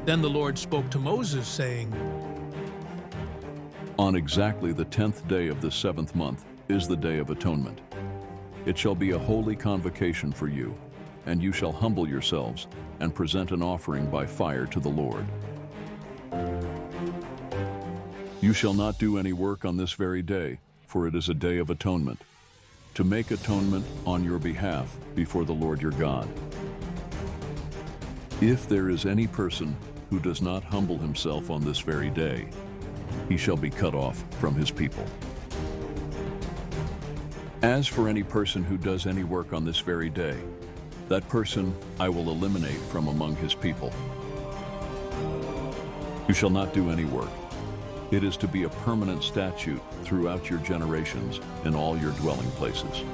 Then the Lord spoke to Moses, saying, On exactly the 10th day of the 7th month is the Day of Atonement. It shall be a holy convocation for you, and you shall humble yourselves and present an offering by fire to the Lord. You shall not do any work on this very day, for it is a day of atonement, to make atonement on your behalf before the Lord your God. If there is any person who does not humble himself on this very day, he shall be cut off from his people. As for any person who does any work on this very day, that person I will eliminate from among his people. You shall not do any work. It is to be a permanent statute throughout your generations in all your dwelling places.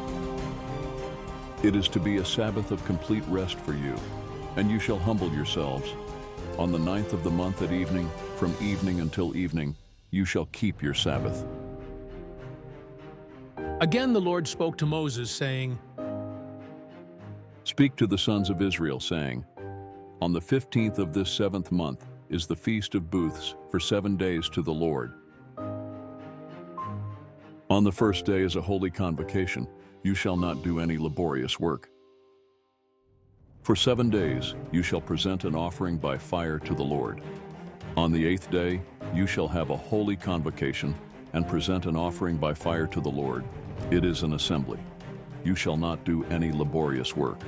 It is to be a Sabbath of complete rest for you, and you shall humble yourselves. On the 9th of the month at evening, from evening until evening, you shall keep your Sabbath. Again the Lord spoke to Moses, saying, Speak to the sons of Israel, saying, On the 15th of this 7th month is the Feast of Booths for 7 days to the Lord. On the first day is a holy convocation. You shall not do any laborious work. For 7 days you shall present an offering by fire to the Lord. On the 8th day you shall have a holy convocation and present an offering by fire to the Lord. It is an assembly. You shall not do any laborious work.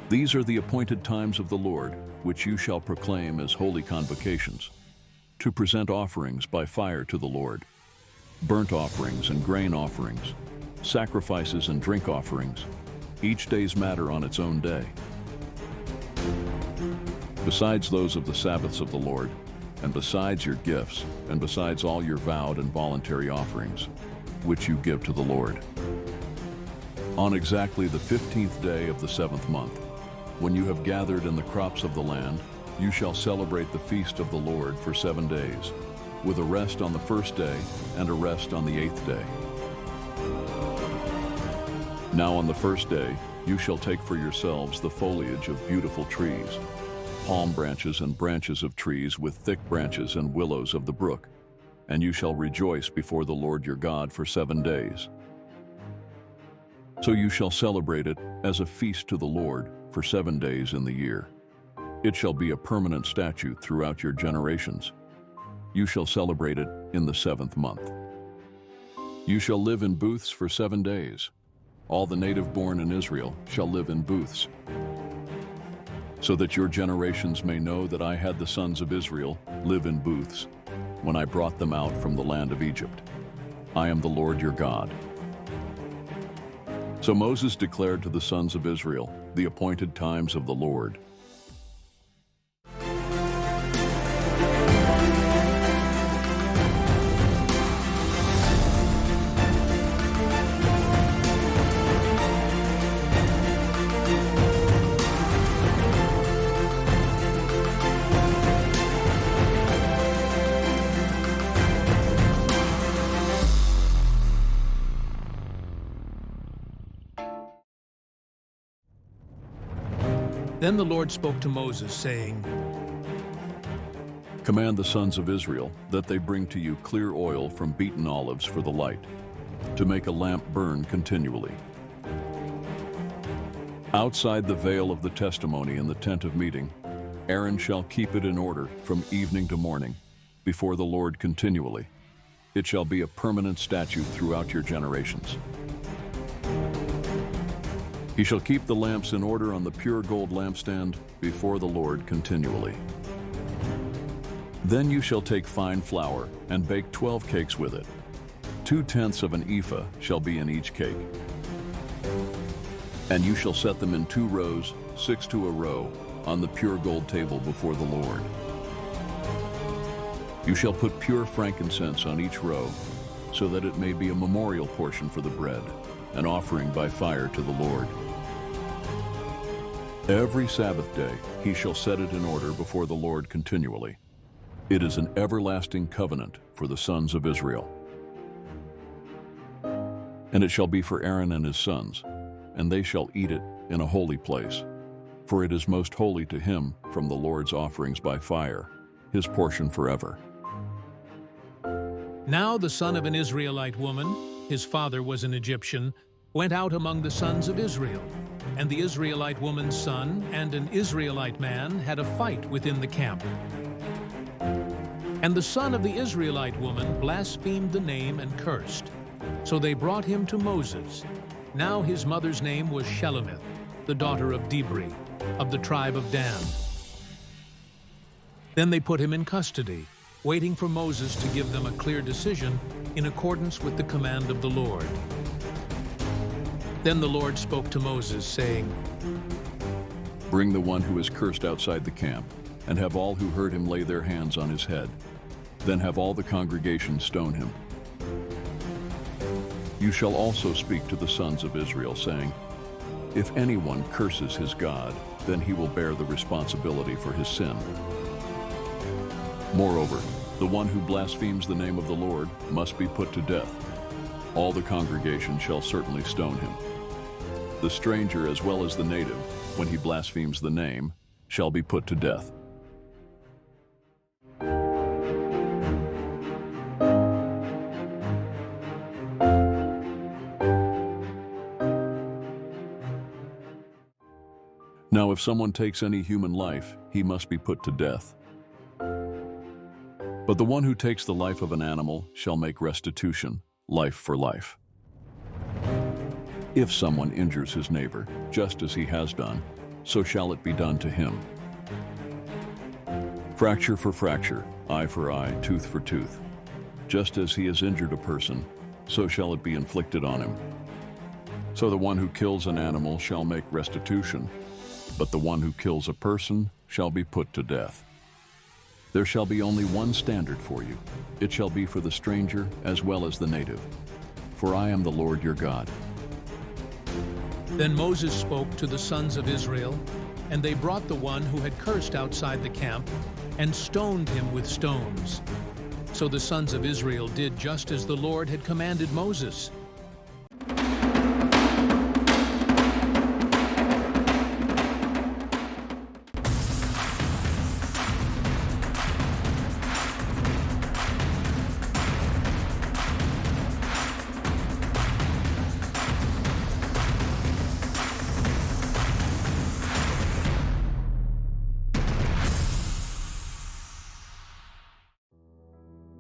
These are the appointed times of the Lord, which you shall proclaim as holy convocations, to present offerings by fire to the Lord, burnt offerings and grain offerings, sacrifices and drink offerings, each day's matter on its own day. Besides those of the Sabbaths of the Lord, and besides your gifts, and besides all your vowed and voluntary offerings, which you give to the Lord. On exactly the 15th day of the 7th month, when you have gathered in the crops of the land, you shall celebrate the feast of the Lord for 7 days, with a rest on the first day and a rest on the 8th day. Now on the first day, you shall take for yourselves the foliage of beautiful trees, palm branches and branches of trees with thick branches and willows of the brook, and you shall rejoice before the Lord your God for 7 days. So you shall celebrate it as a feast to the Lord for 7 days in the year. It shall be a permanent statute throughout your generations. You shall celebrate it in the 7th month. You shall live in booths for 7 days. All the native-born in Israel shall live in booths, so that your generations may know that I had the sons of Israel live in booths when I brought them out from the land of Egypt. I am the Lord your God. So Moses declared to the sons of Israel the appointed times of the Lord. Then the Lord spoke to Moses, saying, Command the sons of Israel that they bring to you clear oil from beaten olives for the light, to make a lamp burn continually. Outside the veil of the testimony in the tent of meeting, Aaron shall keep it in order from evening to morning, before the Lord continually. It shall be a permanent statute throughout your generations. He shall keep the lamps in order on the pure gold lampstand before the Lord continually. Then you shall take fine flour and bake 12 cakes with it. 2/10 of an ephah shall be in each cake. And you shall set them in 2 rows, 6 to a row, on the pure gold table before the Lord. You shall put pure frankincense on each row, so that it may be a memorial portion for the bread, an offering by fire to the Lord. Every Sabbath day he shall set it in order before the Lord continually. It is an everlasting covenant for the sons of Israel. And it shall be for Aaron and his sons, and they shall eat it in a holy place, for it is most holy to him from the Lord's offerings by fire, his portion forever. Now the son of an Israelite woman, his father was an Egyptian, went out among the sons of Israel. And the Israelite woman's son and an Israelite man had a fight within the camp. And the son of the Israelite woman blasphemed the name and cursed. So they brought him to Moses. Now his mother's name was Shelomith, the daughter of Dibri, of the tribe of Dan. Then they put him in custody, waiting for Moses to give them a clear decision in accordance with the command of the Lord. Then the Lord spoke to Moses, saying, Bring the one who is cursed outside the camp, and have all who heard him lay their hands on his head. Then have all the congregation stone him. You shall also speak to the sons of Israel, saying, If anyone curses his God, then he will bear the responsibility for his sin. Moreover, the one who blasphemes the name of the Lord must be put to death. All the congregation shall certainly stone him. The stranger as well as the native, when he blasphemes the name, shall be put to death. Now if someone takes any human life, he must be put to death. But the one who takes the life of an animal shall make restitution, life for life. If someone injures his neighbor, just as he has done, so shall it be done to him. Fracture for fracture, eye for eye, tooth for tooth. Just as he has injured a person, so shall it be inflicted on him. So the one who kills an animal shall make restitution, but the one who kills a person shall be put to death. There shall be only one standard for you. It shall be for the stranger as well as the native. For I am the Lord your God. Then Moses spoke to the sons of Israel, and they brought the one who had cursed outside the camp, and stoned him with stones. So the sons of Israel did just as the Lord had commanded Moses.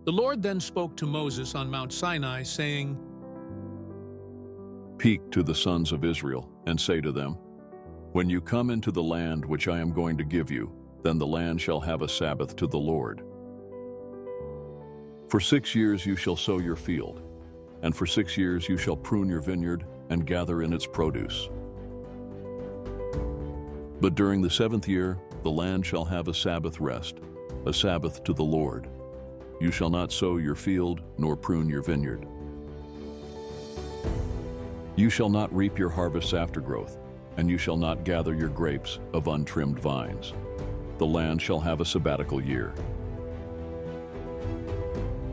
The Lord then spoke to Moses on Mount Sinai, saying, Speak to the sons of Israel, and say to them, When you come into the land which I am going to give you, then the land shall have a Sabbath to the Lord. For 6 years you shall sow your field, and for 6 years you shall prune your vineyard and gather in its produce. But during the 7th year the land shall have a Sabbath rest, a Sabbath to the Lord. You shall not sow your field, nor prune your vineyard. You shall not reap your harvest's aftergrowth, and you shall not gather your grapes of untrimmed vines. The land shall have a sabbatical year.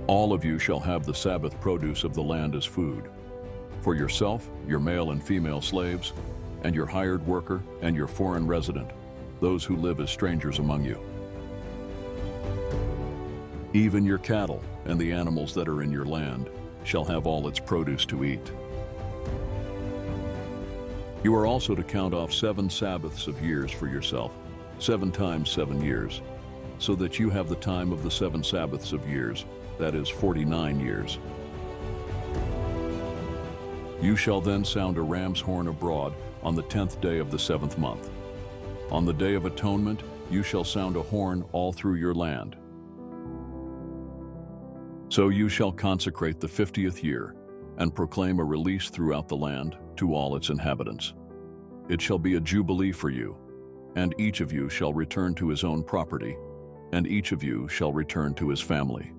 All of you shall have the Sabbath produce of the land as food. For yourself, your male and female slaves, and your hired worker, and your foreign resident, those who live as strangers among you. Even your cattle and the animals that are in your land shall have all its produce to eat. You are also to count off 7 Sabbaths of years for yourself, 7 times 7 years, so that you have the time of the 7 Sabbaths of years, that is 49 years. You shall then sound a ram's horn abroad on the 10th day of the 7th month. On the Day of Atonement you shall sound a horn all through your land. So you shall consecrate the 50th year, and proclaim a release throughout the land to all its inhabitants. It shall be a jubilee for you, and each of you shall return to his own property, and each of you shall return to his family.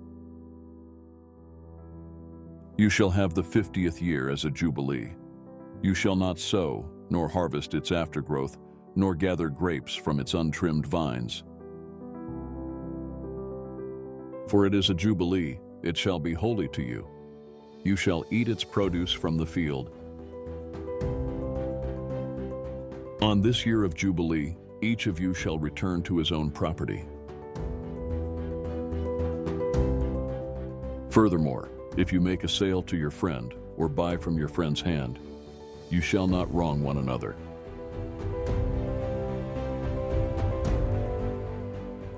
You shall have the 50th year as a jubilee. You shall not sow, nor harvest its aftergrowth, nor gather grapes from its untrimmed vines. For it is a jubilee, it shall be holy to you. You shall eat its produce from the field. On this year of Jubilee, each of you shall return to his own property. Furthermore, if you make a sale to your friend, or buy from your friend's hand, you shall not wrong one another.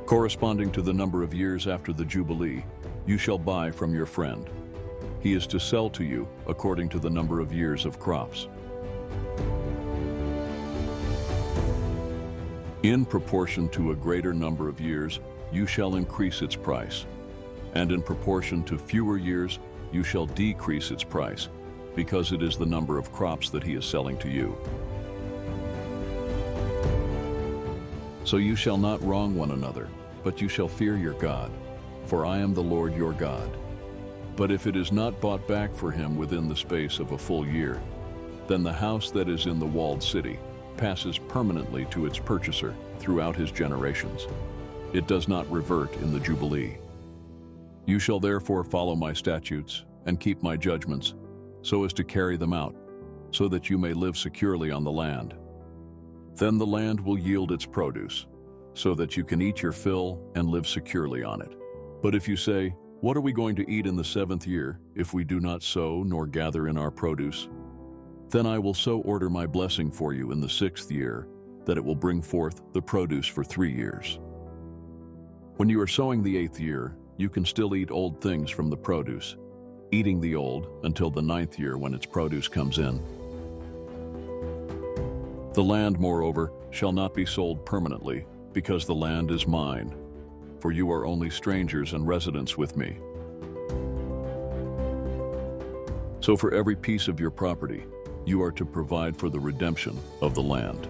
Corresponding to the number of years after the Jubilee, you shall buy from your friend. He is to sell to you according to the number of years of crops. In proportion to a greater number of years, you shall increase its price, and in proportion to fewer years, you shall decrease its price, because it is the number of crops that he is selling to you. So you shall not wrong one another, but you shall fear your God, for I am the Lord your God. But if it is not bought back for him within the space of a full year, then the house that is in the walled city passes permanently to its purchaser throughout his generations. It does not revert in the Jubilee. You shall therefore follow my statutes and keep my judgments, so as to carry them out, so that you may live securely on the land. Then the land will yield its produce, so that you can eat your fill and live securely on it. But if you say, "What are we going to eat in the 7th year, if we do not sow nor gather in our produce?" Then I will so order my blessing for you in the 6th year, that it will bring forth the produce for 3 years. When you are sowing the 8th year, you can still eat old things from the produce, eating the old until the 9th year when its produce comes in. The land, moreover, shall not be sold permanently, because the land is mine. for you are only strangers and residents with me. So for every piece of your property, you are to provide for the redemption of the land.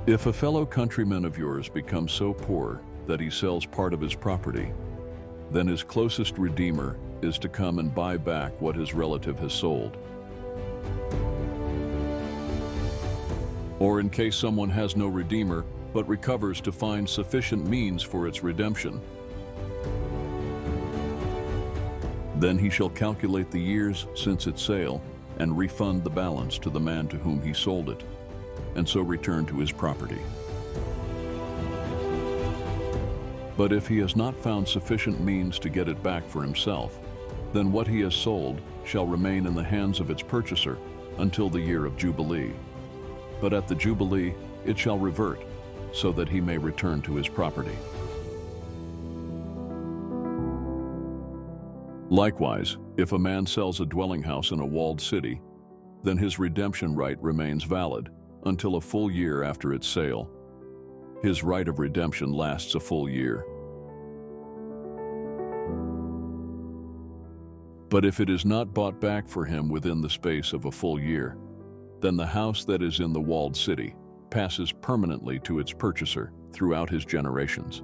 If a fellow countryman of yours becomes so poor that he sells part of his property, then his closest redeemer is to come and buy back what his relative has sold. Or in case someone has no redeemer, but recovers to find sufficient means for its redemption, then he shall calculate the years since its sale and refund the balance to the man to whom he sold it, and so return to his property. But if he has not found sufficient means to get it back for himself, then what he has sold shall remain in the hands of its purchaser until the year of Jubilee. But at the Jubilee it shall revert, so that he may return to his property. Likewise, if a man sells a dwelling house in a walled city, then his redemption right remains valid until a full year after its sale. His right of redemption lasts a full year. But if it is not bought back for him within the space of a full year, then the house that is in the walled city passes permanently to its purchaser throughout his generations.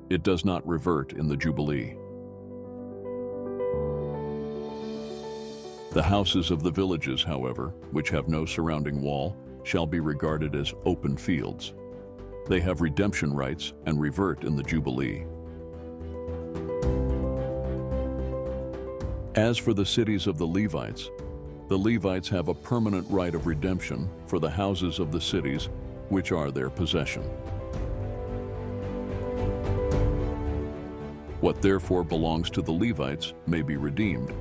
It does not revert in the Jubilee. The houses of the villages, however, which have no surrounding wall, shall be regarded as open fields. They have redemption rights and revert in the Jubilee. As for the cities of the Levites have a permanent right of redemption for the houses of the cities which are their possession. What therefore belongs to the Levites may be redeemed,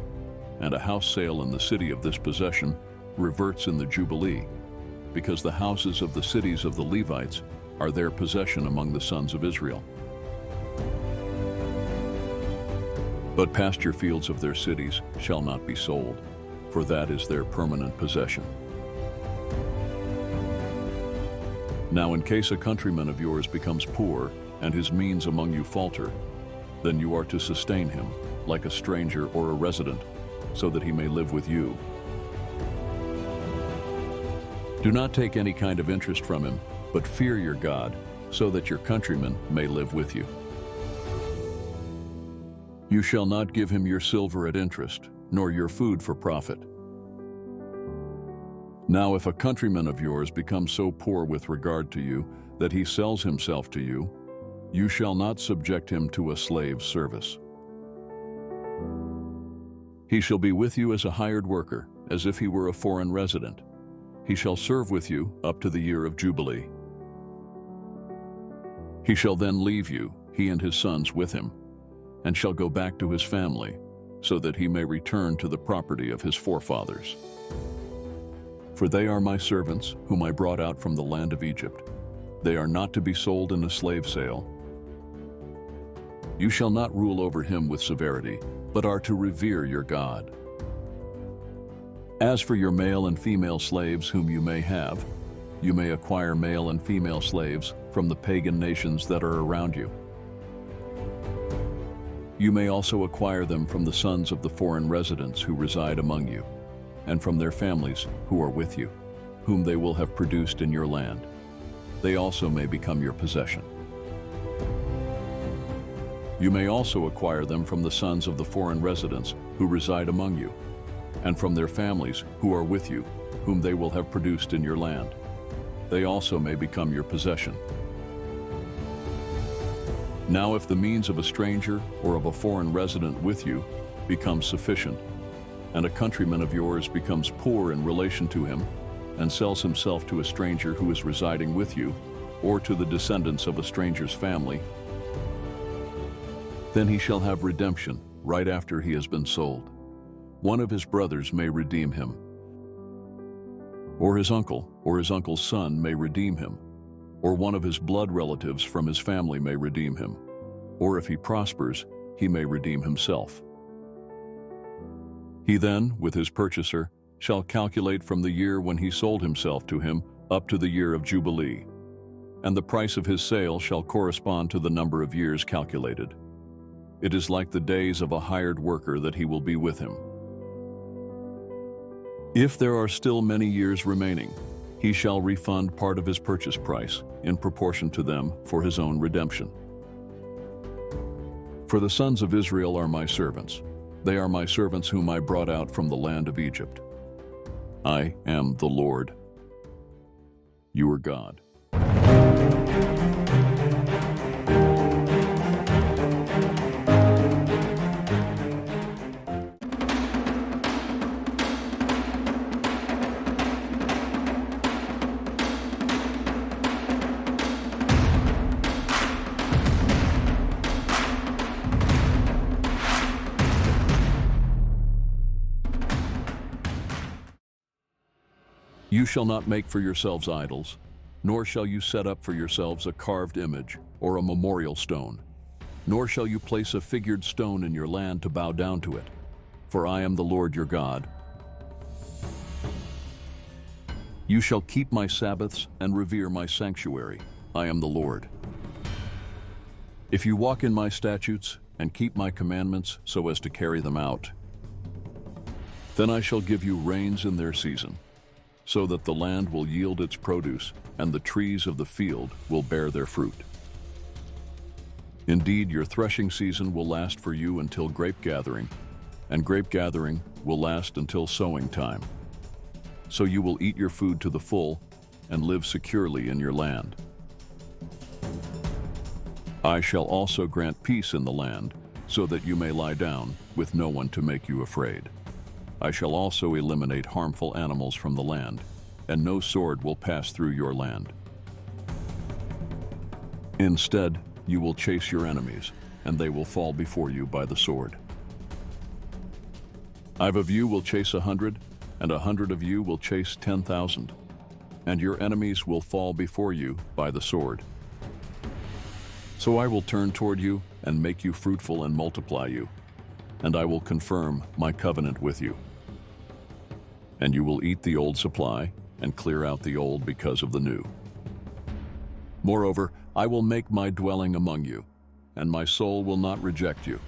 and a house sale in the city of this possession reverts in the Jubilee, because the houses of the cities of the Levites are their possession among the sons of Israel. But pasture fields of their cities shall not be sold, for that is their permanent possession. Now in case a countryman of yours becomes poor, and his means among you falter, then you are to sustain him, like a stranger or a resident, so that he may live with you. Do not take any kind of interest from him, but fear your God, so that your countryman may live with you. You shall not give him your silver at interest, nor your food for profit. Now if a countryman of yours becomes so poor with regard to you that he sells himself to you, you shall not subject him to a slave's service. He shall be with you as a hired worker, as if he were a foreign resident. He shall serve with you up to the year of Jubilee. He shall then leave you, he and his sons with him, and shall go back to his family, so that he may return to the property of his forefathers. For they are my servants, whom I brought out from the land of Egypt. They are not to be sold in a slave sale. You shall not rule over him with severity, but are to revere your God. As for your male and female slaves whom you may have, you may acquire male and female slaves from the pagan nations that are around you. You may also acquire them from the sons of the foreign residents who reside among you, and from their families who are with you, whom they will have produced in your land. They also may become your possession. You may also acquire them from the sons of the foreign residents who reside among you, and from their families who are with you, whom they will have produced in your land. They also may become your possession. Now if the means of a stranger or of a foreign resident with you becomes sufficient, and a countryman of yours becomes poor in relation to him, and sells himself to a stranger who is residing with you, or to the descendants of a stranger's family, then he shall have redemption right after he has been sold. One of his brothers may redeem him, or his uncle's son may redeem him, or one of his blood relatives from his family may redeem him, or if he prospers, he may redeem himself. He then, with his purchaser, shall calculate from the year when he sold himself to him up to the year of Jubilee, and the price of his sale shall correspond to the number of years calculated. It is like the days of a hired worker that he will be with him. If there are still many years remaining, he shall refund part of his purchase price in proportion to them for his own redemption. For the sons of Israel are my servants. They are my servants whom I brought out from the land of Egypt. I am the Lord, your God. You shall not make for yourselves idols, nor shall you set up for yourselves a carved image or a memorial stone, nor shall you place a figured stone in your land to bow down to it, for I am the Lord your God. You shall keep my Sabbaths and revere my sanctuary. I am the Lord. If you walk in my statutes and keep my commandments so as to carry them out, then I shall give you rains in their season, so that the land will yield its produce, and the trees of the field will bear their fruit. Indeed, your threshing season will last for you until grape gathering, and grape gathering will last until sowing time. So you will eat your food to the full, and live securely in your land. I shall also grant peace in the land, so that you may lie down, with no one to make you afraid. I shall also eliminate harmful animals from the land, and no sword will pass through your land. Instead, you will chase your enemies, and they will fall before you by the sword. 5 of you will chase 100, and 100 of you will chase 10,000, and your enemies will fall before you by the sword. So I will turn toward you and make you fruitful and multiply you, and I will confirm my covenant with you. And you will eat the old supply and clear out the old because of the new. Moreover, I will make my dwelling among you, and my soul will not reject you.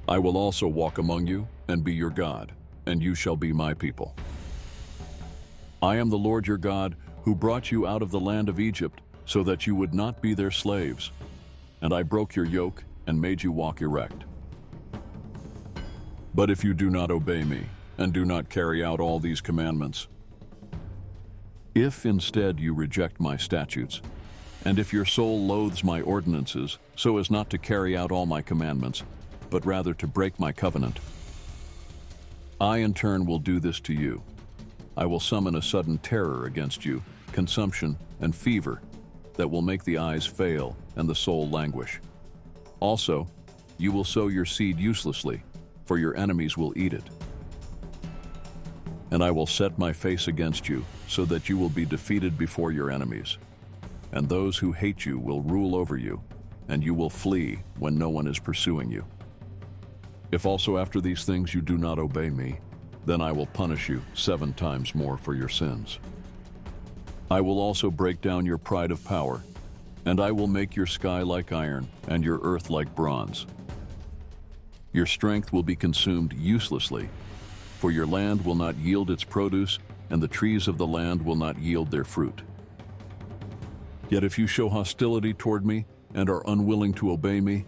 I will also walk among you and be your God, and you shall be my people. I am the Lord your God, who brought you out of the land of Egypt, so that you would not be their slaves. And I broke your yoke and made you walk erect. But if you do not obey me, and do not carry out all these commandments, if instead you reject my statutes, and if your soul loathes my ordinances, so as not to carry out all my commandments, but rather to break my covenant, I in turn will do this to you. I will summon a sudden terror against you, consumption and fever, that will make the eyes fail and the soul languish. Also, you will sow your seed uselessly, for your enemies will eat it. And I will set my face against you, so that you will be defeated before your enemies. And those who hate you will rule over you, and you will flee when no one is pursuing you. If also after these things you do not obey me, then I will punish you 7 times more for your sins. I will also break down your pride of power, and I will make your sky like iron and your earth like bronze. Your strength will be consumed uselessly, for your land will not yield its produce, and the trees of the land will not yield their fruit. Yet if you show hostility toward me and are unwilling to obey me,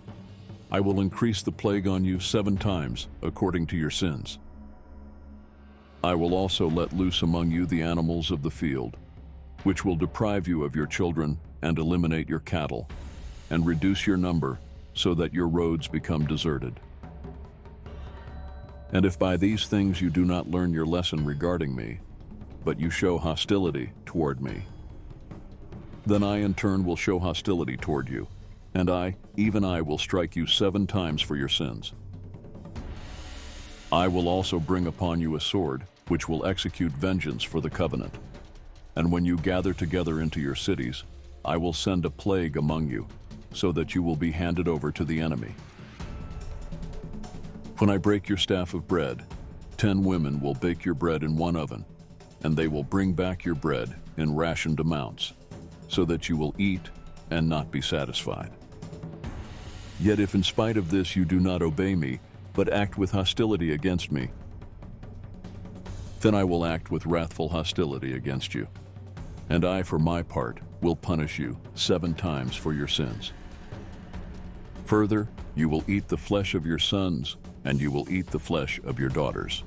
I will increase the plague on you 7 times according to your sins. I will also let loose among you the animals of the field, which will deprive you of your children and eliminate your cattle, and reduce your number so that your roads become deserted. And if by these things you do not learn your lesson regarding me, but you show hostility toward me, then I in turn will show hostility toward you, and I, even I, will strike you 7 times for your sins. I will also bring upon you a sword, which will execute vengeance for the covenant. And when you gather together into your cities, I will send a plague among you, so that you will be handed over to the enemy. When I break your staff of bread, 10 women will bake your bread in one oven, and they will bring back your bread in rationed amounts. so that you will eat and not be satisfied. Yet if in spite of this you do not obey me, but act with hostility against me, then I will act with wrathful hostility against you. And I, for my part, will punish you 7 times for your sins. Further, you will eat the flesh of your sons, and you will eat the flesh of your daughters.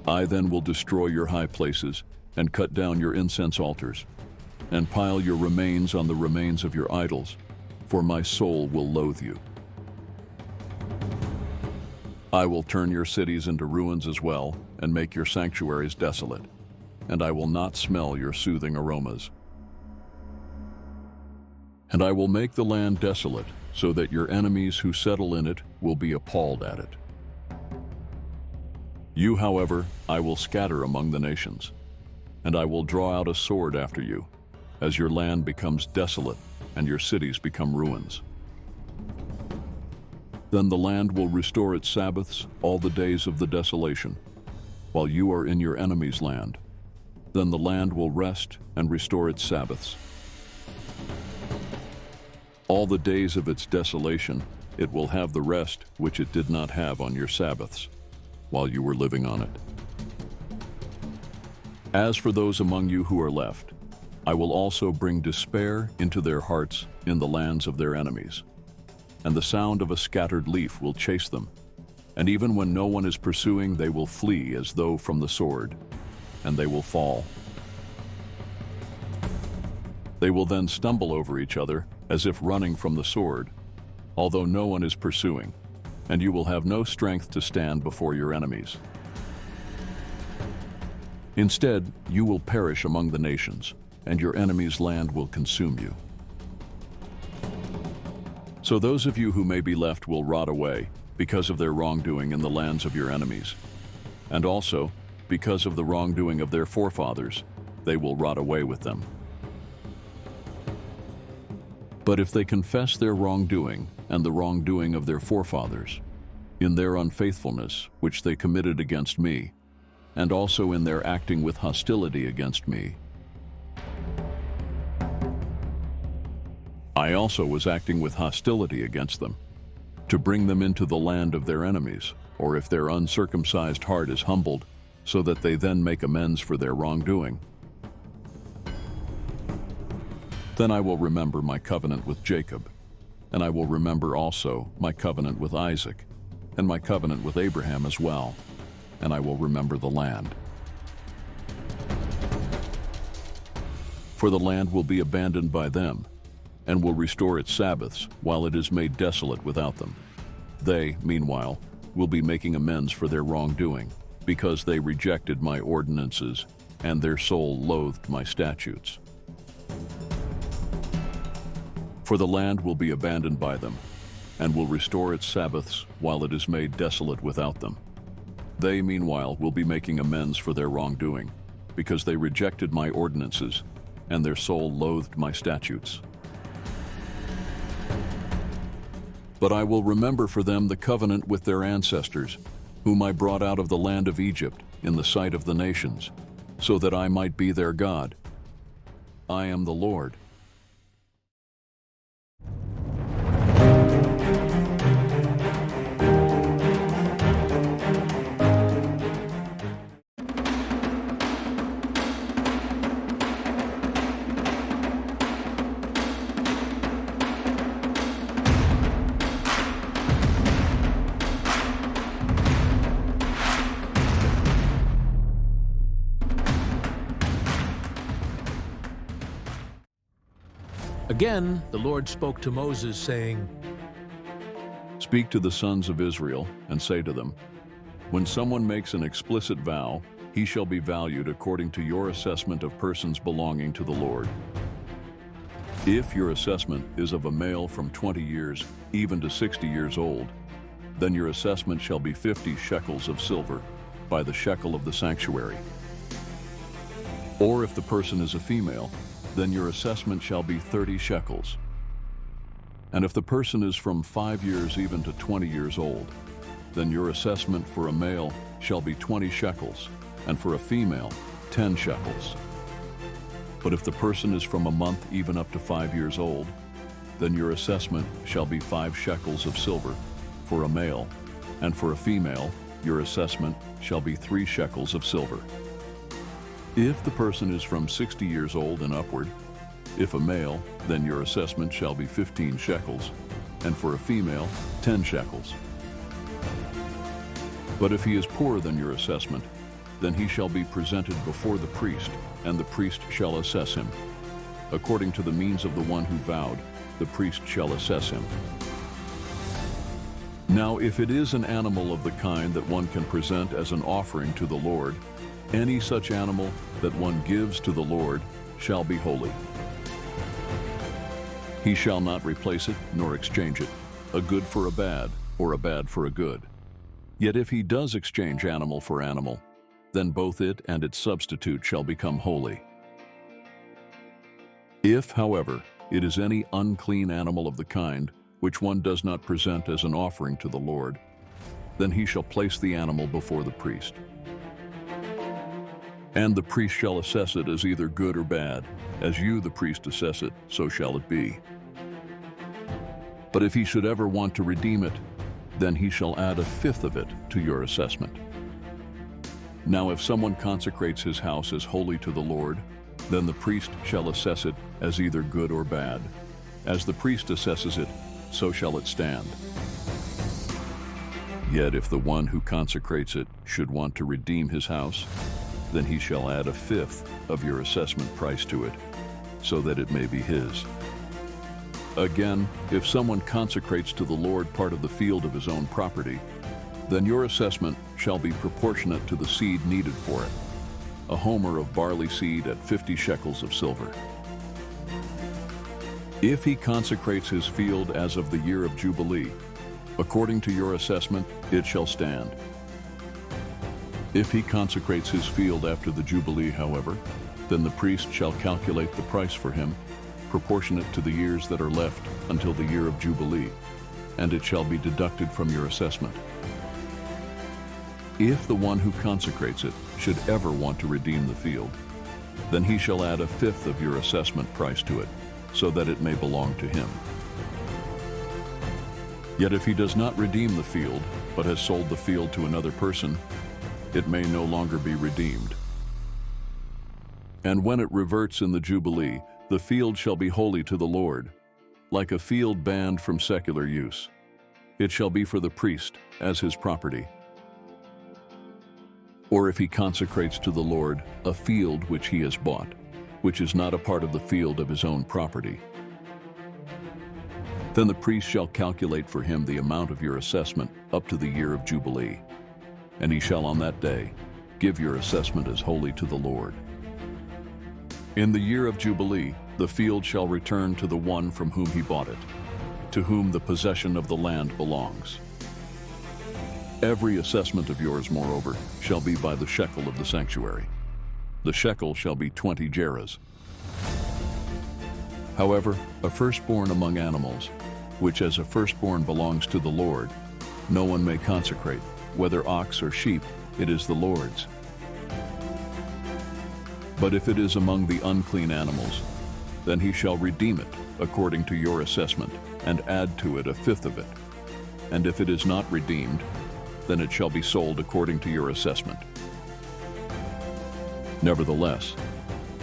I then will destroy your high places, and cut down your incense altars, and pile your remains on the remains of your idols, for my soul will loathe you. I will turn your cities into ruins as well, and make your sanctuaries desolate, and I will not smell your soothing aromas. And I will make the land desolate, so that your enemies who settle in it will be appalled at it. You, however, I will scatter among the nations, and I will draw out a sword after you, as your land becomes desolate and your cities become ruins. Then the land will restore its Sabbaths all the days of the desolation, while you are in your enemy's land. Then the land will rest and restore its Sabbaths. All the days of its desolation, it will have the rest which it did not have on your Sabbaths, while you were living on it. As for those among you who are left, I will also bring despair into their hearts in the lands of their enemies, and the sound of a scattered leaf will chase them, and even when no one is pursuing, they will flee as though from the sword, and they will fall. They will then stumble over each other as if running from the sword, although no one is pursuing, and you will have no strength to stand before your enemies. Instead, you will perish among the nations, and your enemy's land will consume you. So those of you who may be left will rot away because of their wrongdoing in the lands of your enemies, and also, because of the wrongdoing of their forefathers, they will rot away with them. But if they confess their wrongdoing and the wrongdoing of their forefathers, in their unfaithfulness which they committed against me, and also in their acting with hostility against me, I also was acting with hostility against them, to bring them into the land of their enemies, or if their uncircumcised heart is humbled, so that they then make amends for their wrongdoing. Then I will remember my covenant with Jacob, and I will remember also my covenant with Isaac, and my covenant with Abraham as well, and I will remember the land. For the land will be abandoned by them, and will restore its Sabbaths while it is made desolate without them. They, meanwhile, will be making amends for their wrongdoing, because they rejected my ordinances, and their soul loathed my statutes. For the land will be abandoned by them, and will restore its Sabbaths while it is made desolate without them. They, meanwhile, will be making amends for their wrongdoing, because they rejected my ordinances, and their soul loathed my statutes. But I will remember for them the covenant with their ancestors, whom I brought out of the land of Egypt in the sight of the nations, so that I might be their God. I am the Lord. Again, the Lord spoke to Moses, saying, Speak to the sons of Israel, and say to them, when someone makes an explicit vow, he shall be valued according to your assessment of persons belonging to the Lord. If your assessment is of a male from 20 years even to 60 years old, then your assessment shall be 50 shekels of silver by the shekel of the sanctuary. Or if the person is a female, then your assessment shall be 30 shekels. And if the person is from 5 years even to 20 years old, then your assessment for a male shall be 20 shekels, and for a female, 10 shekels. But if the person is from a month even up to 5 years old, then your assessment shall be 5 shekels of silver for a male, and for a female your assessment shall be 3 shekels of silver. If the person is from 60 years old and upward, if a male, then your assessment shall be 15 shekels, and for a female 10 shekels. But if he is poorer than your assessment, then he shall be presented before the priest, and the priest shall assess him. According to the means of the one who vowed, the priest shall assess him. Now, if it is an animal of the kind that one can present as an offering to the Lord, any such animal that one gives to the Lord shall be holy. He shall not replace it nor exchange it, a good for a bad, or a bad for a good. Yet if he does exchange animal for animal, then both it and its substitute shall become holy. If, however, it is any unclean animal of the kind, which one does not present as an offering to the Lord, then he shall place the animal before the priest. And the priest shall assess it as either good or bad. As you, the priest, assess it, so shall it be. But if he should ever want to redeem it, then he shall add 1/5 of it to your assessment. Now if someone consecrates his house as holy to the Lord, then the priest shall assess it as either good or bad. As the priest assesses it, so shall it stand. Yet if the one who consecrates it should want to redeem his house, then he shall add 1/5 of your assessment price to it, so that it may be his. Again, if someone consecrates to the Lord part of the field of his own property, then your assessment shall be proportionate to the seed needed for it, a homer of barley seed at 50 shekels of silver. If he consecrates his field as of the Year of Jubilee, according to your assessment, it shall stand. If he consecrates his field after the Jubilee, however, then the priest shall calculate the price for him, proportionate to the years that are left until the Year of Jubilee, and it shall be deducted from your assessment. If the one who consecrates it should ever want to redeem the field, then he shall add 1/5 of your assessment price to it, so that it may belong to him. Yet if he does not redeem the field, but has sold the field to another person, it may no longer be redeemed. And when it reverts in the Jubilee, the field shall be holy to the Lord, like a field banned from secular use. It shall be for the priest as his property. Or if he consecrates to the Lord a field which he has bought, which is not a part of the field of his own property, then the priest shall calculate for him the amount of your assessment up to the Year of Jubilee, and he shall on that day give your assessment as holy to the Lord. In the Year of Jubilee, the field shall return to the one from whom he bought it, to whom the possession of the land belongs. Every assessment of yours, moreover, shall be by the shekel of the sanctuary. The shekel shall be 20 gerahs. However, a firstborn among animals, which as a firstborn belongs to the Lord, no one may consecrate, whether ox or sheep, it is the Lord's. But if it is among the unclean animals, then he shall redeem it according to your assessment, and add to it 1/5 of it. And if it is not redeemed, then it shall be sold according to your assessment. Nevertheless,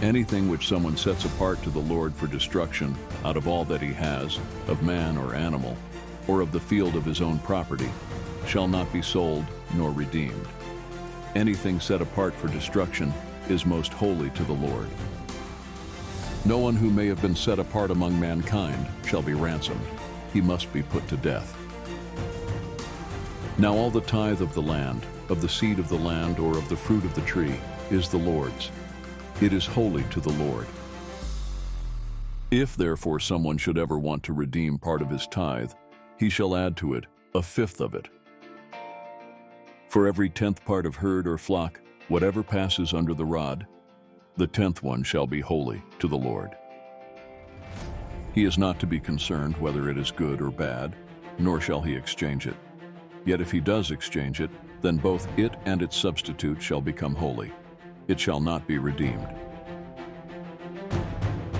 anything which someone sets apart to the Lord for destruction out of all that he has, of man or animal, or of the field of his own property, shall not be sold nor redeemed. Anything set apart for destruction is most holy to the Lord. No one who may have been set apart among mankind shall be ransomed. He must be put to death. Now all the tithe of the land, of the seed of the land, or of the fruit of the tree, is the Lord's. It is holy to the Lord. If therefore someone should ever want to redeem part of his tithe, he shall add to it 1/5 of it. For every 10th part of herd or flock, whatever passes under the rod, the 10th one shall be holy to the Lord. He is not to be concerned whether it is good or bad, nor shall he exchange it. Yet if he does exchange it, then both it and its substitute shall become holy. It shall not be redeemed.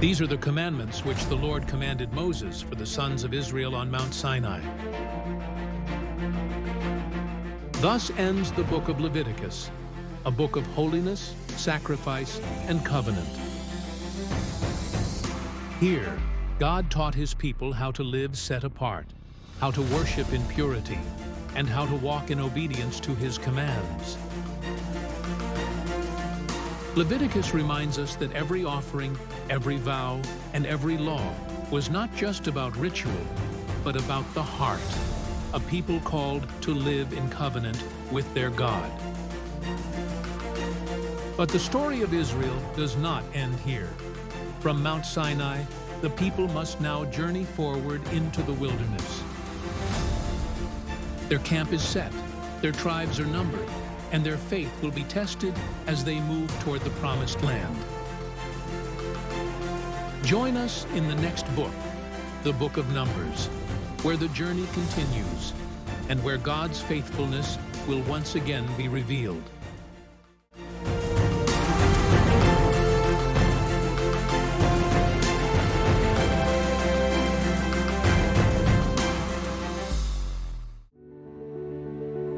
These are the commandments which the Lord commanded Moses for the sons of Israel on Mount Sinai. Thus ends the book of Leviticus, a book of holiness, sacrifice, and covenant. Here, God taught his people how to live set apart, how to worship in purity, and how to walk in obedience to his commands. Leviticus reminds us that every offering, every vow, and every law was not just about ritual, but about the heart, a people called to live in covenant with their God. But the story of Israel does not end here. From Mount Sinai, the people must now journey forward into the wilderness. Their camp is set, their tribes are numbered, and their faith will be tested as they move toward the promised land. Join us in the next book, the Book of Numbers, where the journey continues and where God's faithfulness will once again be revealed.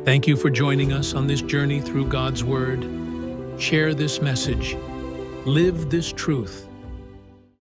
Thank you for joining us on this journey through God's Word. Share this message. Live this truth